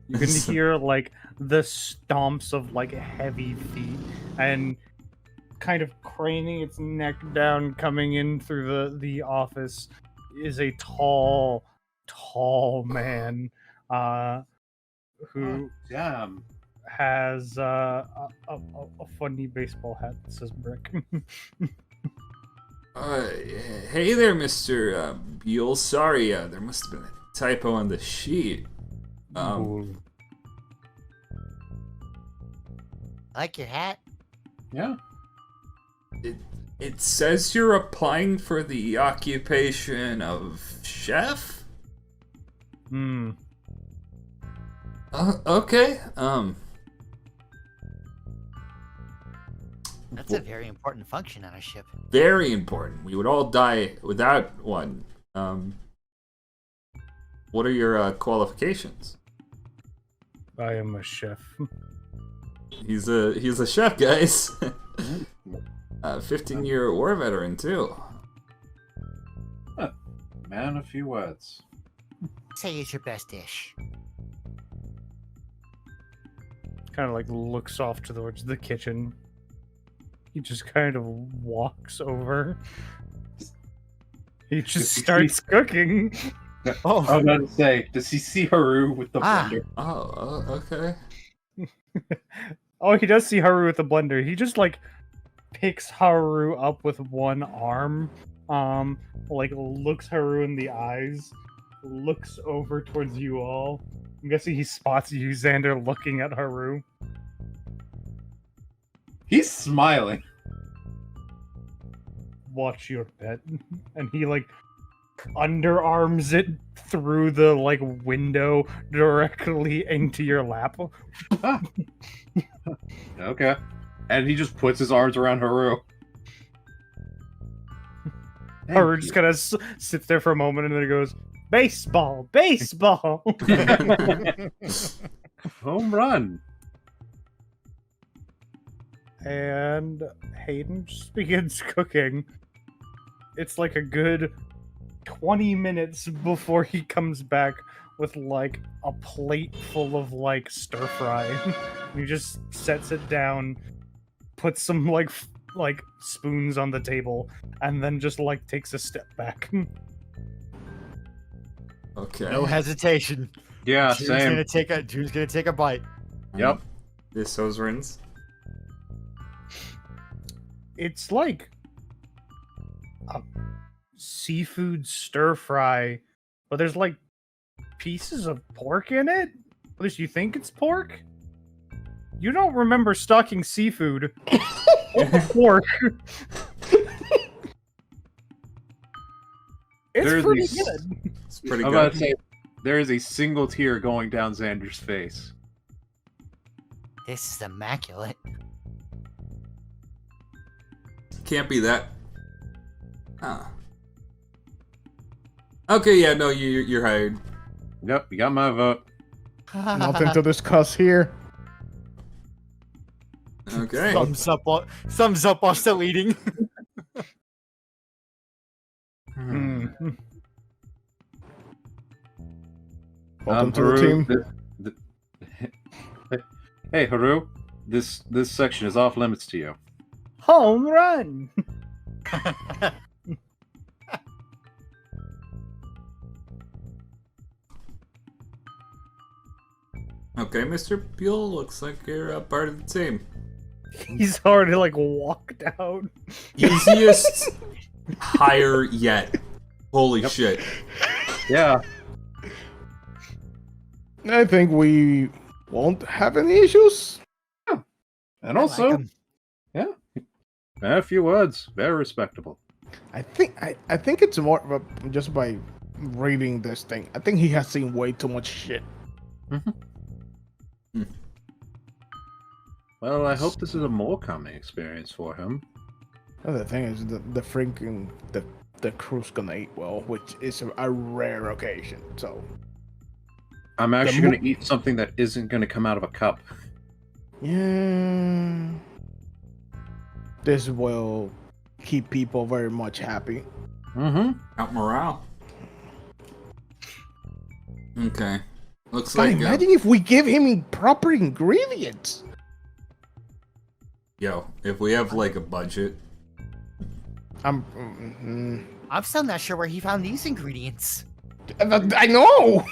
You can hear like the stomps of like heavy feet and kind of craning its neck down, coming in through the office is a tall man who Damn. has a funny baseball hat that says brick. Hey there, Mr. Buell. Sorry, there must have been a typo on the sheet. Like your hat? Yeah. It says you're applying for the occupation of chef? Hmm. Okay, That's a very important function on a ship. very important. We would all die without one. What are your qualifications? I am a chef. He's a chef, guys. 15-year war veteran too. Man, a few words. Say it's your best dish. Kind of like looks off towards the kitchen. He just kind of walks over. He just starts cooking. Oh, I was about to say, does he see Haru with the Ah. blender? Oh, okay. Oh, he does see Haru with the blender. He just like picks Haru up with one arm, like looks Haru in the eyes, looks over towards you all. I'm guessing he spots you, Xander, looking at Haru. He's smiling. Watch your pet. And he like underarms it through the like window directly into your lap. Okay. And he just puts his arms around Haru. Haru just kind of sits there for a moment and then he goes, baseball, baseball. Home run. And Hayden just begins cooking. It's like a good 20 minutes before he comes back with like a plate full of like stir fry. He just sets it down, puts some like spoons on the table, and then just like takes a step back. Okay. No hesitation. Yeah, June's same. gonna take a bite. Yep. This Sozrins. It's like a seafood stir fry, but there's like pieces of pork in it. At least you think it's pork. You don't remember stocking seafood or pork. It's There's pretty these- good. It's pretty I'm about good. to say, there is a single tear going down Xander's face. This is immaculate. Can't be that. Ah. Okay, yeah, no, you're hired. Yep, you got my vote. Nothing to discuss here. Okay. Thumbs up while still eating. Hmm. Welcome to the Haru, team. Hey, Haru, this section is off limits to you. Home run. Okay, Mr. Buell, looks like you're a part of the team. He's already like walked out. Easiest hire yet. Holy shit. Yeah, I think we won't have any issues. and I also, like 'em. a few words, very respectable. I think it's more of a, just by reading this thing. I think he has seen way too much shit. Well, I hope this is a more calming experience for him. Another thing is the freaking the crew's gonna eat well, which is a rare occasion. So I'm actually mo- going to eat something that isn't going to come out of a cup. yeah, this will keep people very much happy. Mm-hmm. Out morale. Okay. Looks But like. imagine if we give him proper ingredients. Yo, if we have like a budget. I'm still not sure where he found these ingredients. I know.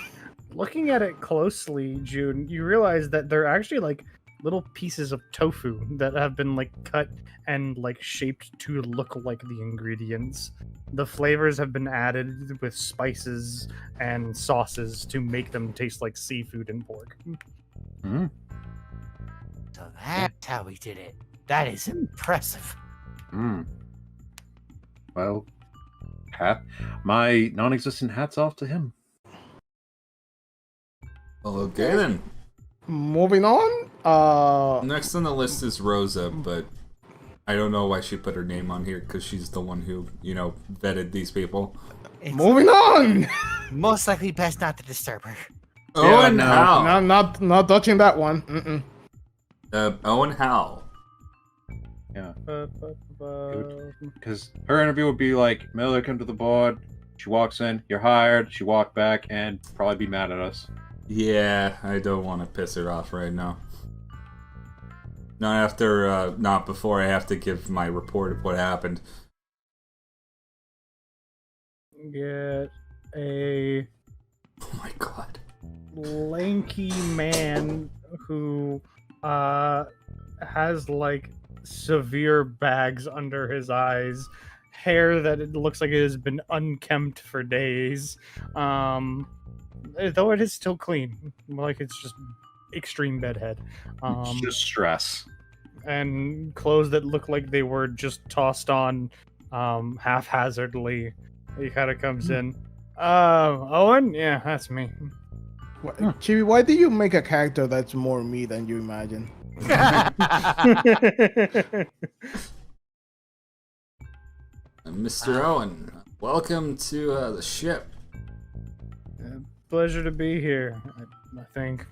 Looking at it closely, June, you realize that they're actually like little pieces of tofu that have been like cut and like shaped to look like the ingredients. The flavors have been added with spices and sauces to make them taste like seafood and pork. Mm. So that's how he did it. That is impressive. Mm. Well, my non-existent hat's off to him. Well, okay then. Moving on. Next on the list is Rosa, but I don't know why she put her name on here because she's the one who, vetted these people. It's Moving on. most likely best not to disturb her. Owen no. Howe. Not touching that one. Mm-mm. Owen Howe. Yeah. Because her interview would be like, Miller, come to the board. She walks in, you're hired. She walked back and probably be mad at us. Yeah, I don't want to piss her off right now. Not before I have to give my report of what happened. Get a Oh my god. lanky man who has like severe bags under his eyes, hair that it looks like it has been unkempt for days, though it is still clean, like it's just extreme bedhead, It's just stress. and clothes that look like they were just tossed on haphazardly. He kind of comes in. Owen? Yeah, that's me. Chibi, why do you make a character that's more me than you imagine? Mr. Owen, welcome to the ship. Pleasure to be here, I think.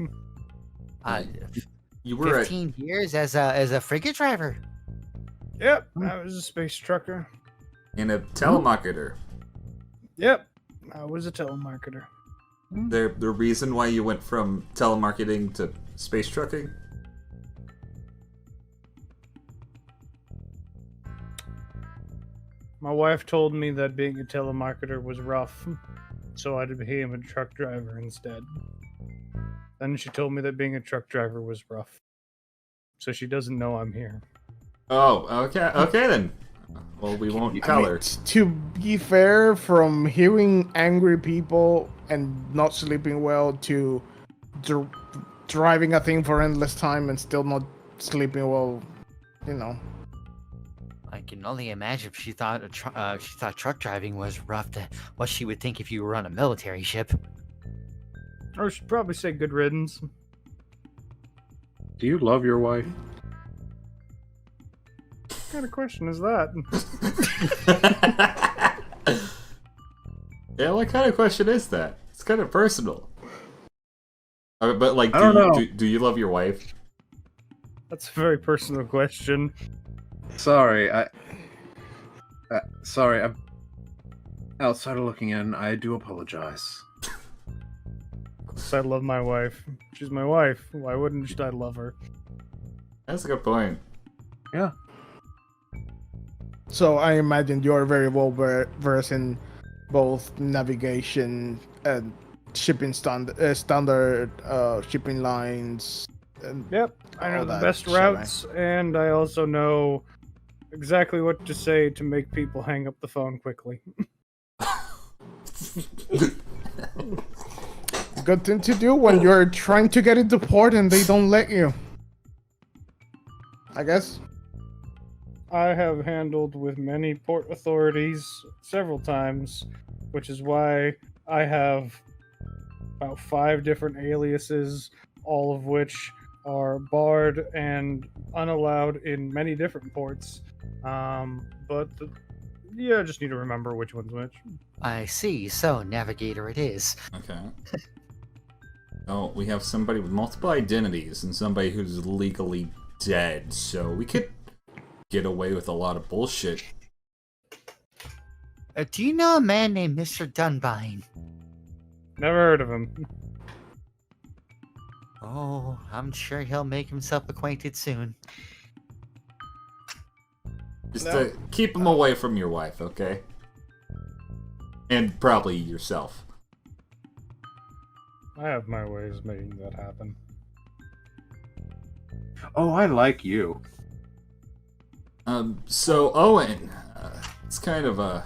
You were at 15 years as a frigate driver. Yep, I was a space trucker. and a telemarketer. Yep, I was a telemarketer. The reason why you went from telemarketing to space trucking? My wife told me that being a telemarketer was rough, so I became a truck driver instead. Then she told me that being a truck driver was rough, so she doesn't know I'm here. Oh, okay then. Well, we won't tell her. To be fair, from hearing angry people and not sleeping well to driving a thing for endless time and still not sleeping well, you know. I can only imagine if she thought truck driving was rough. What she would think if you were on a military ship. Or she'd probably say good riddance. Do you love your wife? What kind of question is that? Yeah, what kind of question is that? It's kind of personal. But like, I don't know. Do you love your wife? That's a very personal question. Sorry, I'm outside of looking in. I do apologize. I love my wife. She's my wife. Why wouldn't I love her? That's a good point. Yeah. So I imagine you're very well versed in both navigation and shipping standard shipping lines. And Yep, I know all the that best shit, routes, and I also know exactly what to say to make people hang up the phone quickly. Good thing to do when you're trying to get into port and they don't let you. I guess. I have handled with many port authorities several times, which is why I have about 5 different aliases, all of which are barred and unallowed in many different ports. Yeah, I just need to remember which one's which. I see. So, navigator it is. Okay. Oh, we have somebody with multiple identities and somebody who's legally dead, so we could get away with a lot of bullshit. Do you know a man named Mr. Dunbine? Never heard of him. Oh, I'm sure he'll make himself acquainted soon. Just to keep him away from your wife, okay? And probably yourself. I have my ways of making that happen. Oh, I like you. So Owen, it's kind of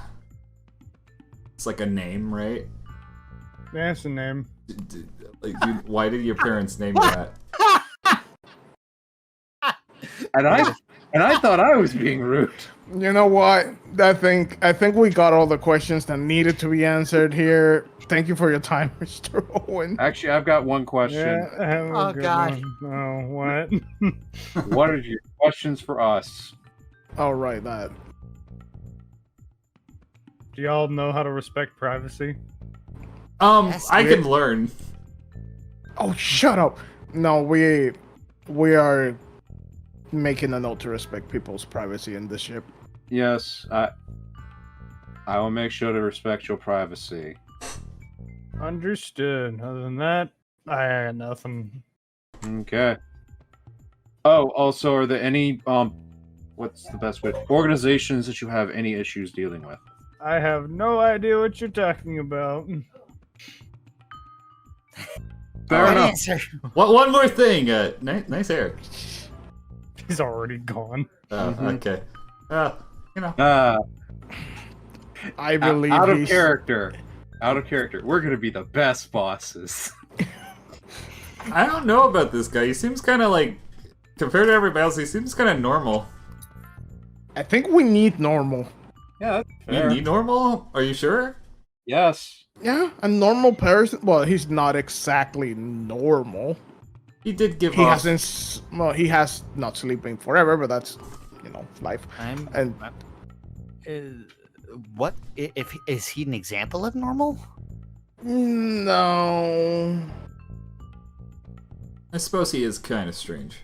it's like a name, right? Yeah, it's a name. Why did your parents name you that? And I thought I was being rude. You know what? I think we got all the questions that needed to be answered here. Thank you for your time, Mr. Owen. Actually, I've got one question. Yeah, have a Oh, good God. one. Oh, what? What are your questions for us? All right, that. Do y'all know how to respect privacy? Yes, I can learn. Oh, shut up. No, we are making a note to respect people's privacy in this ship. Yes, I will make sure to respect your privacy. Understood. Other than that, I got nothing. Okay. Oh, also, are there any what's the best way? Organizations that you have any issues dealing with? I have no idea what you're talking about. Fair Good enough. answer. One more thing. Nice hair. He's already gone. Okay. You know. I believe Out of he's- character. Out of character. We're gonna be the best bosses. I don't know about this guy. He seems kind of like, compared to everybody else, he seems kind of normal. I think we need normal. Yeah, that's You fair. need normal? Are you sure? Yes. Yeah, a normal person. Well, he's not exactly normal. He did give He off. hasn't. Well, he has not sleeping forever, but that's, life. And What if is he an example of normal? no, I suppose he is kind of strange.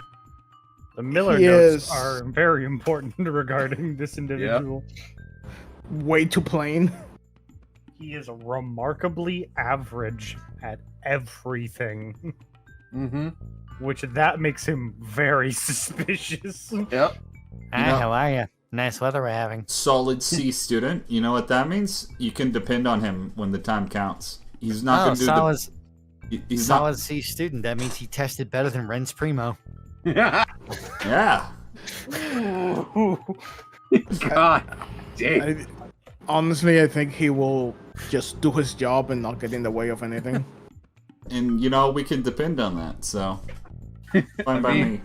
The Miller He notes is- are very important regarding this individual. way too plain. he is remarkably average at everything, Mm-hmm. which that makes him very suspicious. Yep. Hi, know- how are you? Nice weather we're having. Solid C student. You know what that means? You can depend on him when the time counts. He's not Oh, going to do solid, He's solid C student. That means he tested better than Ren's Primo. not. Yeah. God dang. I, honestly, I think he will just do his job and not get in the way of anything. And we can depend on that. So fine by me.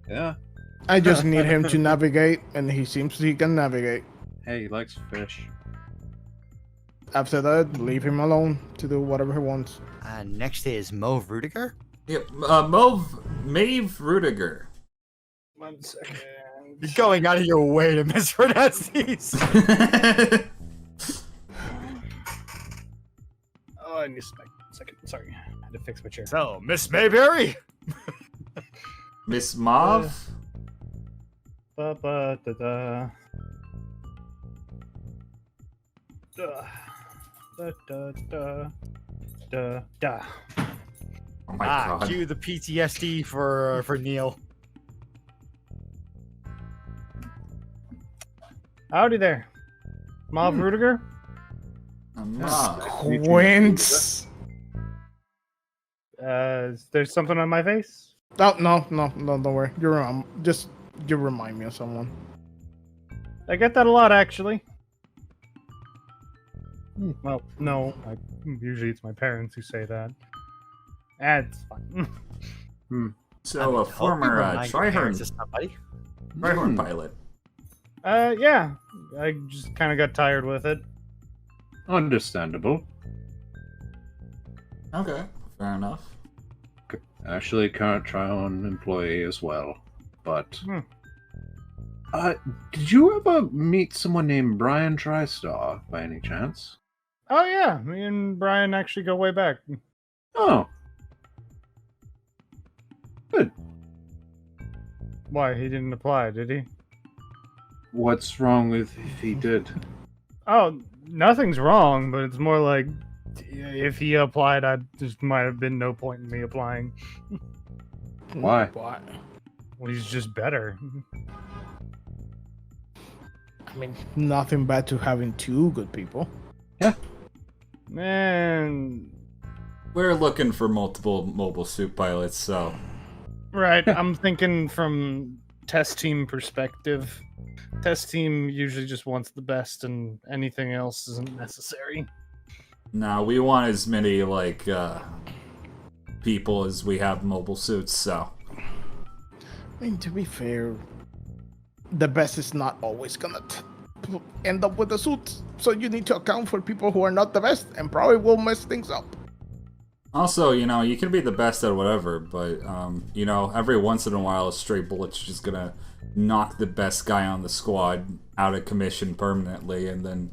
Yeah. I just need him to navigate, and he seems he can navigate. Hey, he likes fish. After that, leave him alone to do whatever he wants. Next is Mo Rudiger. Yep. Maeve Rudiger. 1 second. You're going out of your way to mispronounce these. Oh, I missed my second. Sorry, I had to fix my chair. So, Miss Mayberry. Miss Mauve. Ba, ba, da, da. Da. Da, da, da. Da, da. Oh my god. Cue the PTSD for Neil. Howdy there. Mauve Rudiger? Mauve. Quince. There's something on my face? Oh, no, don't worry. You remind me of someone. I get that a lot, actually. Well, no. Usually it's my parents who say that. It's fine. So a former Trihorn pilot. Yeah. I just kind of got tired with it. Understandable. Okay, fair enough. Actually, current Trihorn employee as well. But did you ever meet someone named Brian TriStar by any chance? Oh, yeah. Me and Brian actually go way back. Oh, good. Why? He didn't apply, did he? What's wrong with if he did? Oh, nothing's wrong, but it's more like if he applied, just might have been no point in me applying. Why? Why? Well, he's just better. I mean, nothing bad to having two good people. Man, We're looking for multiple mobile suit pilots, so right. I'm thinking from test team perspective. Test team usually just wants the best, and anything else isn't necessary. now we want as many people as we have mobile suits. So I mean, to be fair, the best is not always gonna end up with the suits. So you need to account for people who are not the best and probably will mess things up. also, you can be the best at whatever, but every once in a while, a stray bullet's just gonna knock the best guy on the squad out of commission permanently, and then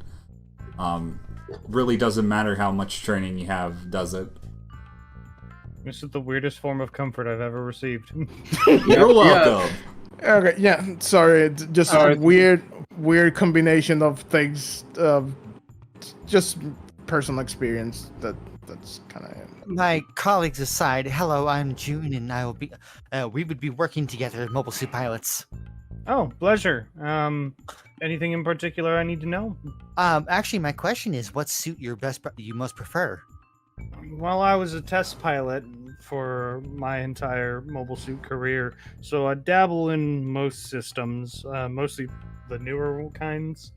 really doesn't matter how much training you have, does it? This is the weirdest form of comfort I've ever received. You're welcome. Okay, yeah, sorry, it's just a weird combination of things. Just personal experience. That's kind of it. My colleagues aside, hello, I'm June, and I will be. We would be working together as mobile suit pilots. Oh, pleasure. Anything in particular I need to know? Actually, my question is, what suit you most prefer? Well, I was a test pilot for my entire mobile suit career, so I dabble in most systems, mostly the newer kinds.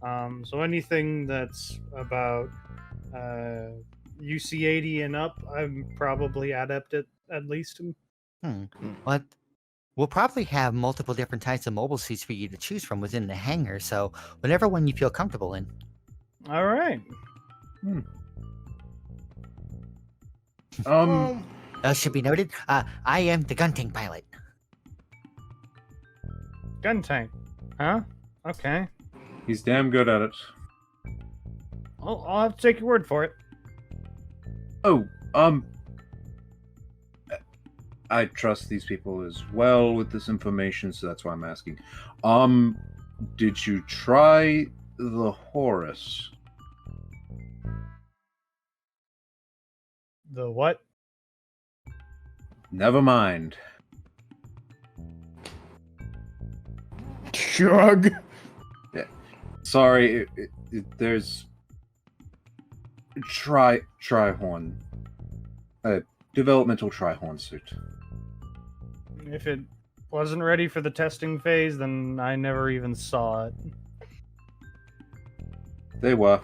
So anything that's about UC80 and up, I'm probably adept at least. What? We'll probably have multiple different types of mobile suits for you to choose from within the hangar, so whatever one you feel comfortable in. All right. Should be noted, I am the gun tank pilot. Gun tank. Huh? Okay. He's damn good at it. I'll have to take your word for it. Oh, I trust these people as well with this information, so that's why I'm asking. Did you try the Horus? The what? Never mind. Shrug. Sorry, there's Trihorn. Developmental Trihorn suit. If it wasn't ready for the testing phase, then I never even saw it. They were.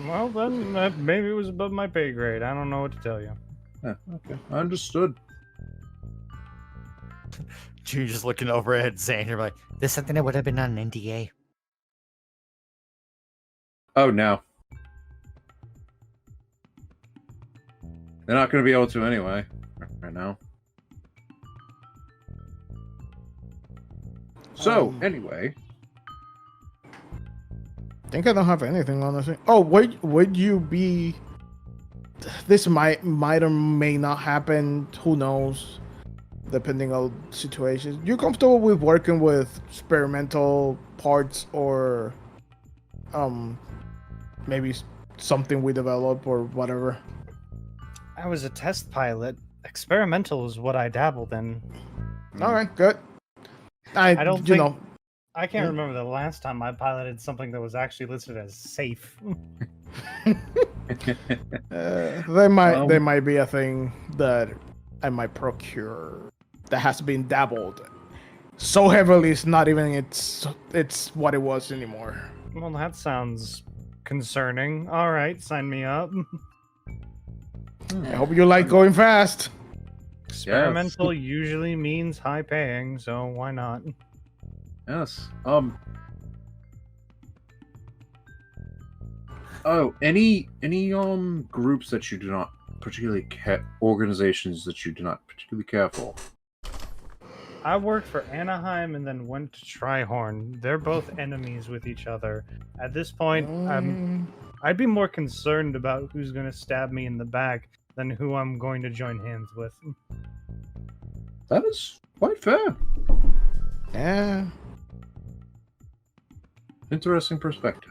Well, then maybe it was above my pay grade. I don't know what to tell you. Yeah, okay. Understood. You're just looking over at Xander like, This something that would have been on an NDA. Oh, no. They're not going to be able to anyway, right now. So, anyway. I think I don't have anything, honestly. Oh, would you be... This might or may not happen. Who knows? Depending on situations. You comfortable with working with experimental parts or maybe something we develop or whatever? I was a test pilot. Experimental is what I dabbled in. All right, good. I don't you think- know. I can't remember the last time I piloted something that was actually listed as safe. There might be a thing that I might procure that has been dabbled so heavily it's not even it's what it was anymore. Well, that sounds concerning. All right, sign me up. I hope you like going fast. Experimental usually means high paying, so why not? Yes. Oh, any groups that you do not particularly organizations that you do not particularly care for? I worked for Anaheim and then went to Trihorn. They're both enemies with each other. At this point, I'd be more concerned about who's going to stab me in the back than who I'm going to join hands with. That is quite fair. Yeah. Interesting perspective.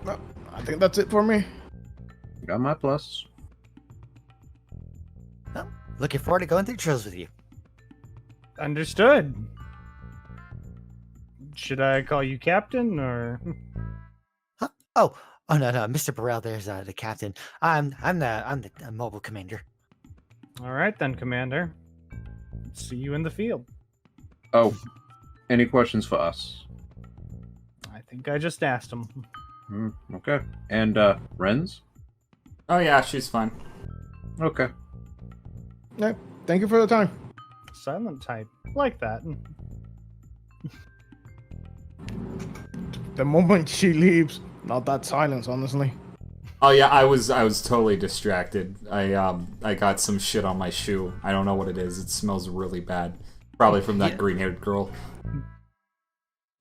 Well, I think that's it for me. Got my plus. Well, looking forward to going through drills with you. Understood. Should I call you Captain, or...? Huh? Oh no, Mr. Burrell, there's the captain. I'm the mobile commander. All right then, Commander. See you in the field. Oh, any questions for us? I think I just asked him. Okay. And, Renz? Oh yeah, she's fine. Okay. Yeah. Thank you for the time. Silent type. Like that. The moment she leaves, not that silence, honestly. Oh yeah, I was totally distracted. I got some shit on my shoe. I don't know what it is. It smells really bad. Probably from that green-haired girl.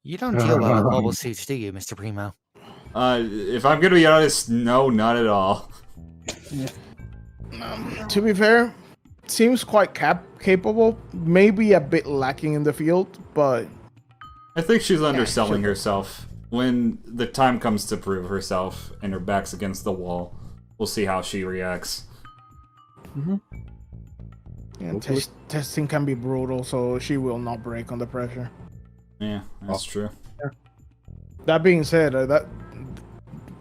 You don't deal well with mobile suits, do you, Mr. Primo? If I'm gonna be honest, no, not at all. To be fair, seems quite capable. Maybe a bit lacking in the field, but I think she's underselling herself. When the time comes to prove herself and her back's against the wall, we'll see how she reacts. yeah, testing can be brutal, so she will not break under pressure. Yeah, that's true. That being said, that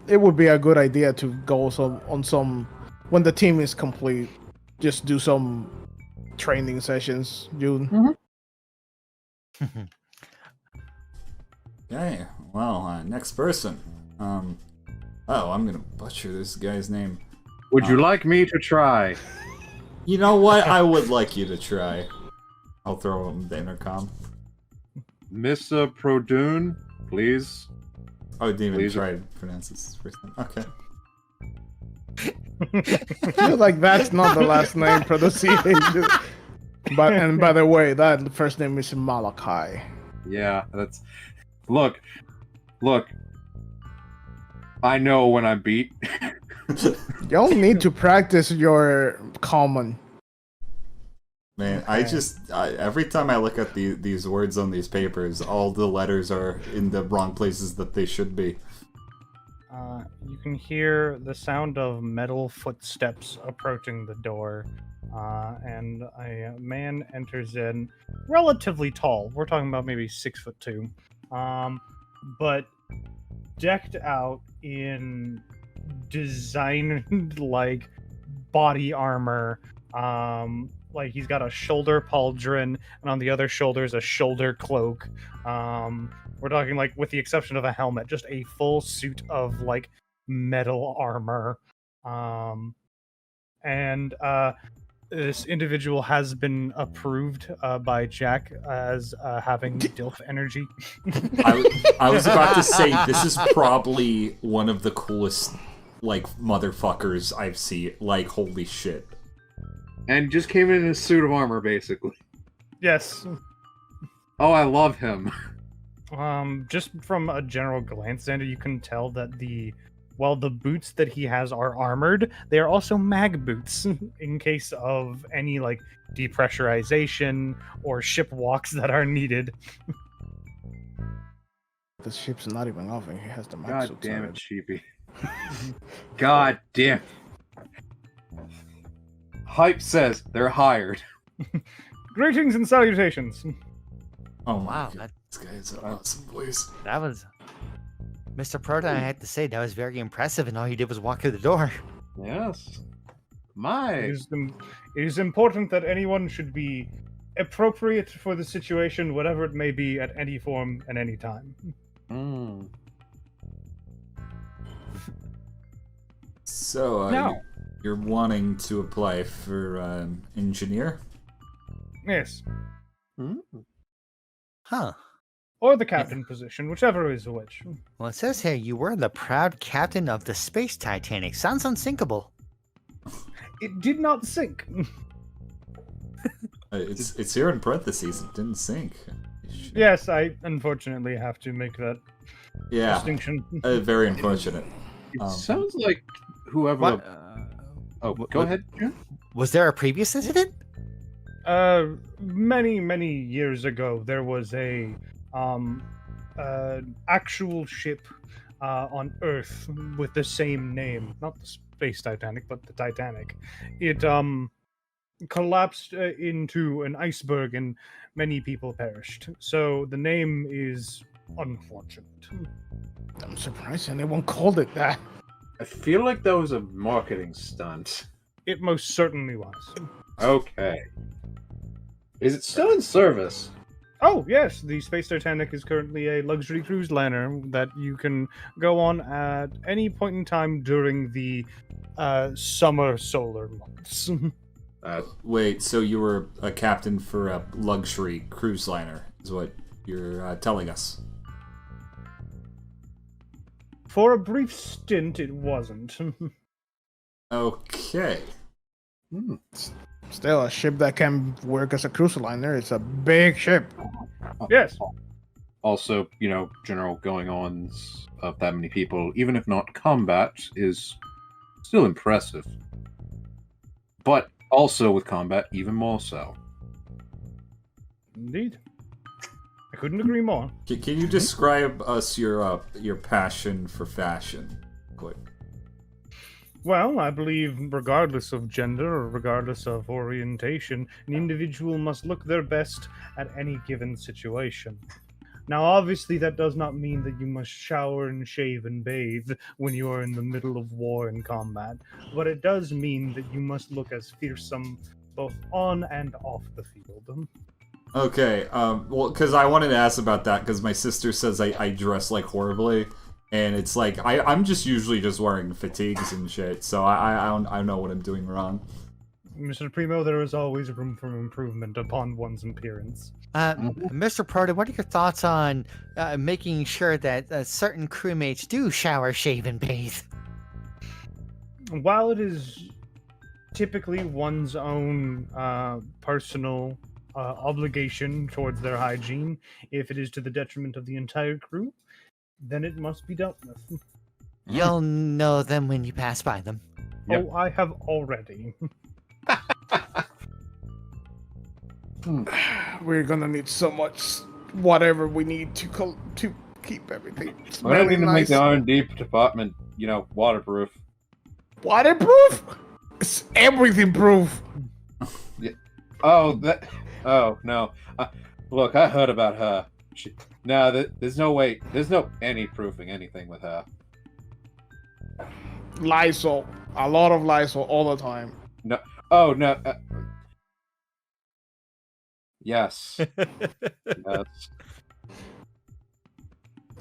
it would be a good idea to go on some when the team is complete. Just do some training sessions, June. Okay, well, next person. Oh, I'm gonna butcher this guy's name. Would you like me to try? You know what? I would like you to try. I'll throw him the intercom. Mr. Produne, please. Oh, I didn't even Please. try to pronounce his first name. Okay. I feel like that's not the last name pronunciation. But by the way, that first name is Malachi. Yeah, that's... Look. I know when I'm beat. You don't need to practice your common. Man, every time I look at these words on these papers, all the letters are in the wrong places that they should be. You can hear the sound of metal footsteps approaching the door, and a man enters in, relatively tall. We're talking about maybe 6'2", but decked out in designed like body armor. Like he's got a shoulder pauldron, and on the other shoulder is a shoulder cloak. We're talking like, with the exception of a helmet, just a full suit of like metal armor. And this individual has been approved by Jack as having DILF energy. I was about to say, this is probably one of the coolest, like, motherfuckers I've seen. Like, holy shit. And just came in a suit of armor, basically. Yes. Oh, I love him. Just from a general glance, Xander, you can tell that while the boots that he has are armored, they are also mag boots in case of any like depressurization or ship walks that are needed. The ship's not even off, and he has the God suits damn on it, Sheepy. God damn. Hype says they're hired. Greetings and salutations. Oh Wow, my god, this guy's an awesome voice. That was Mr. Proton. I had to say that was very impressive, and all he did was walk through the door. Yes. My. It is important that anyone should be appropriate for the situation, whatever it may be, at any form and any time. Mm. So, Now. you're wanting to apply for engineer? Yes. Mm. Huh. Or the captain position, whichever is which. Well, it says here you were the proud captain of the Space Titanic. Sounds unsinkable. It did not sink. It's here in parentheses. It didn't sink. Yes, I unfortunately have to make that Yeah. distinction. Very unfortunate. It sounds like whoever. What? Go ahead. Jim. Was there a previous incident? Many years ago, there was a actual ship on Earth with the same name, not the Space Titanic, but the Titanic. It collapsed into an iceberg, and many people perished. So the name is unfortunate. I'm surprised anyone called it that. I feel like that was a marketing stunt. It most certainly was. Okay. Is it still in service? Oh, yes, the Space Titanic is currently a luxury cruise liner that you can go on at any point in time during the summer solar months. Wait, so you were a captain for a luxury cruise liner, is what you're telling us? For a brief stint, it wasn't. Okay. Still, a ship that can work as a cruise liner. It's a big ship. Yes. Also, general going-ons of that many people, even if not combat, is still impressive. But also with combat, even more so. Indeed. I couldn't agree more. Can you describe us your passion for fashion? Quick. Well, I believe regardless of gender or regardless of orientation, an individual must look their best at any given situation. Now, obviously, that does not mean that you must shower and shave and bathe when you are in the middle of war and combat, but it does mean that you must look as fearsome both on and off the field. Okay, well, because I wanted to ask about that, because my sister says I dress, like, horribly, and it's like, I'm just usually just wearing fatigues and shit, so I don't know what I'm doing wrong. Mr. Primo, there is always room for improvement upon one's appearance. Mr. Proto, what are your thoughts on making sure that certain crewmates do shower, shave, and bathe? While it is typically one's own personal obligation towards their hygiene, if it is to the detriment of the entire crew, then it must be dealt with. You'll know them when you pass by them. Yep. Oh, I have already. We're gonna need so much whatever we need to keep everything We're gonna need smelling to make nice. the R&D department waterproof. Waterproof? It's everything proof. Oh, no. Look, I heard about her. There's no way. There's no any proofing anything with her. Lysol. A lot of Lysol all the time. No. Oh, no. Yes. Yes.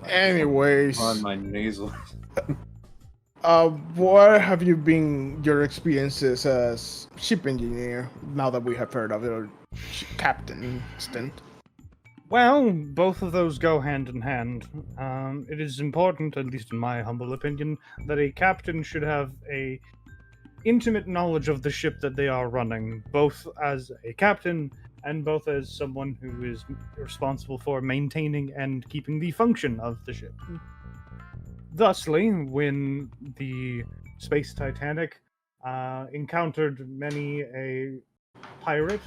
Anyways, On my nasal. what have you been your experiences as ship engineer now that we have heard of your captain stint? Well, both of those go hand in hand. It is important, at least in my humble opinion, that a captain should have a intimate knowledge of the ship that they are running, both as a captain and both as someone who is responsible for maintaining and keeping the function of the ship. Thusly, when the Space Titanic encountered many a pirate,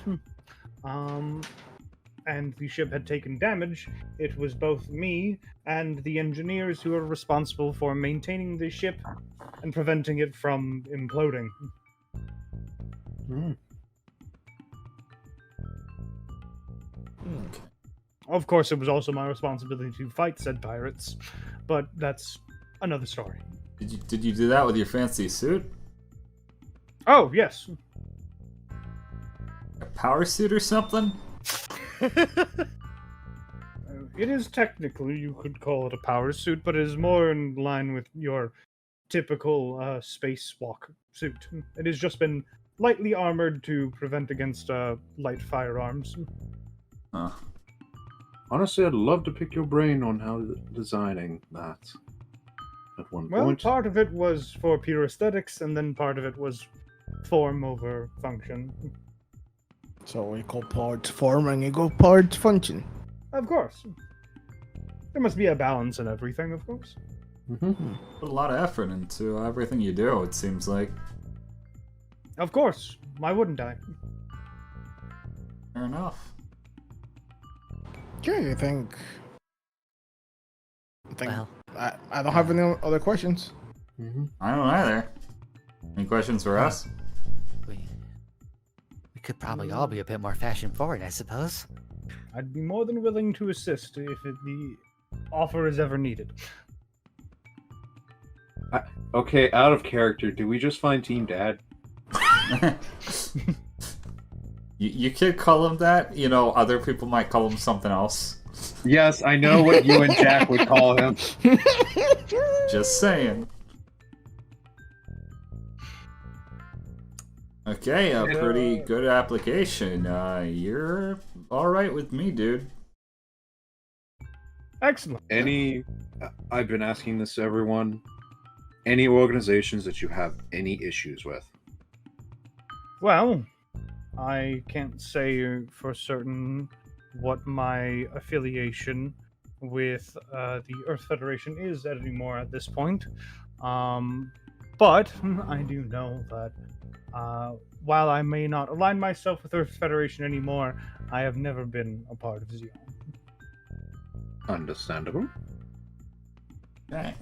and the ship had taken damage, it was both me and the engineers who were responsible for maintaining the ship and preventing it from imploding. Of course, it was also my responsibility to fight said pirates, but that's another story. Did you do that with your fancy suit? Oh, yes. A power suit or something? It is technically, you could call it a power suit, but it is more in line with your typical spacewalk suit. It has just been lightly armored to prevent against light firearms. Huh. Honestly, I'd love to pick your brain on how designing that. At one Well, point. part of it was for pure aesthetics, and then part of it was form over function. So equal parts form and equal parts function. Of course. There must be a balance in everything, of course. Put a lot of effort into everything you do, it seems like. Of course. Why wouldn't I? Fair enough. Okay, I think Well, I don't have any other questions. I don't either. Any questions for us? we could probably all be a bit more fashion forward, I suppose. I'd be more than willing to assist if the offer is ever needed. Okay, out of character, do we just find Team Dad? You could call him that. You know, other people might call him something else. Yes, I know what you and Jack would call him. Just saying. Okay, a pretty good application. You're alright with me, dude. Excellent. I've been asking this to everyone. Any organizations that you have any issues with? Well, I can't say for certain what my affiliation with the Earth Federation is anymore at this point. But I do know that while I may not align myself with Earth Federation anymore, I have never been a part of Xeon. Understandable. Okay.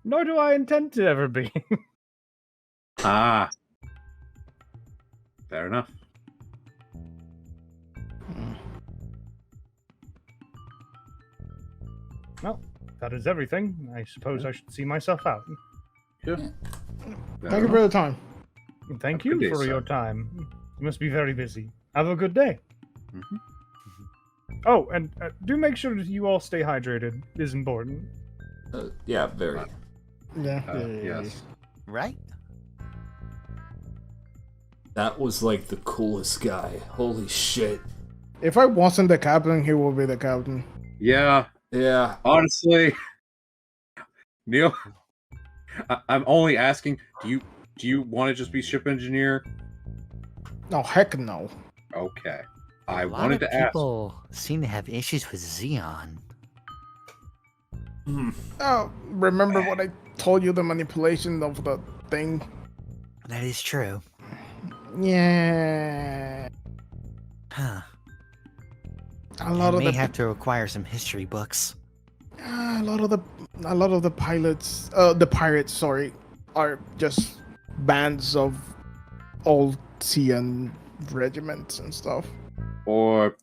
Nor do I intend to ever be. Ah. Fair enough. Well, that is everything. I suppose I should see myself out. Yeah. Thank you for the time. Thank Have a good you day, for your sir. time. You must be very busy. Have a good day. Mhm. Oh, and do make sure that you all stay hydrated. It is important. Yeah, very. Yeah. Yes. Right? That was like the coolest guy. Holy shit. If I wasn't the captain, he would be the captain. Yeah. Yeah. Honestly, Neil, I'm only asking. Do you want to just be ship engineer? No, heck no. Okay. I A lot wanted of to ask. people seem to have issues with Xeon. Oh, remember what I told you, the manipulation of the thing? That is true. Yeah. Huh. A lot I of may the have to acquire some history books. a lot of the a lot of the pirates, sorry, are just bands of old Cian regiments and stuff. Or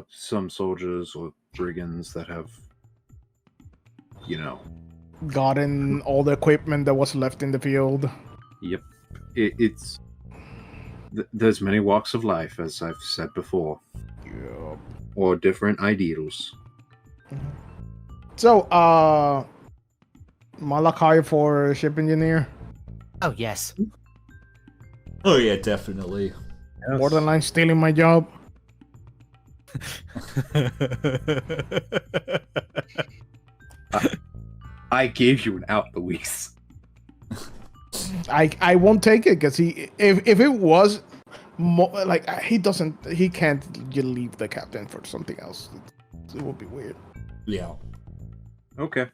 some soldiers or brigands that have, Gotten all the equipment that was left in the field. Yep. There's many walks of life, as I've said before. Yep. Or different ideals. So, Malachi for ship engineer. Oh, yes. Oh yeah, definitely. Borderline stealing my job. I gave you an out, Luis. I won't take it because if it was he can't leave the captain for something else. It would be weird. Yeah. Okay.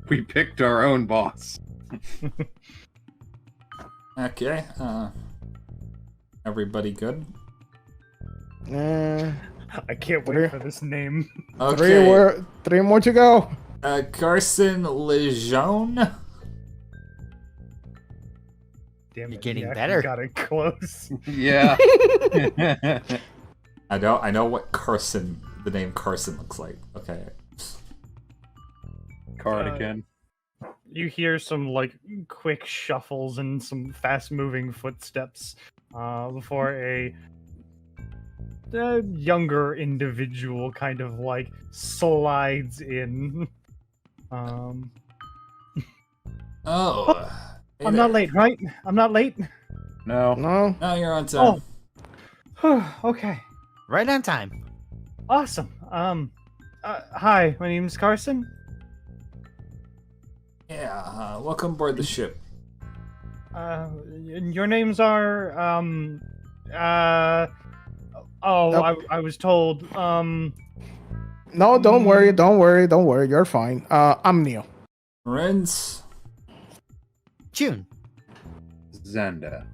We picked our own boss. Okay. Everybody good? I can't wait for this name. Okay. Three more to go. Carson Lejeune. Damn You're it, getting you actually better. Got it close. Yeah. I know what the name Carson looks like. Okay. Cardigan. You hear some like quick shuffles and some fast-moving footsteps before a younger individual kind of like slides in. Oh. I'm not late, right? I'm not late. No. No. No, you're on time. Okay. Right on time. Awesome. Hi, my name's Carson. Yeah. Welcome aboard the ship. Your names are Nope. I was told No, don't worry. You're fine. I'm Neil. Renz. June. Xander.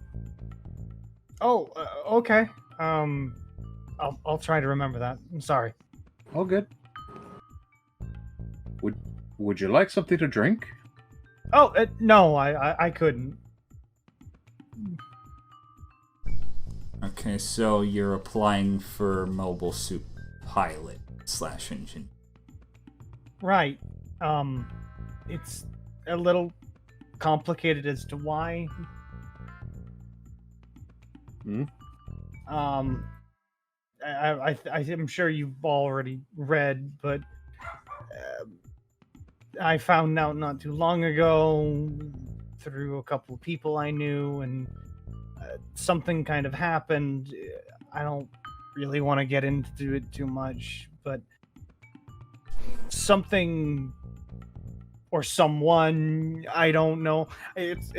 Okay. I'll try to remember that. I'm sorry. All good. Would you like something to drink? Oh, no, I couldn't. Okay, so you're applying for mobile suit pilot / engine. Right. It's a little complicated as to why. I'm sure you've already read, but I found out not too long ago through a couple of people I knew, and something kind of happened. I don't really want to get into it too much, but something or someone, I don't know. It's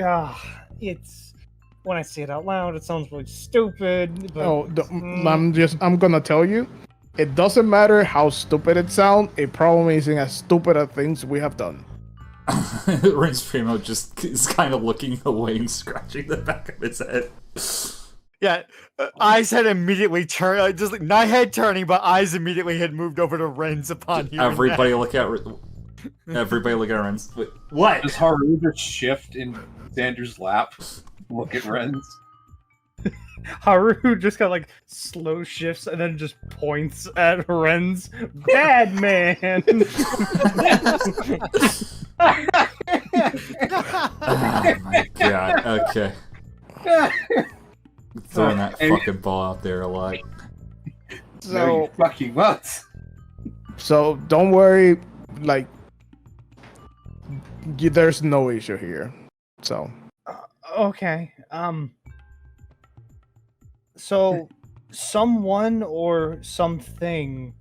when I say it out loud, it sounds really stupid. But, I'm gonna tell you, it doesn't matter how stupid it sounds. It probably isn't as stupid as things we have done. Renz Primo just is kind of looking away and scratching the back of his head. Yeah, eyes had immediately turned, just like not head turning, but eyes immediately had moved over to Renz upon hearing Everybody that. look at Renz. Wait, what? Does Haru just shift in Xander's lap? Look at Renz. Haru just got like slow shifts and then just points at Renz. Bad man. Oh my god. Okay. Throwing that fucking ball out there a lot. No, you fucking what? So don't worry, like there's no issue here. So Okay. So someone or something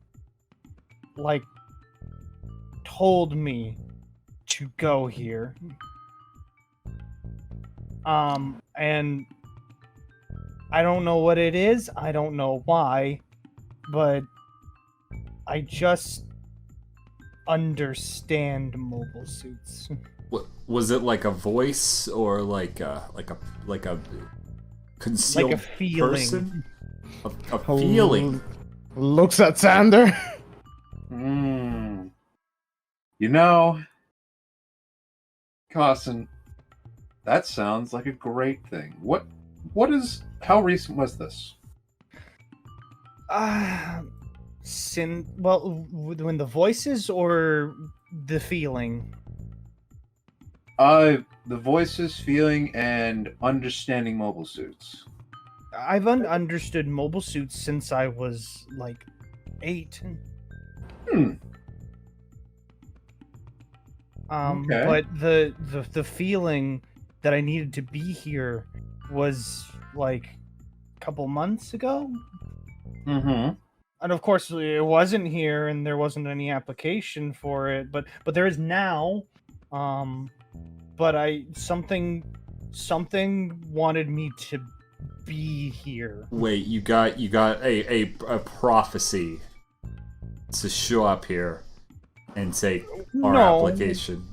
like told me to go here. And I don't know what it is. I don't know why, but I just understand mobile suits. What, was it like a voice or like a concealed Like a feeling. person? A feeling. looks at Xander. You know, Carson, that sounds like a great thing. How recent was this? When the voices or the feeling? The voices, feeling, and understanding mobile suits. I've understood mobile suits since I was like 8. Okay. But the feeling that I needed to be here was like a couple months ago. Mm-hmm. And of course it wasn't here and there wasn't any application for it, but there is now. But something wanted me to be here. Wait, you got a prophecy to show up here and take our application.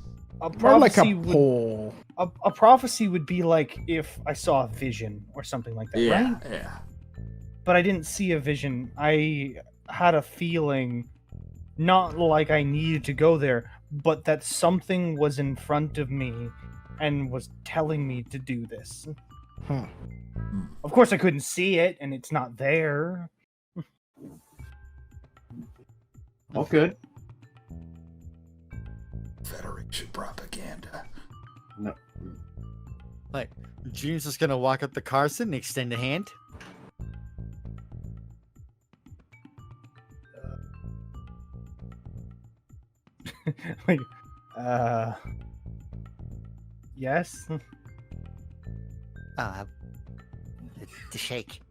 A More like a prophecy poll. a prophecy would be like if I saw a vision or something like that, Yeah, right? yeah. But I didn't see a vision. I had a feeling, not like I needed to go there, but that something was in front of me and was telling me to do this. Of course, I couldn't see it, and it's not there. Oh, good. Federation propaganda. No. Like, June's just gonna walk up to Carson and extend a hand. Like, yes. To shake.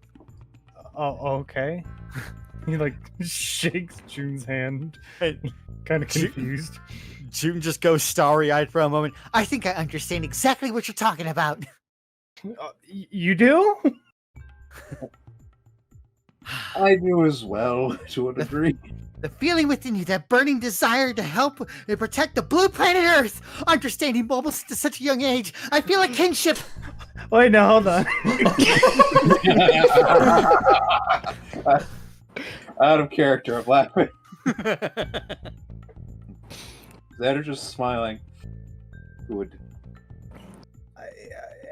Oh, okay. He like shakes June's hand, Hey, kind of Ju- confused. June just goes starry-eyed for a moment. I think I understand exactly what you're talking about. You do? I do as well, to a degree. The feeling within you, that burning desire to help and protect the blue planet Earth. Understanding mobile suits at such a young age, I feel a kinship. Wait, no, hold on. Out of character, I'm laughing. Zed are just smiling. Good.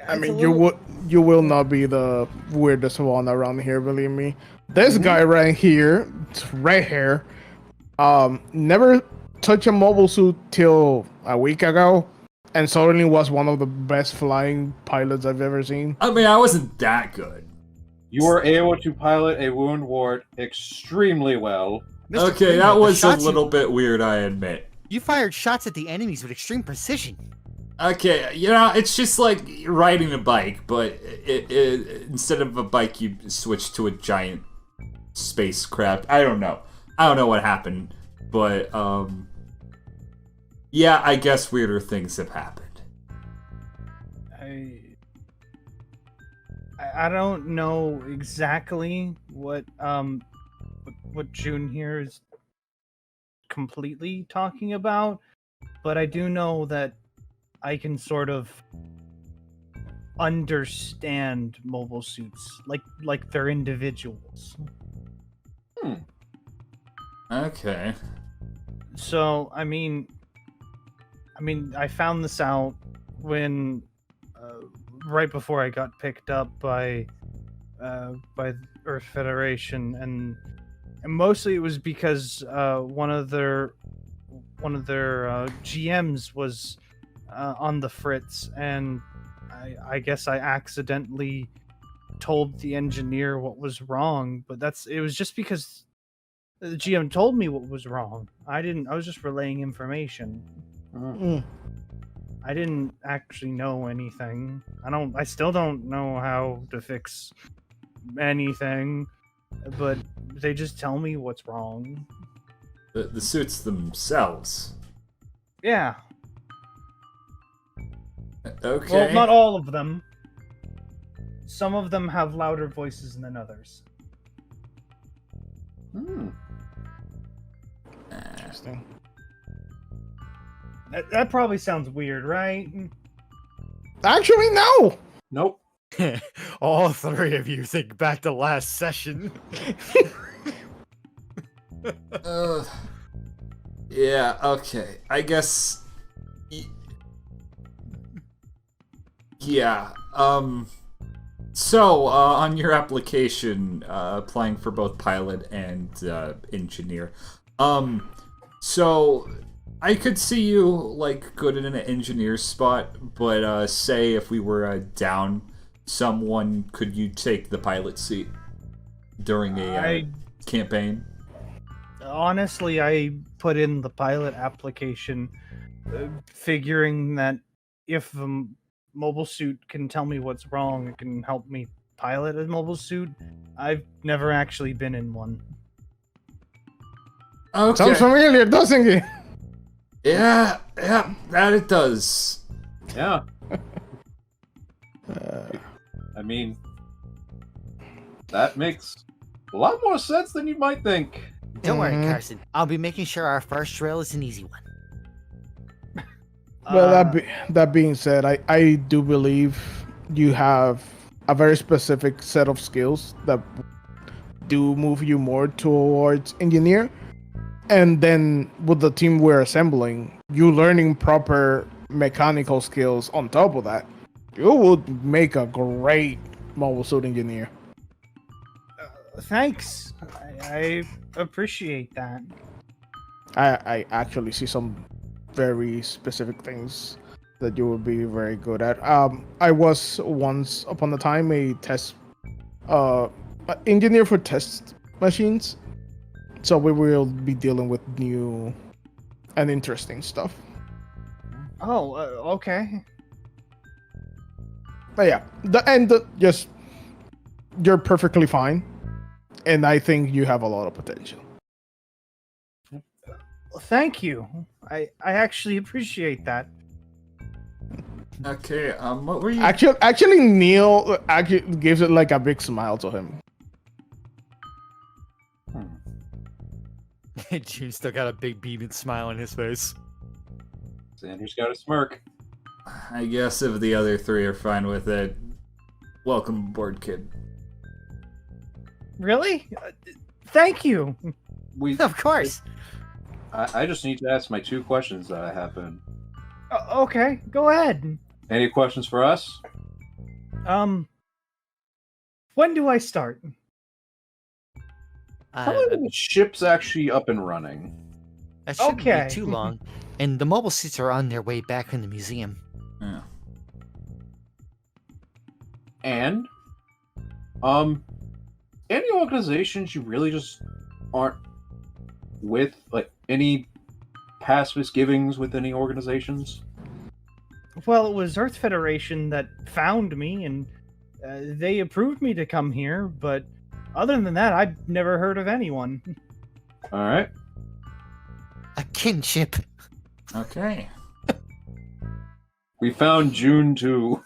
I mean, you will not be the weirdest one around here, believe me. This guy right here, right here, never touched a mobile suit till a week ago, and suddenly was one of the best flying pilots I've ever seen. I mean, I wasn't that good. You were able to pilot a wound ward extremely well. Mr. Okay, Freeman, that the was a shots little bit weird, I admit. You fired shots at the enemies with extreme precision. Okay, you know, it's just like riding a bike, but instead of a bike, you switch to a giant spacecraft. I don't know what happened, but yeah, I guess weirder things have happened. I don't know exactly what June here is completely talking about, but I do know that I can sort of understand mobile suits like they're individuals. Okay. So I mean I found this out when right before I got picked up by Earth Federation, and mostly it was because one of their GMs was on the fritz, and I guess I accidentally told the engineer what was wrong, but it was just because the GM told me what was wrong. I was just relaying information. I didn't actually know anything. I still don't know how to fix anything, but they just tell me what's wrong. The suits themselves. Yeah. Okay. Well, not all of them. Some of them have louder voices than others. Interesting. That probably sounds weird, right? Actually, no. Nope. All three of you think back to last session. Yeah, okay. I guess... Yeah, So, on your application, applying for both pilot and engineer, so I could see you like good in an engineer spot, but say if we were down someone, could you take the pilot seat during a campaign? Honestly, I put in the pilot application, figuring that if the mobile suit can tell me what's wrong, it can help me pilot a mobile suit. I've never actually been in one. Okay. Sounds familiar, doesn't it? Yeah, that it does. Yeah. I mean, that makes a lot more sense than you might think. Don't worry, Carson. I'll be making sure our first drill is an easy one. Well, that being said, I do believe you have a very specific set of skills that do move you more towards engineer. And then with the team we're assembling, you learning proper mechanical skills on top of that, you would make a great mobile suit engineer. Thanks. I appreciate that. I actually see some very specific things that you would be very good at. I was once upon a time a test engineer for test machines, so we will be dealing with new and interesting stuff. Oh, okay. But yeah, just you're perfectly fine, and I think you have a lot of potential. Thank you. I actually appreciate that. Okay, what were you... Actually, Neil actually gives it like a big smile to him. June still got a big beaming smile on his face. Xander's got a smirk. I guess if the other three are fine with it, welcome aboard, kid. Really? Thank you. Of course. I just need to ask my 2 questions that I have been. Okay, go ahead. Any questions for us? When do I start? How long are the ship's actually up and running? That shouldn't Okay. be too long. And the mobile suits are on their way back in the museum. Yeah. And, any organizations you really just aren't with, like, any past misgivings with any organizations? Well, it was Earth Federation that found me, and they approved me to come here, but other than that, I've never heard of anyone. Alright. A kinship. Okay. We found June too.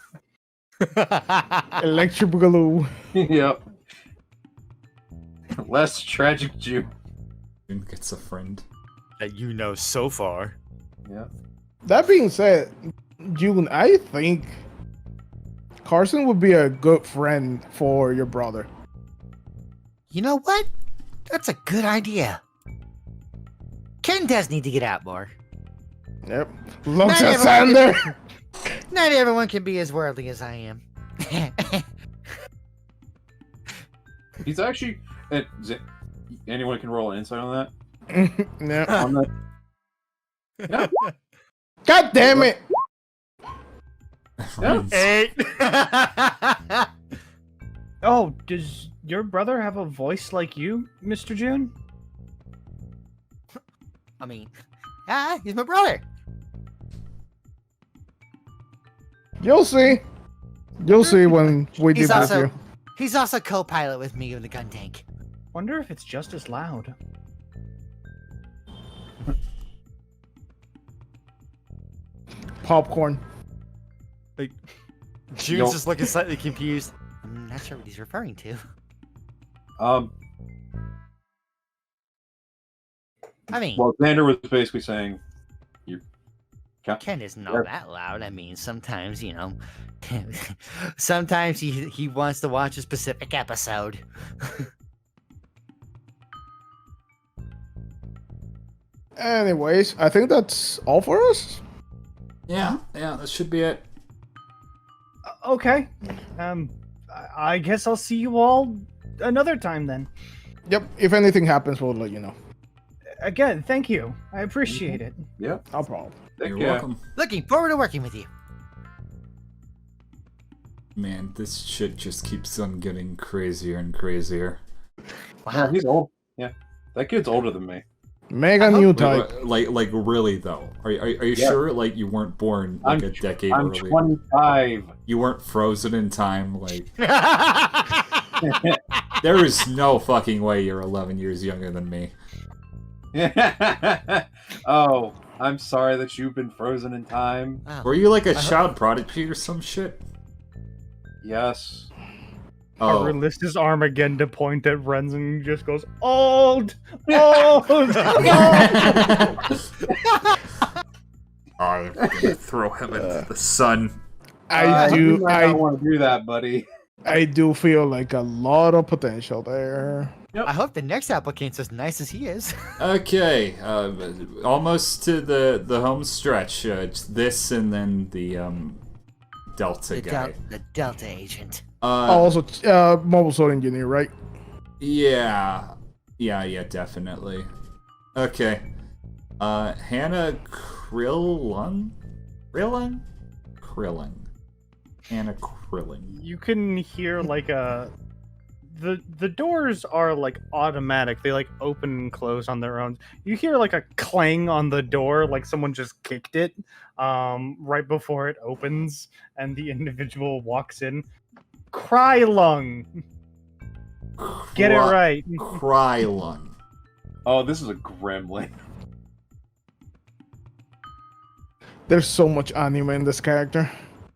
Electric Boogaloo. Yep. Less tragic June. June gets a friend. That you know so far. Yeah. That being said, June, I think Carson would be a good friend for your brother. You know what? That's a good idea. Ken does need to get out more. Yep. Look Not at everyone Sander. Not everyone can be as worldly as I am. He's actually. Anyone can roll an insight on that? No. On that? Yeah. God damn it! Yeah. 8. Oh, does your brother have a voice like you, Mr. June? I mean, he's my brother. You'll see. You'll see when we He's debrief also you. he's also co-pilot with me in the gun tank. Wonder if it's just as loud. Popcorn. June's Yo. just looking slightly confused. I'm not sure what he's referring to. I mean, Well, Xander was basically saying, Ken is not Yeah. that loud. I mean, sometimes, you know, sometimes he wants to watch a specific episode. Anyways, I think that's all for us. Yeah, that should be it. Okay. I guess I'll see you all another time then. Yep. If anything happens, we'll let you know. Again, thank you. I appreciate it. Yep. No problem. You're welcome. Looking forward to working with you. Man, this shit just keeps on getting crazier and crazier. Wow. He's old. Yeah. That kid's older than me. Mega new type. Like really though? Are you sure? Like you weren't born like a decade I'm early? 25. You weren't frozen in time? Like there is no fucking way you're 11 years younger than me. Oh, I'm sorry that you've been frozen in time. Wow. Were you like a child prodigy or some shit? Yes. Oh, Our list is Armageddon to point at Renz and just goes, old! Old! Old! I'm gonna throw him into the sun. You might not want to do that, buddy. I do feel like a lot of potential there. I hope the next applicant's as nice as he is. Okay, almost to the home stretch. It's this and then the Delta guy. The Delta agent. Also, mobile suit engineer, right? Yeah, definitely. Okay, Hannah Krillung? Hannah Krillung. You can hear like a... The doors are like automatic. They like open and close on their own. You hear like a clang on the door, like someone just kicked it right before it opens, and the individual walks in. Krylung. Get it right. Krylung. Oh, this is a gremlin. There's so much anime in this character.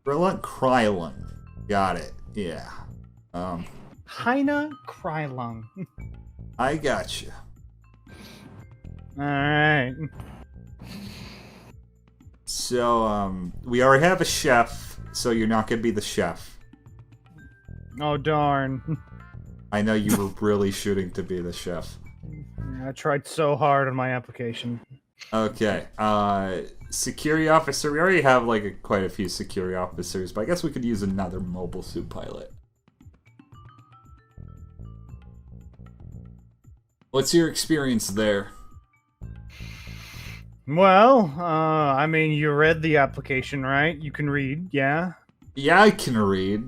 Krylung. Got it. Yeah. Heine Krylung. I gotcha. Alright. So, we already have a chef, so you're not gonna be the chef. Oh darn. I know you were really shooting to be the chef. I tried so hard on my application. Okay, security officer. We already have like quite a few security officers, but I guess we could use another mobile suit pilot. What's your experience there? Well, I mean, you read the application, right? You can read, yeah? Yeah, I can read.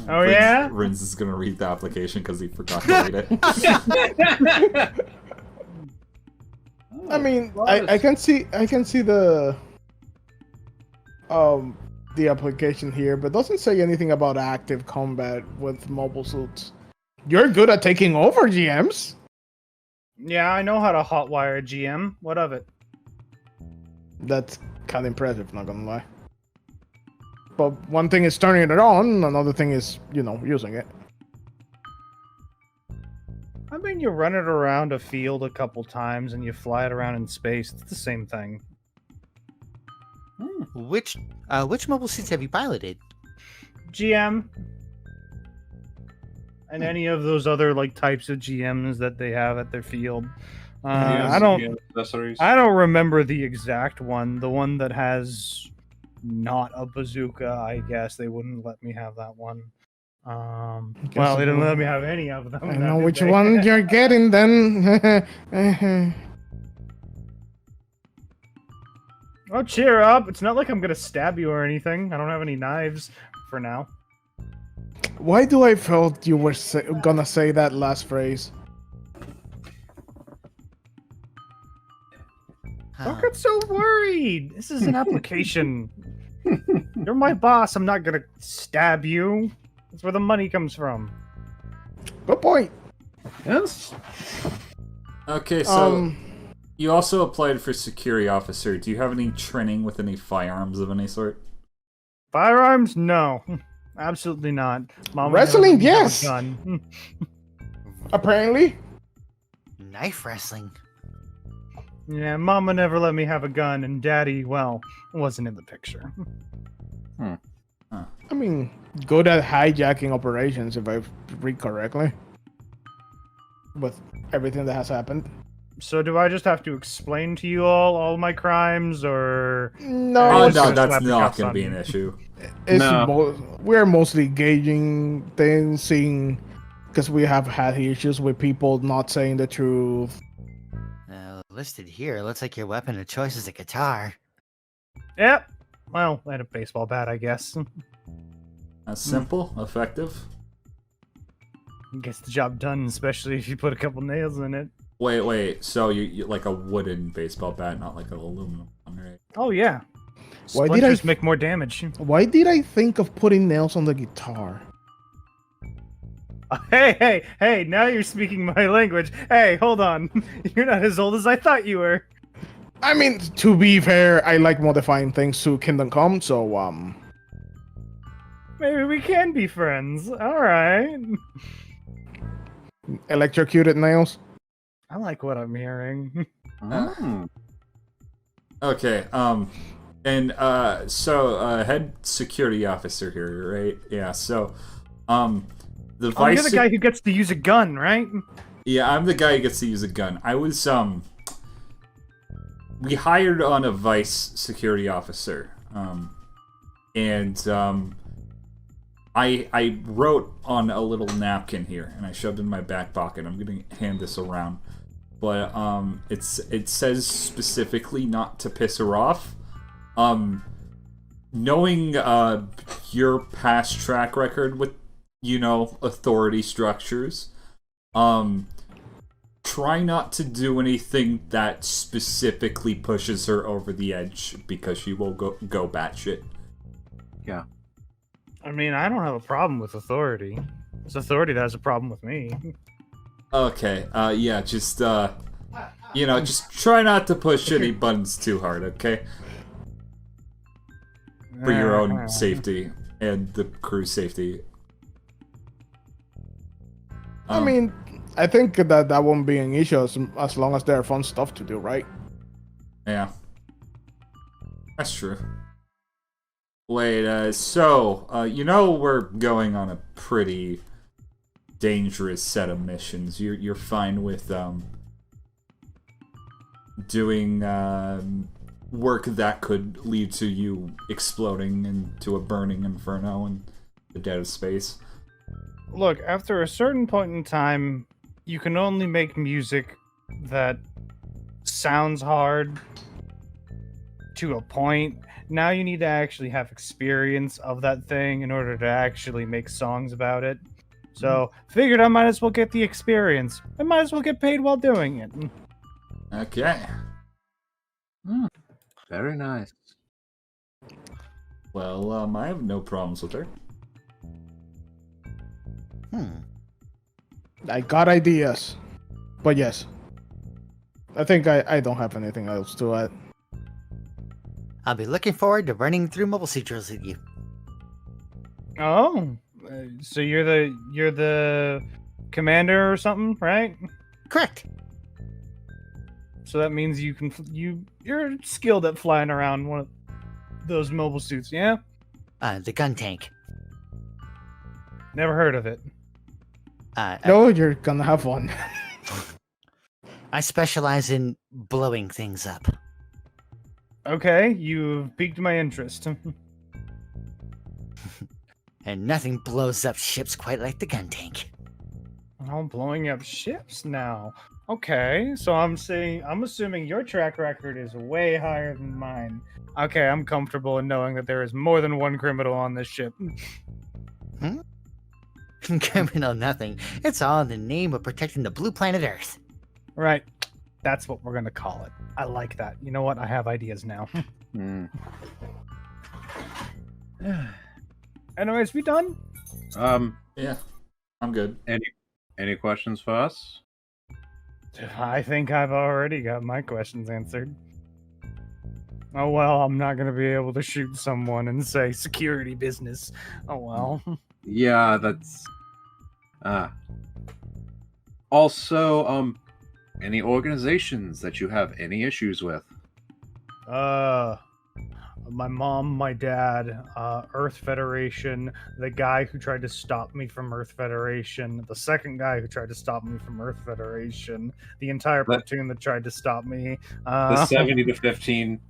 Oh, yeah? Rins is gonna read the application because he forgot to read it. I mean, I can see the application here, but doesn't say anything about active combat with mobile suits. You're good at taking over GMs. Yeah, I know how to hotwire a GM. What of it? That's kind of impressive, not gonna lie. But one thing is turning it on, another thing is, using it. I mean, you run it around a field a couple times and you fly it around in space. It's the same thing. Which mobile suits have you piloted? GM. And any of those other like types of GMs that they have at their field. I don't remember the exact one. The one that has not a bazooka, I guess they wouldn't let me have that one. Well, they didn't let me have any of them. I know which one you're getting then. Oh, cheer up. It's not like I'm gonna stab you or anything. I don't have any knives for now. Why do I felt you were gonna say that last phrase? Don't get so worried. This is an application. You're my boss. I'm not gonna stab you. That's where the money comes from. Good point. Yes. Okay, so you also applied for security officer. Do you have any training with any firearms of any sort? Firearms? No. Absolutely not. Mama Wrestling, never let me have a yes. gun. Apparently. Knife wrestling. Yeah, Mama never let me have a gun, and Daddy, well, wasn't in the picture. I mean, good at hijacking operations, if I read correctly. With everything that has happened. So do I just have to explain to you all my crimes, or No, Oh just no, gonna that's slap the not cuffs going to on be you? an issue. it's No. we're mostly gauging things, seeing because we have had issues with people not saying the truth. Listed here, looks like your weapon of choice is a guitar. Yep. Well, and a baseball bat, I guess. That's simple, effective. Gets the job done, especially if you put a couple nails in it. Wait. So you like a wooden baseball bat, not like an aluminum one, right? Oh yeah. Why did I Splinters make more damage. Why did I think of putting nails on the guitar? Hey! Now you're speaking my language. Hey, hold on. You're not as old as I thought you were. I mean, to be fair, I like modifying things to Kingdom Come, so Maybe we can be friends. All right. electrocuted nails. I like what I'm hearing. Hmm. Okay. And so head security officer here, right? Yeah. So, the Oh, vice. you're the guy who gets to use a gun, right? Yeah, I'm the guy who gets to use a gun. I was we hired on a vice security officer, and I wrote on a little napkin here, and I shoved it in my back pocket. I'm gonna hand this around, but it says specifically not to piss her off. Knowing your past track record with authority structures, try not to do anything that specifically pushes her over the edge, because she will go batshit. Yeah. I mean, I don't have a problem with authority. It's authority that has a problem with me. Okay, yeah, just just try not to push any buttons too hard, okay? For your own safety and the crew's safety. I mean, I think that won't be an issue as long as there are fun stuff to do, right? Yeah. That's true. Wait, so, we're going on a pretty dangerous set of missions. You're fine with, doing, work that could lead to you exploding into a burning inferno in the dead of space? Look, after a certain point in time, you can only make music that sounds hard to a point. Now you need to actually have experience of that thing in order to actually make songs about it. So, figured I might as well get the experience. I might as well get paid while doing it. Okay. Very nice. Well, I have no problems with her. I got ideas, but yes, I think I don't have anything else to add. I'll be looking forward to running through mobile suit drills with you. Oh, so you're the commander or something, right? Correct. So that means you're skilled at flying around one of those mobile suits, yeah? The gun tank. Never heard of it. No, you're gonna have one. I specialize in blowing things up. Okay, you've piqued my interest. And nothing blows up ships quite like the gun tank. Oh, blowing up ships now. Okay, so I'm assuming your track record is way higher than mine. Okay, I'm comfortable in knowing that there is more than one criminal on this ship. Criminal nothing. It's all in the name of protecting the blue planet Earth. Right. That's what we're gonna call it. I like that. You know what? I have ideas now. Anyways, we done? Yeah, I'm good. Any questions for us? I think I've already got my questions answered. Oh well, I'm not gonna be able to shoot someone and say security business. Oh well. Yeah, that's... Also, any organizations that you have any issues with? my mom, my dad, Earth Federation, the guy who tried to stop me from Earth Federation, the second guy who tried to stop me from Earth Federation, the entire But- platoon that tried to stop me. The 70 to 15,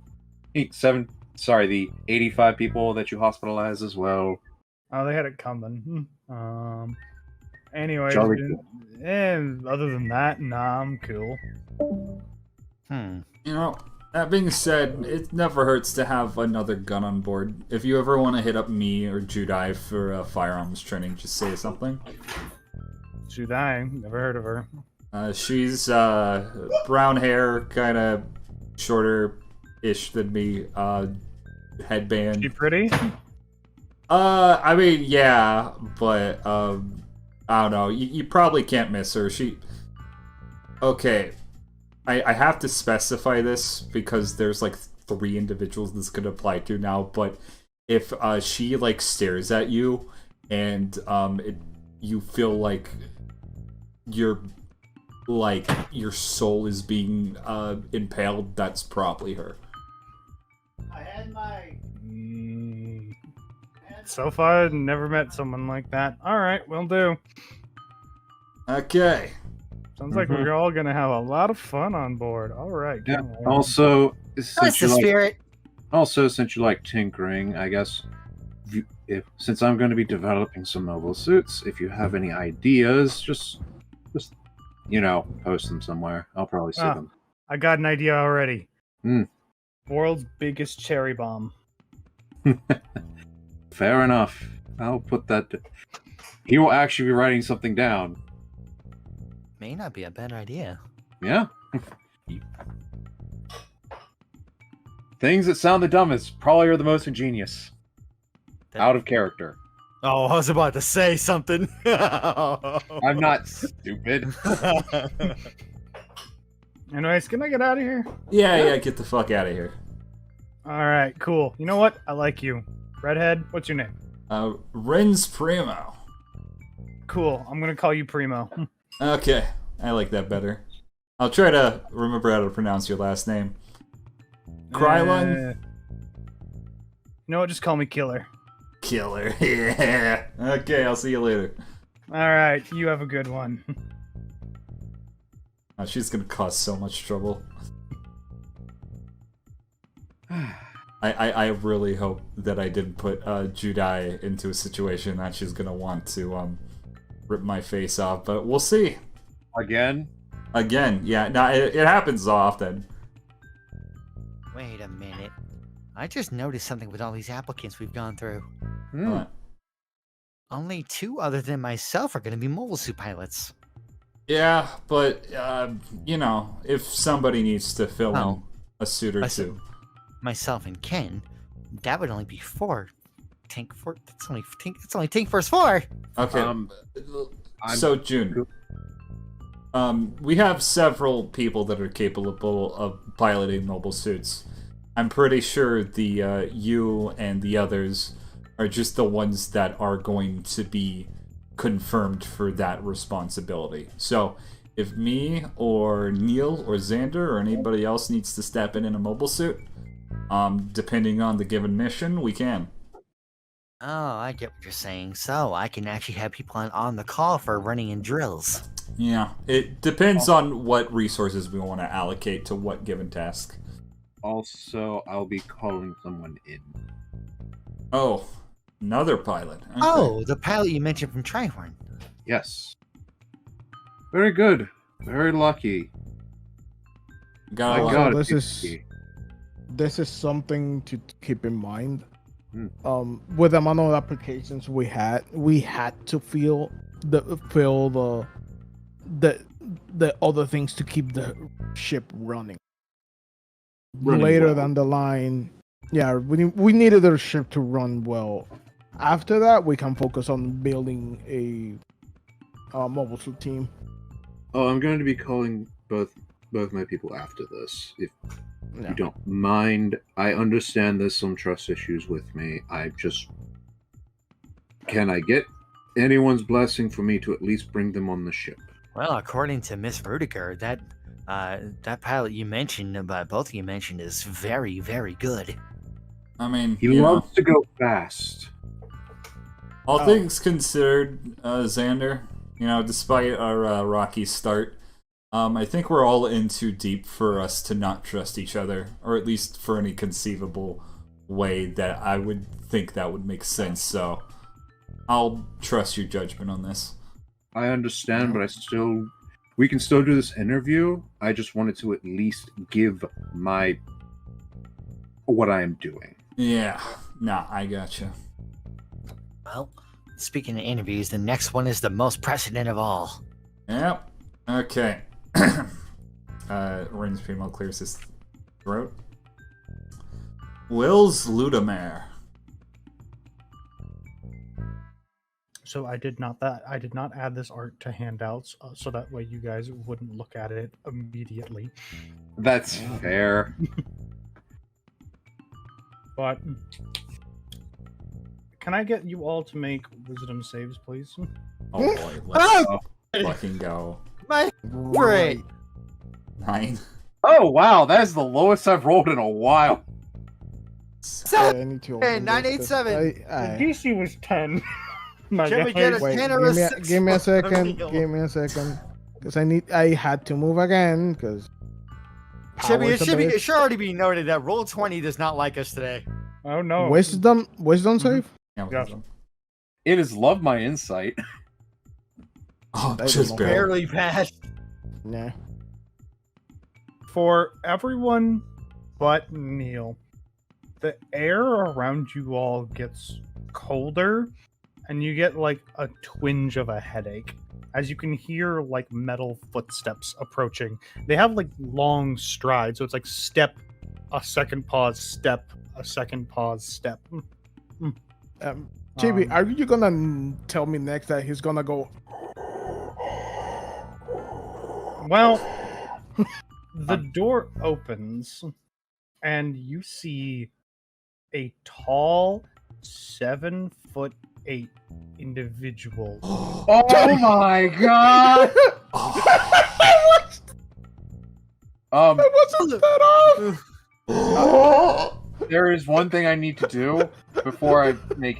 the 85 people that you hospitalized as well. Oh, they had it coming. Anyways, Jolly and other than that, nah, I'm cool. You know, that being said, it never hurts to have another gun on board. If you ever want to hit up me or Judai for firearms training, just say something. Judai, never heard of her. She's brown hair, kind of shorter-ish than me. Headband. She pretty? I mean, yeah, but I don't know. You probably can't miss her. Okay. I have to specify this because there's like 3 individuals this could apply to now, but if she like stares at you and you feel like your soul is being impaled, that's probably her. I had my. So far, I've never met someone like that. Alright, will do. Okay. Sounds like we're all gonna have a lot of fun on board. Alright. Yeah. Also, That's the spirit. Since you like tinkering, I guess, since I'm going to be developing some mobile suits, if you have any ideas, just post them somewhere. I'll probably see them. I got an idea already. Hmm. World's biggest cherry bomb. Fair enough. I'll put that. He will actually be writing something down. May not be a bad idea. Yeah. Things that sound the dumbest probably are the most ingenious. Out of character. Oh, I was about to say something. I'm not stupid. Anyways, can I get out of here? Yeah, get the fuck out of here. Alright, cool. You know what? I like you. Redhead, what's your name? Ren's Primo. Cool. I'm gonna call you Primo. Okay, I like that better. I'll try to remember how to pronounce your last name. Krylon? You know what? Just call me Killer. Killer, yeah. Okay, I'll see you later. Alright, you have a good one. Oh, she's gonna cause so much trouble. I really hope that I didn't put Judai into a situation that she's gonna want to rip my face off, but we'll see. Again, yeah. No, it happens often. Wait a minute. I just noticed something with all these applicants we've gone through. Uh, Only 2 other than myself are going to be mobile suit pilots. yeah, but if somebody needs to fill in Oh. a suit or I see. two. Myself and Ken, that would only be 4. Tank 4. That's only Tank Force 4. Okay. I'm- So June. We have several people that are capable of piloting mobile suits. I'm pretty sure the you and the others are just the ones that are going to be confirmed for that responsibility. So if me or Neil or Xander or anybody else needs to step in a mobile suit, depending on the given mission, we can. Oh, I get what you're saying. So I can actually have people on the call for running in drills. Yeah, it depends on what resources we want to allocate to what given task. Also, I'll be calling someone in. Oh, another pilot. Okay. Oh, the pilot you mentioned from Trihorn. Yes. Very good. Very lucky. Got a My lot. God, this it's is- This is something to keep in mind. Hmm. With the amount of applications we had to fill the other things to keep the ship running. Later well. down the line, yeah, we needed the ship to run well. After that, we can focus on building a mobile suit team. Oh, I'm going to be calling both my people after this. If Yeah. you don't mind, I understand there's some trust issues with me. Can I get anyone's blessing for me to at least bring them on the ship? Well, according to Miss Rudiger, that pilot you mentioned, both of you mentioned, is very, very good. I mean, He loves to go fast. all things considered, Xander, despite our rocky start, I think we're all in too deep for us to not trust each other, or at least for any conceivable way that I would think that would make sense. So I'll trust your judgment on this. I understand, but we can still do this interview. I just wanted to at least give what I am doing. Yeah, nah, I gotcha. Well, speaking of interviews, the next one is the most precedent of all. Yep. Okay. Rings Primo clears his throat. Will's Ludamare. So I did not add this art to handouts, so that way you guys wouldn't look at it immediately. That's fair. But can I get you all to make wisdom saves, please? Oh boy, let's fucking go. My great. 9. Oh wow, that is the lowest I've rolled in a while. I need to Hey, open this 987. because The I- DC was 10. My Can we guy. get a Wait, 10 or a 6? give me a second. Reveal. Give me a second. Because I had to move again. Because It should already be noted that Roll20 does not like us today. Oh no. wisdom save. Yeah, Gotcha. It has loved my insight. Oh, I just don't know. barely. Barely passed. Nah. For everyone but Neil, the air around you all gets colder, and you get like a twinge of a headache as you can hear like metal footsteps approaching. They have like long strides, so it's like step, a second pause, step, a second pause, step. Chibi, are you gonna tell me next that he's gonna go? Well, the door opens, and you see a tall 7'8" individual. Oh my god! I wasn't that off. There is one thing I need to do before I make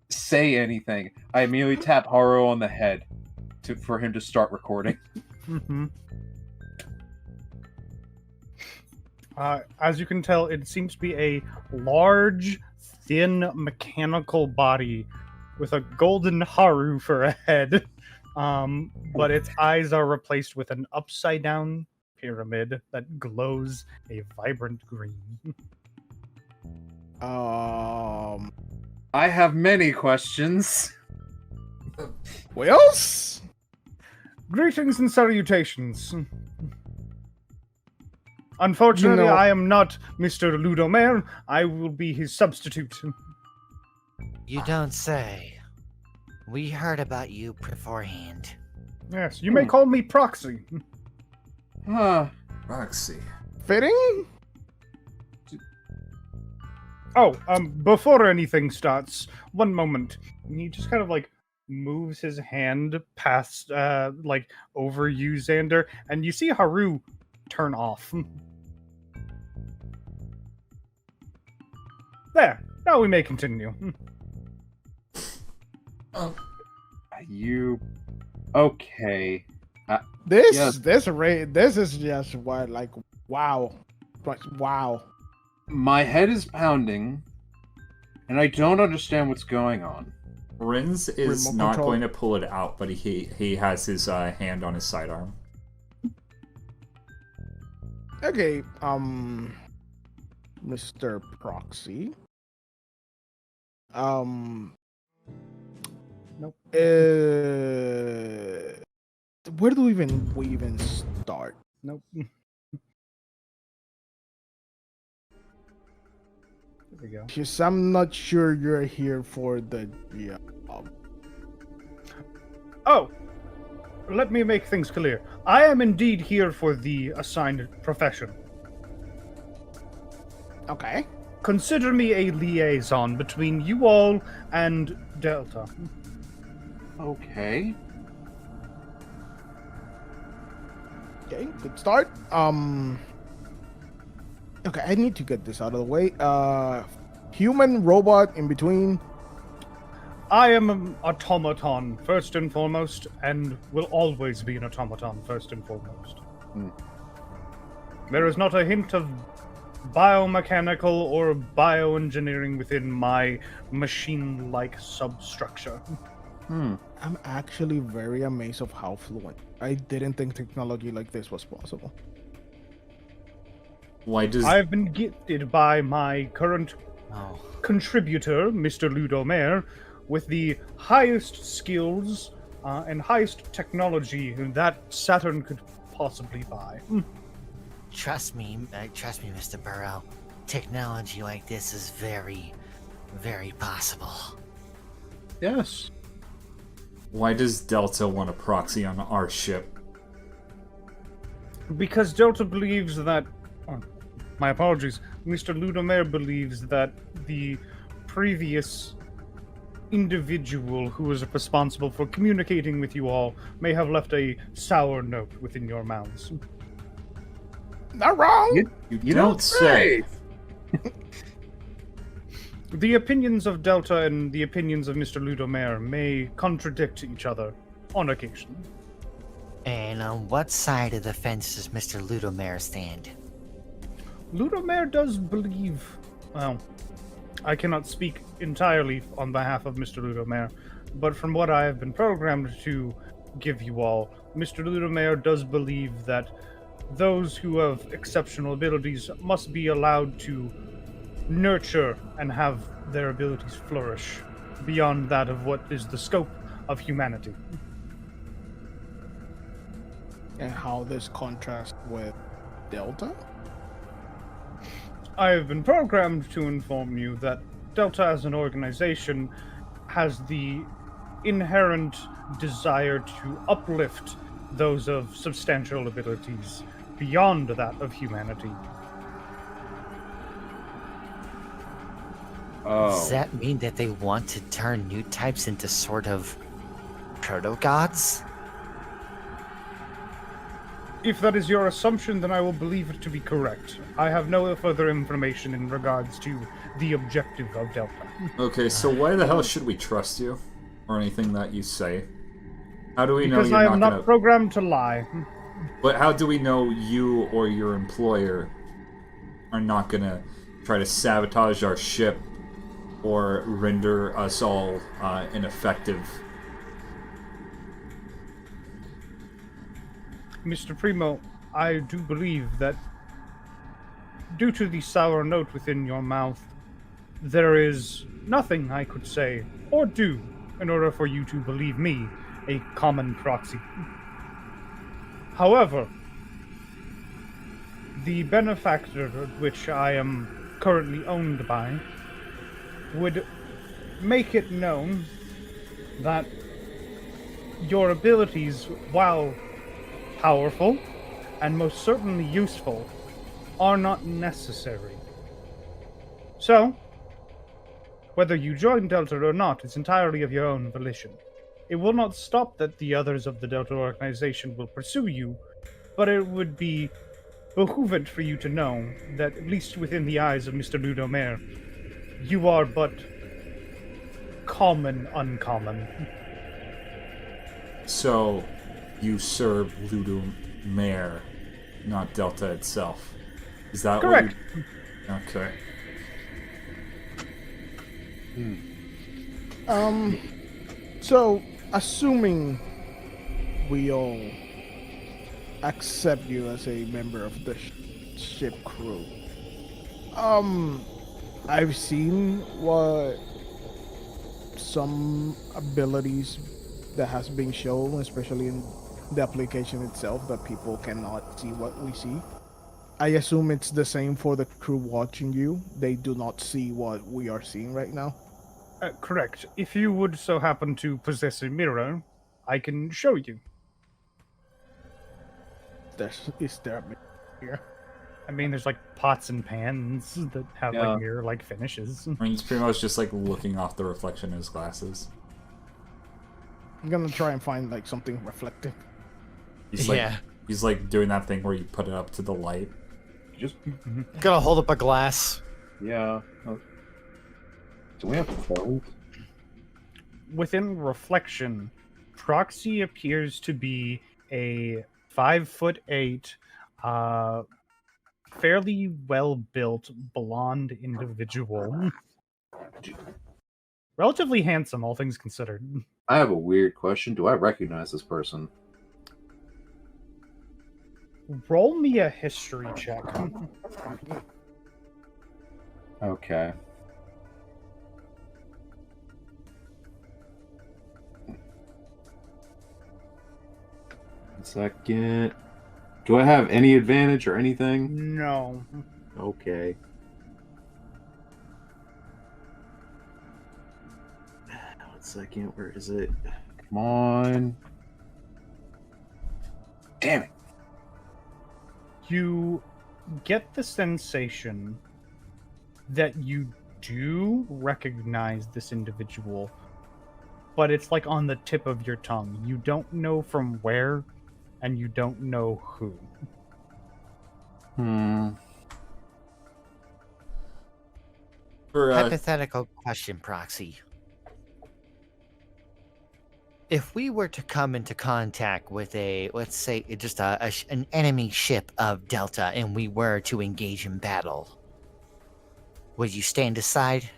say anything. I immediately tap Haru on the head for him to start recording. Mm-hmm. As you can tell, it seems to be a large, thin, mechanical body with a golden Haru for a head. But its eyes are replaced with an upside-down pyramid that glows a vibrant green. I have many questions. Wills? Greetings and salutations. Unfortunately, You know- I am not Mr. Ludomare. I will be his substitute. You don't say. We heard about you beforehand. Yes, you may call me Proxy. Huh. Roxy. Fitting? Oh, before anything starts, one moment. And he just kind of like moves his hand past, over you, Xander, and you see Haru turn off. There. Now we may continue. You okay? This Yes. this is just what like wow. Wow. My head is pounding, and I don't understand what's going on. Rins is Remote not control. going to pull it out, but he has his hand on his sidearm. Okay, Mr. Proxy. Nope. Where do we even start? Nope. There we go. Because I'm not sure you're here for the job. Oh, let me make things clear. I am indeed here for the assigned profession. Okay. Consider me a liaison between you all and Delta. Okay. Okay, good start. Okay, I need to get this out of the way. Human, robot, in between. I am an automaton, first and foremost, and will always be an automaton, first and foremost. There is not a hint of biomechanical or bioengineering within my machine-like substructure. I'm actually very amazed of how fluent. I didn't think technology like this was possible. Why does I've been gifted by my current Oh, contributor, Mr. Ludomare, with the highest skills and highest technology that Saturn could possibly buy. trust me, Mr. Burrow. Technology like this is very, very possible. Yes. why does Delta want a proxy on our ship? Because Delta believes that... oh, my apologies. Mr. Ludomare believes that the previous individual who was responsible for communicating with you all may have left a sour note within your mouths. Not wrong. You don't say. The opinions of Delta and the opinions of Mr. Ludomare may contradict each other on occasion. And on what side of the fence does Mr. Ludomare stand? Ludomare does believe... well, I cannot speak entirely on behalf of Mr. Ludomare, but from what I have been programmed to give you all, Mr. Ludomare does believe that those who have exceptional abilities must be allowed to nurture and have their abilities flourish beyond that of what is the scope of humanity. And how this contrasts with Delta? I have been programmed to inform you that Delta as an organization has the inherent desire to uplift those of substantial abilities beyond that of humanity. Does that mean that they want to turn new types into sort of proto-gods? If that is your assumption, then I will believe it to be correct. I have no further information in regards to the objective of Delta. Okay, so why the hell should we trust you? Or anything that you say? How do we know Because you're I am not not gonna... programmed to lie. But how do we know you or your employer are not gonna try to sabotage our ship or render us all ineffective? Mr. Primo, I do believe that due to the sour note within your mouth, there is nothing I could say or do in order for you to believe me a common proxy. However, the benefactor which I am currently owned by would make it known that your abilities, while powerful and most certainly useful, are not necessary. So, whether you join Delta or not is entirely of your own volition. It will not stop that the others of the Delta organization will pursue you, but it would be behoovent for you to know that, at least within the eyes of Mr. Ludomare, you are but common uncommon. So, you serve Ludomare, not Delta itself. Is that Correct. what you... Okay. So, assuming we all accept you as a member of the ship crew, I've seen what some abilities that has been shown, especially in the application itself, that people cannot see what we see. I assume it's the same for the crew watching you. They do not see what we are seeing right now. Correct. If you would so happen to possess a mirror, I can show you. Is there a mirror here? I mean, there's like pots and pans that have Yeah. like mirror-like finishes. I mean, he's pretty much just like looking off the reflection in his glasses. I'm gonna try and find like something reflective. He's like, Yeah. he's like doing that thing where you put it up to the light. Just Gonna hold up a glass. yeah. Do we have phones? Within reflection, Proxy appears to be a 5'8", fairly well-built, blonde individual. Relatively handsome, all things considered. I have a weird question. Do I recognize this person? Roll me a history check. Okay. Second. Do I have any advantage or anything? No. Okay. One second. Where is it? Come on. Damn it. You get the sensation that you do recognize this individual, but it's like on the tip of your tongue. You don't know from where, and you don't know who. For, Hypothetical question, Proxy. If we were to come into contact with a, let's say, just an enemy ship of Delta, and we were to engage in battle, would you stand aside?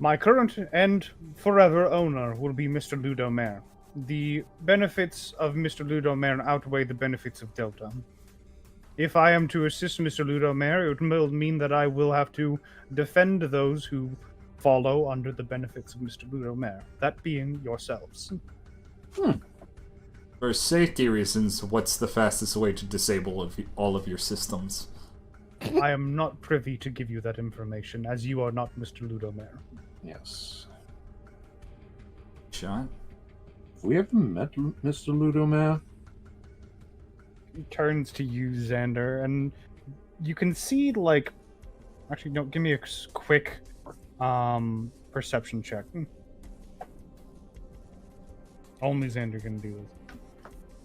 My current and forever owner will be Mr. Ludomare. The benefits of Mr. Ludomare outweigh the benefits of Delta. If I am to assist Mr. Ludomare, it will mean that I will have to defend those who follow under the benefits of Mr. Ludomare, that being yourselves. For safety reasons, what's the fastest way to disable all of your systems? I am not privy to give you that information, as you are not Mr. Ludomare. Yes. Shot? We haven't met Mr. Ludomare. He turns to you, Xander, and you can see, like... Actually, no, give me a quick perception check. Only Xander can do this.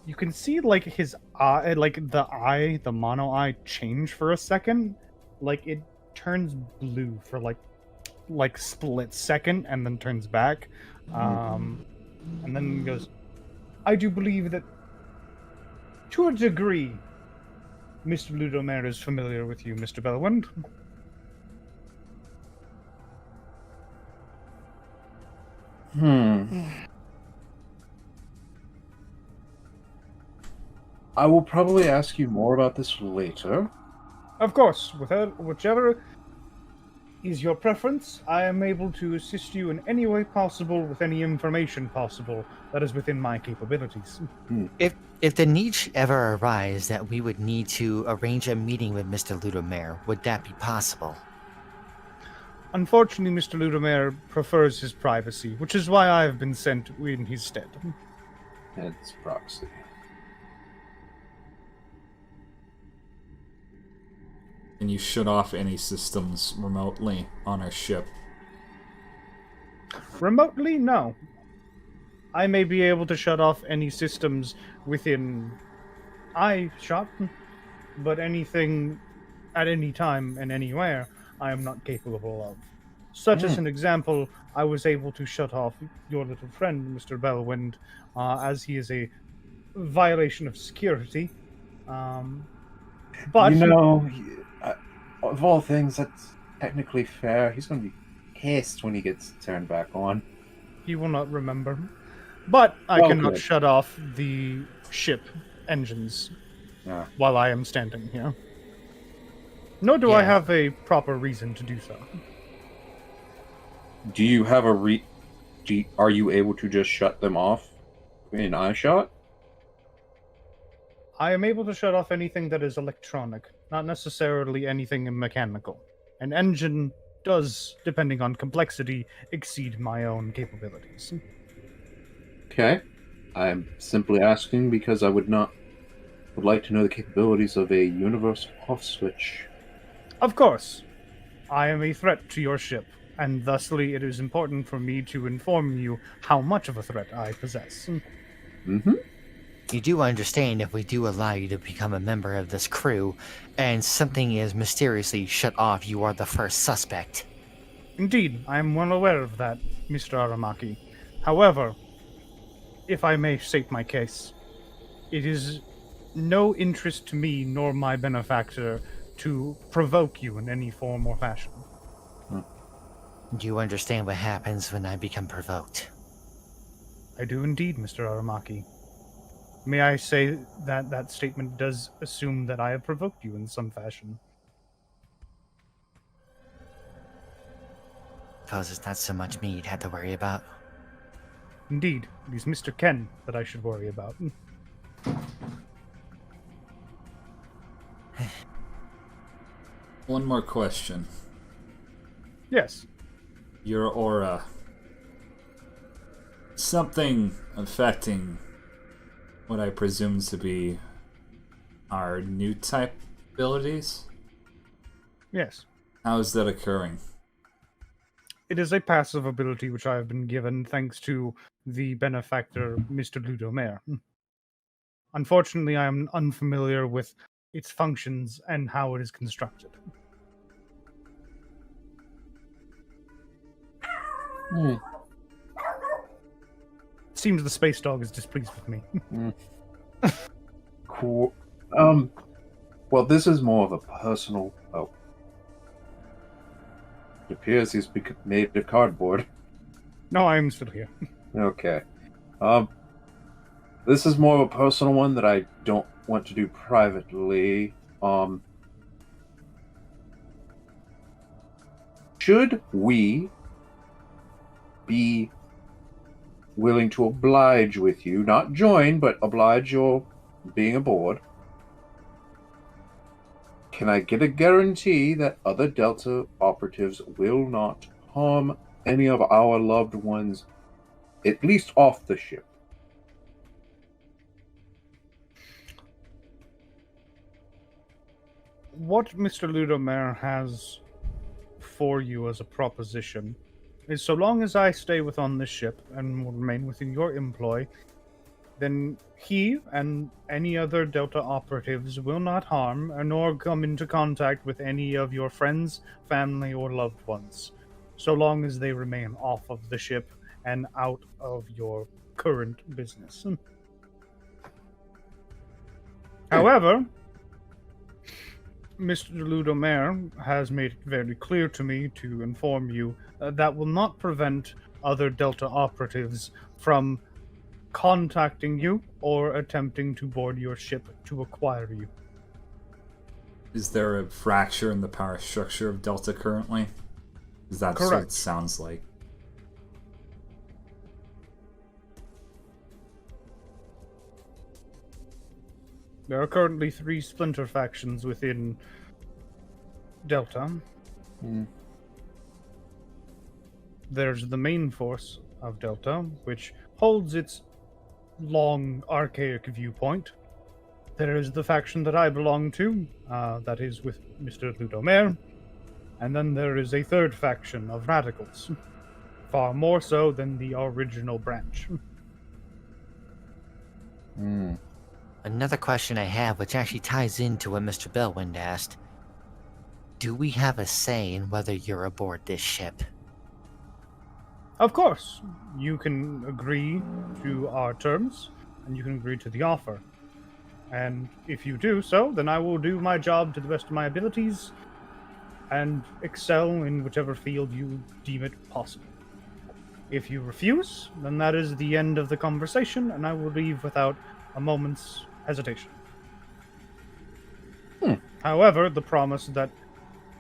You can see, like, his eye, like, the mono eye change for a second. Like, it turns blue for, like split second, and then turns back. And then goes, I do believe that, to a degree, Mr. Ludomare is familiar with you, Mr. Bellwind. I will probably ask you more about this later. Of course, whichever is your preference, I am able to assist you in any way possible with any information possible that is within my capabilities. If the need should ever arise that we would need to arrange a meeting with Mr. Ludomare, would that be possible? Unfortunately, Mr. Ludomare prefers his privacy, which is why I have been sent in his stead. It's Proxy. Can you shut off any systems remotely on our ship? Remotely, no. I may be able to shut off any systems within eyeshot, but anything at any time and anywhere, I am not capable of. Such as an example, I was able to shut off your little friend, Mr. Bellwind, as he is a violation of security. But you know, of all things, that's technically fair. He's going to be pissed when he gets turned back on. he will not remember. But I Well, cannot good. shut off the ship engines Ah. while I am standing here. Nor do I Yeah. have a proper reason to do so. Do you have a are you able to just shut them off in eyeshot? I am able to shut off anything that is electronic, not necessarily anything mechanical. An engine does, depending on complexity, exceed my own capabilities. Okay. I'm simply asking because I would like to know the capabilities of a universal off switch. Of course, I am a threat to your ship, and thusly it is important for me to inform you how much of a threat I possess. Mm-hmm. You do understand if we do allow you to become a member of this crew, and something is mysteriously shut off, you are the first suspect. Indeed, I am well aware of that, Mr. Aramaki. However, if I may state my case, it is no interest to me nor my benefactor to provoke you in any form or fashion. Do you understand what happens when I become provoked? I do indeed, Mr. Aramaki. May I say that that statement does assume that I have provoked you in some fashion? Because it's not so much me you'd have to worry about. Indeed, it is Mr. Ken that I should worry about. One more question. Yes. Your aura. Something affecting what I presume to be our new type abilities? Yes. How is that occurring? It is a passive ability which I have been given thanks to the benefactor, Mr. Ludomere. Unfortunately, I am unfamiliar with its functions and how it is constructed. Seems the space dog is displeased with me. Cool. Well, this is more of a personal. Oh. It appears he's made of cardboard. No, I am still here. Okay. This is more of a personal one that I don't want to do privately. Should we be willing to oblige with you, not join, but oblige your being aboard, can I get a guarantee that other Delta operatives will not harm any of our loved ones, at least off the ship? What Mr. Ludomere has for you as a proposition is so long as I stay within this ship and will remain within your employ, then he and any other Delta operatives will not harm nor come into contact with any of your friends, family, or loved ones, so long as they remain off of the ship and out of your current business. However, Mr. Ludomere has made it very clear to me to inform you that will not prevent other Delta operatives from contacting you or attempting to board your ship to acquire you. Is there a fracture in the power structure of Delta currently? Is that what Correct. it sounds like? There are currently 3 splinter factions within Delta. There's the main force of Delta, which holds its long, archaic viewpoint. There is the faction that I belong to, that is with Mr. Ludomere. And then there is a third faction of radicals, far more so than the original branch. Another question I have, which actually ties into what Mr. Bellwind asked. Do we have a say in whether you're aboard this ship? Of course, you can agree to our terms, and you can agree to the offer. And if you do so, then I will do my job to the best of my abilities and excel in whichever field you deem it possible. If you refuse, then that is the end of the conversation, and I will leave without a moment's hesitation. However, the promise that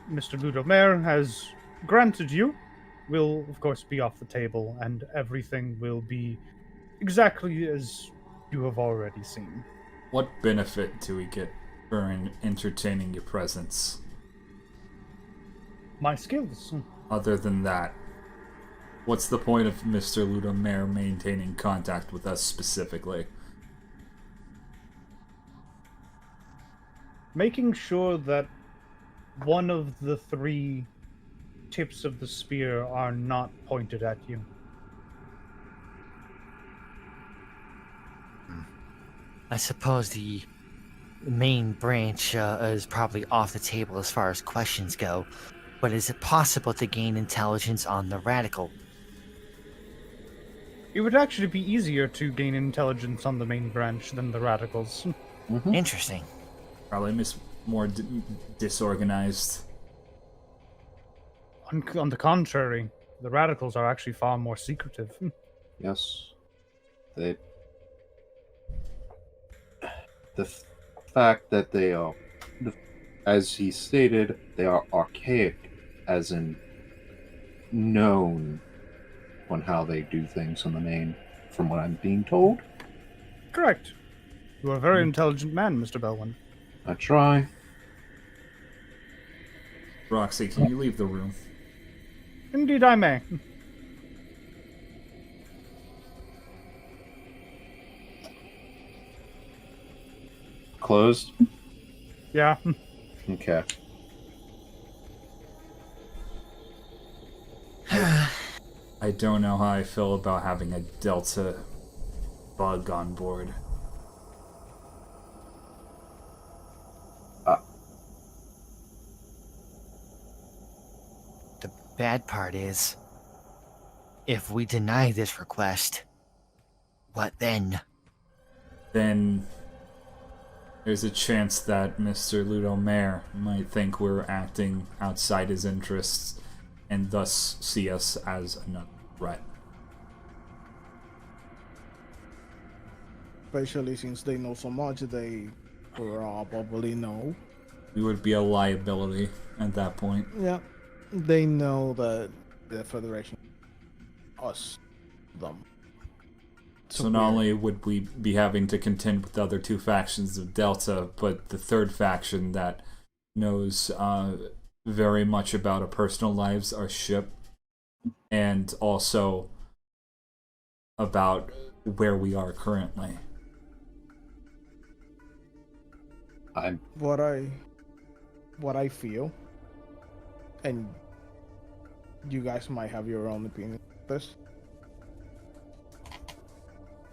Mr. Ludomere has granted you will, of course, be off the table, and everything will be exactly as you have already seen. What benefit do we get for entertaining your presence? My skills. Other than that, what's the point of Mr. Ludomere maintaining contact with us specifically? Making sure that one of the 3 tips of the spear are not pointed at you. I suppose the main branch is probably off the table as far as questions go, but is it possible to gain intelligence on the radical? It would actually be easier to gain intelligence on the main branch than the radicals. Interesting. Probably more disorganized. On the contrary, the radicals are actually far more secretive. Yes. The fact that they are, as he stated, they are archaic, as in known on how they do things on the main, from what I'm being told. Correct. You are a very intelligent man, Mr. Belwin. I try. Roxy, can you leave the room? Indeed I may. Closed? Yeah. Okay. I don't know how I feel about having a Delta bug on board. The bad part is, if we deny this request, what then? Then there's a chance that Mr. Ludo Mayer might think we're acting outside his interests and thus see us as another threat. Especially since they know so much, they probably know. We would be a liability at that point. Yeah, they know that the Federation, us, them. So not only would we be having to contend with the other two factions of Delta, but the third faction that knows very much about our personal lives, our ship, and also about where we are currently. What I feel, and you guys might have your own opinion on this.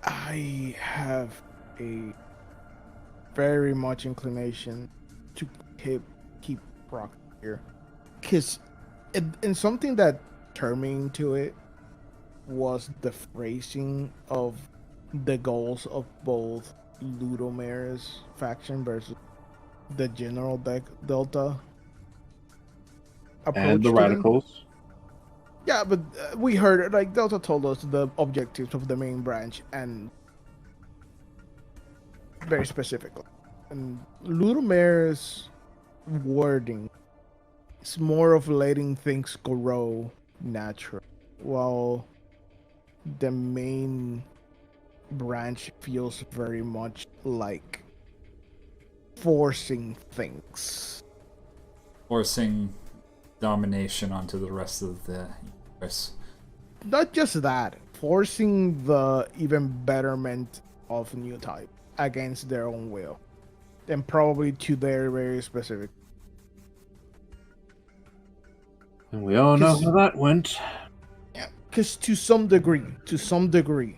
I have a very much inclination to keep Brock here, because and something that turned me into it was the phrasing of the goals of both Ludomare's faction versus the general Delta approach And the to them. radicals. Yeah, but we heard, like, Delta told us the objectives of the main branch, and very specifically. And Ludomare's wording is more of letting things grow natural, while the main branch feels very much like forcing things. Forcing domination onto the rest of the universe. Not just that, forcing the even betterment of new type against their own will, and probably to their very specific. And we all know how that went. Yeah, because to some degree,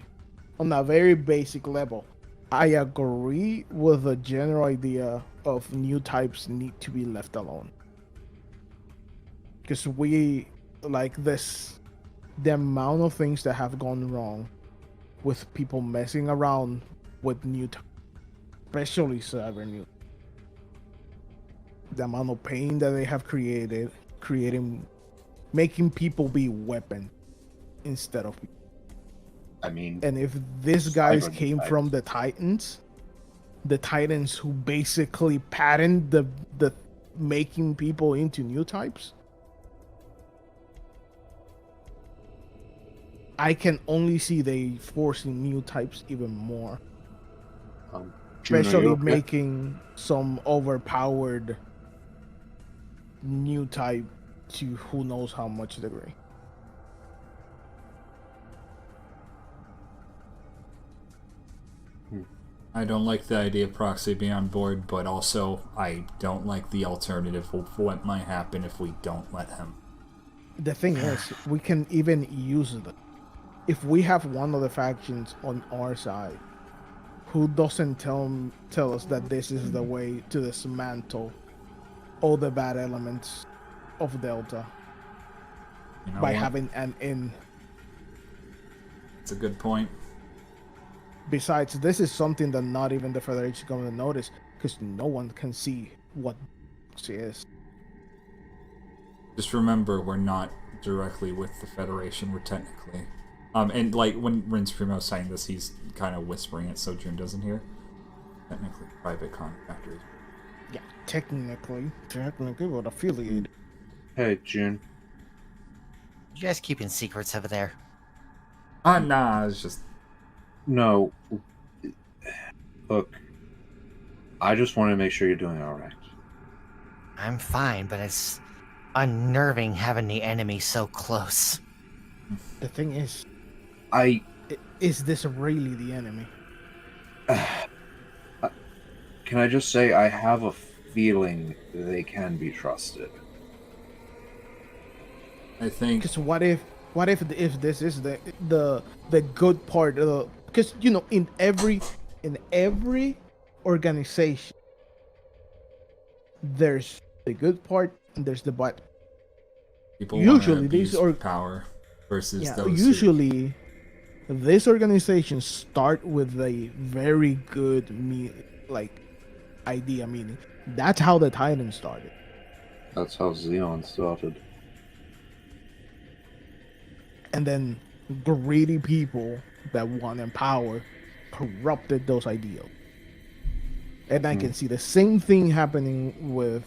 on a very basic level, I agree with the general idea of new types need to be left alone. Because we, like this, the amount of things that have gone wrong with people messing around with new types, especially cyber new. The amount of pain that they have making people be weapons instead of people. I mean, And if these guys cyber came types. from the Titans who basically patterned the making people into new types, I can only see they forcing new types even more. Juno, Especially you okay? making some overpowered new type to who knows how much degree. I don't like the idea of Proxy being on board, but also I don't like the alternative of what might happen if we don't let him. The thing is, we can even use it. If we have one of the factions on our side who doesn't tell us that this is the way to dismantle all the bad elements of Delta You know by what? having an in. It's a good point. Besides, this is something that not even the Federation is going to notice because no one can see what she is. Just remember, we're not directly with the Federation. We're technically, and like when Rince Primo's saying this, he's kind of whispering it so June doesn't hear. Technically, private contractors. Yeah, technically, we're affiliated. Hey, June. You guys keeping secrets over there? Nah, it's just No. Look, I just want to make sure you're doing all right. I'm fine, but it's unnerving having the enemy so close. The thing is, is this really the enemy? Can I just say I have a feeling they can be trusted. I think Because what if this is the good part of the, because you know in every organization there's the good part and there's the bad. people Usually want these these are power versus Yeah, those. usually these organizations start with a very good idea, meaning that's how the Titans started. That's how Xeon started. And then greedy people that wanted power corrupted those ideals. And I can see the same thing happening with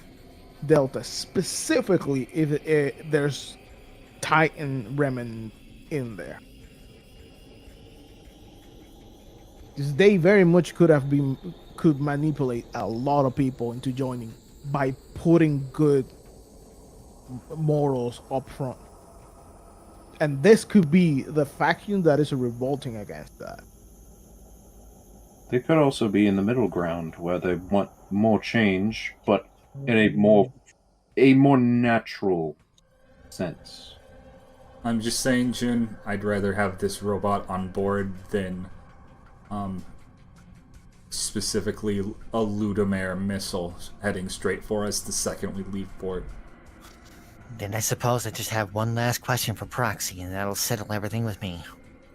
Delta, specifically if there's Titan Ramen in there. Because they very much could manipulate a lot of people into joining by putting good morals up front. And this could be the faction that is revolting against that. They could also be in the middle ground where they want more change, but in a more natural sense. I'm just saying, Jun, I'd rather have this robot on board than specifically a Ludamare missile heading straight for us the second we leave port. Then I suppose I just have one last question for Proxy, and that'll settle everything with me.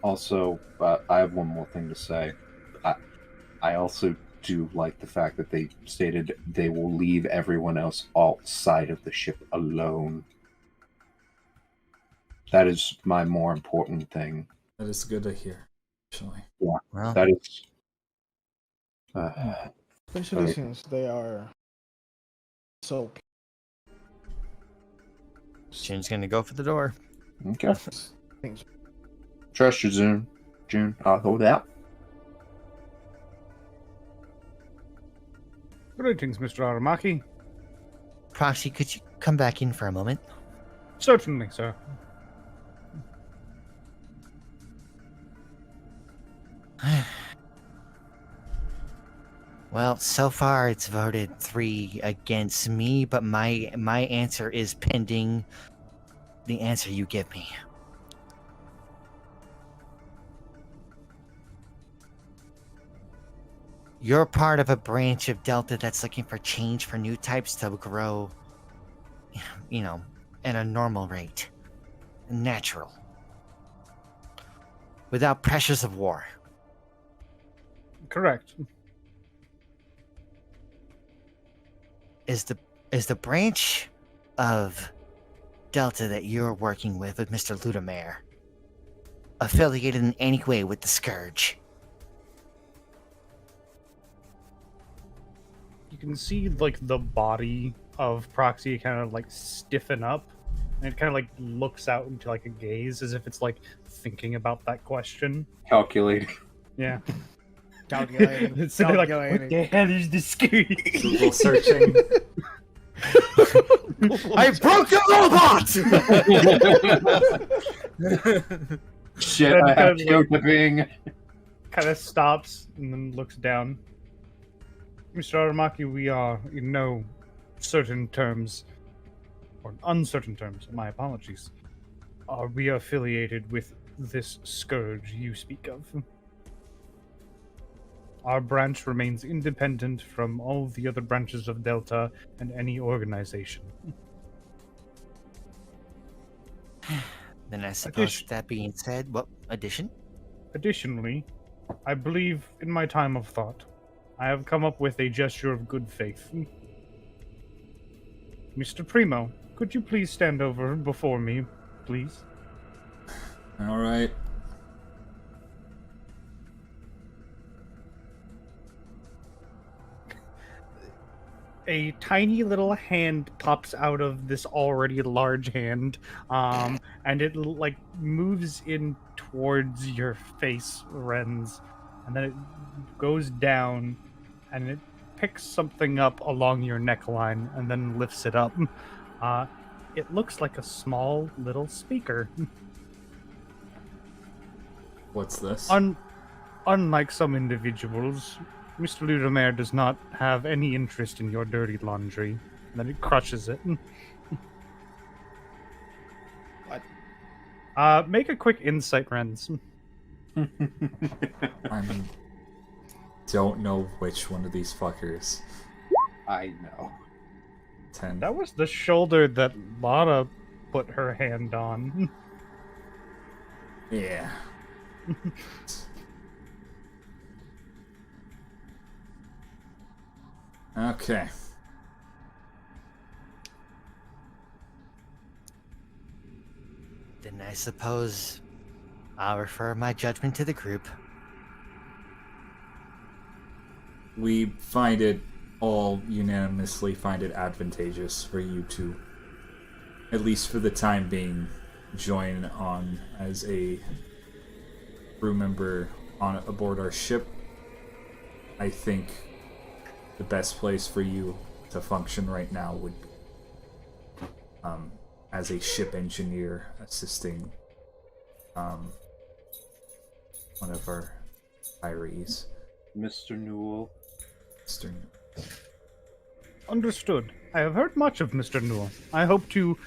Also, I have one more thing to say. I also do like the fact that they stated they will leave everyone else outside of the ship alone. That is my more important thing. That is good to hear, actually. Yeah, Well, that is. Especially Right. since they are so Jun's gonna go for the door. Okay. things. Trust you, June. I'll hold out. Greetings, Mr. Aramaki. Proxy, could you come back in for a moment? Certainly, sir. Well, so far it's voted 3 against me, but my answer is pending the answer you give me. You're part of a branch of Delta that's looking for change for new types to grow, you know, at a normal rate. Natural. Without pressures of war. Correct. Is the branch of Delta that you're working with Mr. Ludamare affiliated in any way with the Scourge? You can see like the body of Proxy kind of like stiffen up, and it kind of like looks out into like a gaze as if it's like thinking about that question. Calculate. Yeah. Calculating. It's sitting like, what Calculating. the hell is this Scourge? Google searching. I broke the robot! Shit, I have Kyokabing. Kind of stops and then looks down. Mr. Aramaki, we are in no certain terms, or uncertain terms, my apologies, are we affiliated with this Scourge you speak of? Our branch remains independent from all the other branches of Delta and any organization. Then I suppose Addition- that being said, what addition? Additionally, I believe in my time of thought, I have come up with a gesture of good faith. Mr. Primo, could you please stand over before me, please? All right. A tiny little hand pops out of this already large hand, and it like moves in towards your face, Renz, and then it goes down, and it picks something up along your neckline, and then lifts it up. It looks like a small little speaker. What's this? Unlike some individuals, Mr. Ludomere does not have any interest in your dirty laundry. And then it crushes it. What? Make a quick insight, Renz. I don't know which one of these fuckers. I know. 10. That was the shoulder that Lana put her hand on. Yeah. Okay. Then I suppose I'll refer my judgment to the group. We find it all unanimously find it advantageous for you to, at least for the time being, join on as a crew member on aboard our ship. I think the best place for you to function right now would be as a ship engineer assisting one of our retirees. Mr. Newell. Mr. Understood. I have heard much of Mr. Newell. I hope to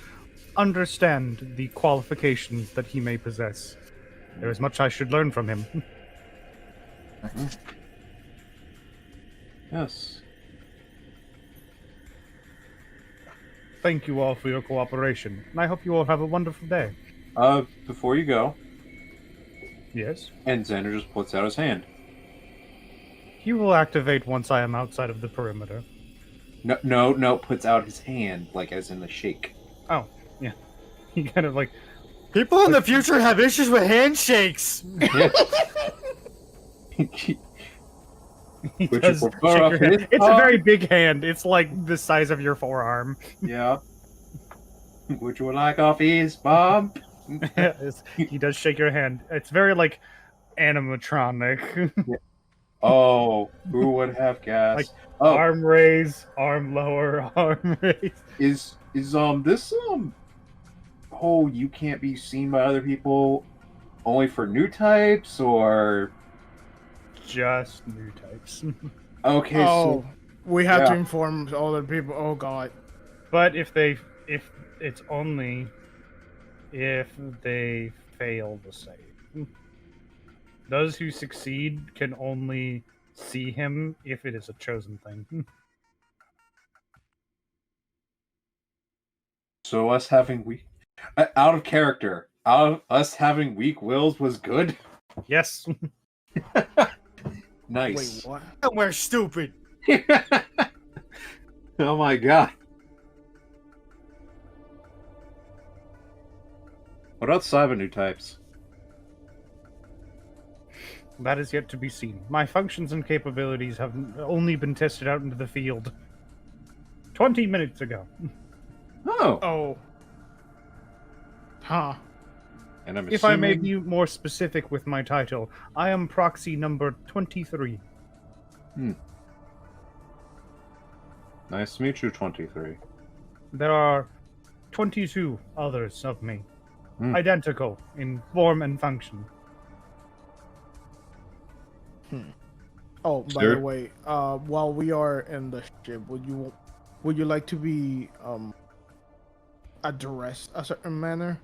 understand the qualifications that he may possess. There is much I should learn from him. Yes. Thank you all for your cooperation, and I hope you all have a wonderful day. Before you go, Yes? and Xander just puts out his hand. He will activate once I am outside of the perimeter. No, puts out his hand, like as in the shake. Oh, yeah. He kind of like... People in the future have issues with handshakes. He Would you does prefer shake a your hand. fist It's a bump? very big hand. It's like the size of your forearm. Yeah. Would you like a fist bump? He does shake your hand. It's very like animatronic. Oh, who would have guessed? Like, oh, Arm raise, arm lower, arm raise. is this whole you can't be seen by other people only for new types or Just new types. okay? Oh, we have to yeah. inform other people. Oh god. But if it's only if they fail the save. Those who succeed can only see him if it is a chosen thing. So us having weak, out of character, us having weak wills was good. Yes. Nice. Wait, what? Somewhere stupid. Oh my god. What about cyber new types? That is yet to be seen. My functions and capabilities have only been tested out into the field 20 minutes ago. Oh, Oh. Huh. and I'm If I may assuming- be more specific with my title, I am proxy number 23. Nice to meet you, 23. There are 22 others of me, Hmm. identical in form and function. Oh, by Sir? the way, while we are in the ship, would you like to be addressed a certain manner?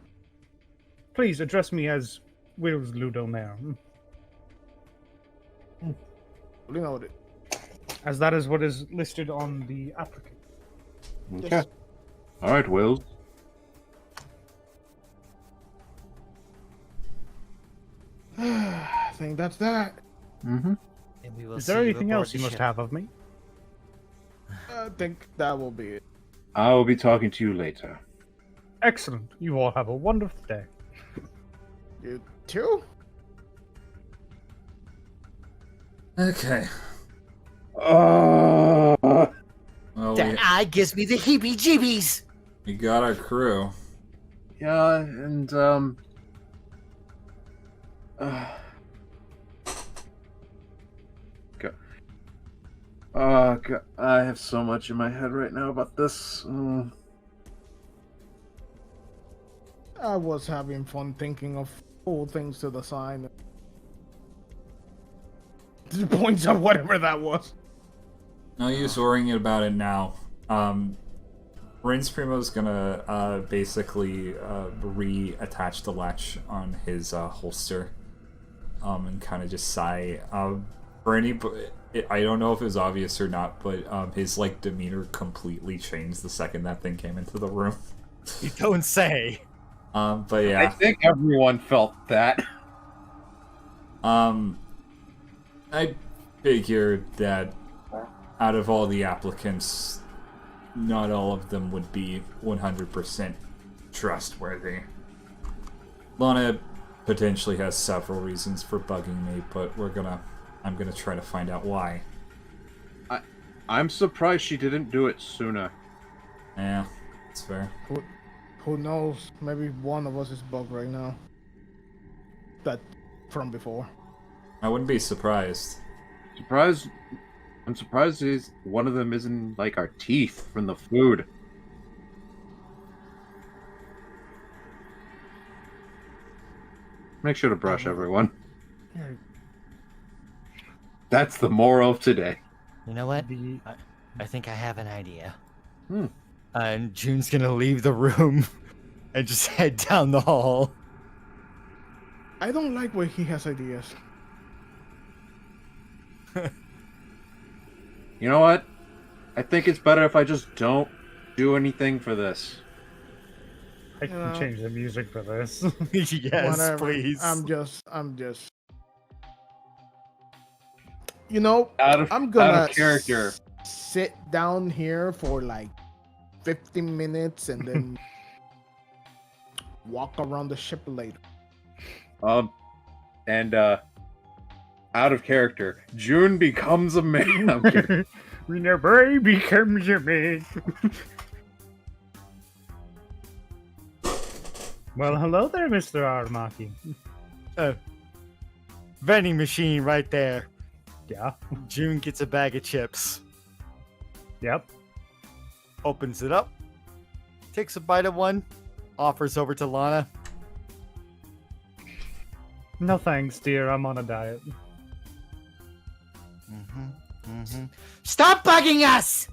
Please address me as Wills Ludomere. Fully noted. As that is what is listed on the applicant. Okay. Yes. All right, Will. I think that's that. Mm-hmm. And we will Is see there you anything aboard else the you must ship. have of me? I think that will be it. I will be talking to you later. Excellent. You all have a wonderful day. You too? Okay. Uh, Well, That eye gives me the heebie-jeebies. we got our crew. yeah, and go. God, I have so much in my head right now about this. I was having fun thinking of cool things to the sign. The points of whatever that was. No use worrying about it now. Prince Primo's gonna basically reattach the latch on his holster, and kind of just sigh. For any, I don't know if it was obvious or not, but his like demeanor completely changed the second that thing came into the room. You don't say. But I yeah, think everyone felt that. I figured that out of all the applicants, not all of them would be 100% trustworthy. Lana potentially has several reasons for bugging me, but I'm gonna try to find out why. I'm surprised she didn't do it sooner. Yeah, that's fair. Who knows? Maybe one of us is bugged right now. That from before. I wouldn't be surprised. I'm surprised one of them isn't like our teeth from the food. Make sure to brush, everyone. That's the moral of today. You know what? I think I have an idea. And June's gonna leave the room and just head down the hall. I don't like when he has ideas. You know what? I think it's better if I just don't do anything for this. I can change the music for this. Yes, Whatever. please. I'm just. You know, Out of character. Sit down here for like 15 minutes and then walk around the ship later. And out of character, June becomes a man. I'm kidding. When a boy becomes a man. Well, hello there, Mr. Aramaki. Vending machine right there. Yeah. June gets a bag of chips. Yep. Opens it up. Takes a bite of one. Offers over to Lana. No thanks, dear. I'm on a diet. Stop bugging us!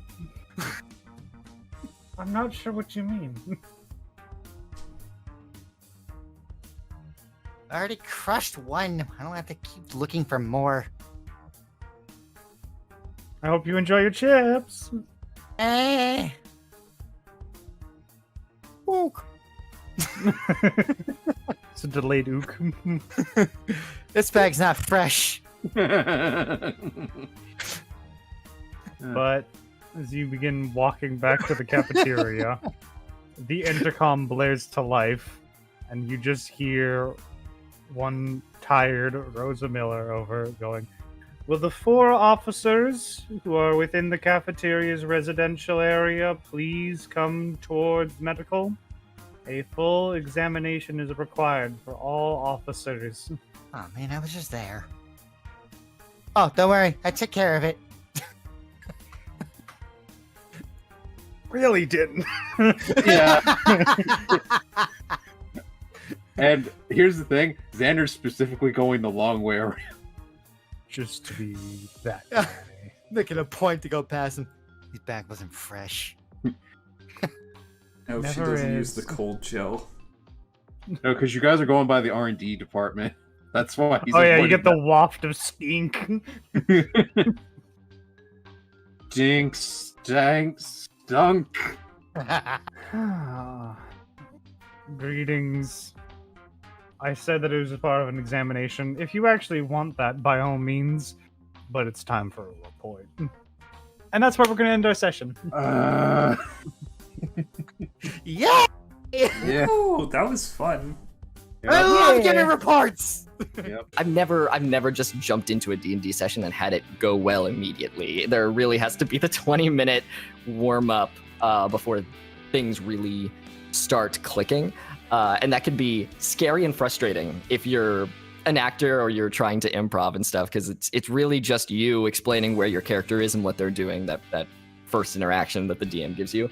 I'm not sure what you mean. I already crushed one. I don't have to keep looking for more. I hope you enjoy your chips. Eh. Ook. It's a delayed ook. This bag's not fresh. But as you begin walking back to the cafeteria, the intercom blares to life, and you just hear one tired Rosa Miller over going, "Will the 4 officers who are within the cafeteria's residential area please come towards medical? A full examination is required for all officers." Oh man, I was just there. Oh, don't worry. I took care of it. Really didn't. Yeah. And here's the thing, Xander's specifically going the long way around. Just to be that Yeah. guy. Making a point to go past him. His bag wasn't fresh. No, she Never doesn't use is. the cold gel. No, because you guys are going by the R&D department. That's why he's Oh yeah, you avoiding get the waft of stink. that. Dink, stank, stunk. Greetings. I said that it was a part of an examination. If you actually want that, by all means, but it's time for a report. And that's where we're going to end our session. Yeah! Yeah. Ooh, that was fun. I love getting reports! I've never just jumped into a D&D session and had it go well immediately. There really has to be the 20-minute warm-up before things really start clicking. And that can be scary and frustrating if you're an actor or you're trying to improv and stuff, because it's really just you explaining where your character is and what they're doing, that first interaction that the DM gives you.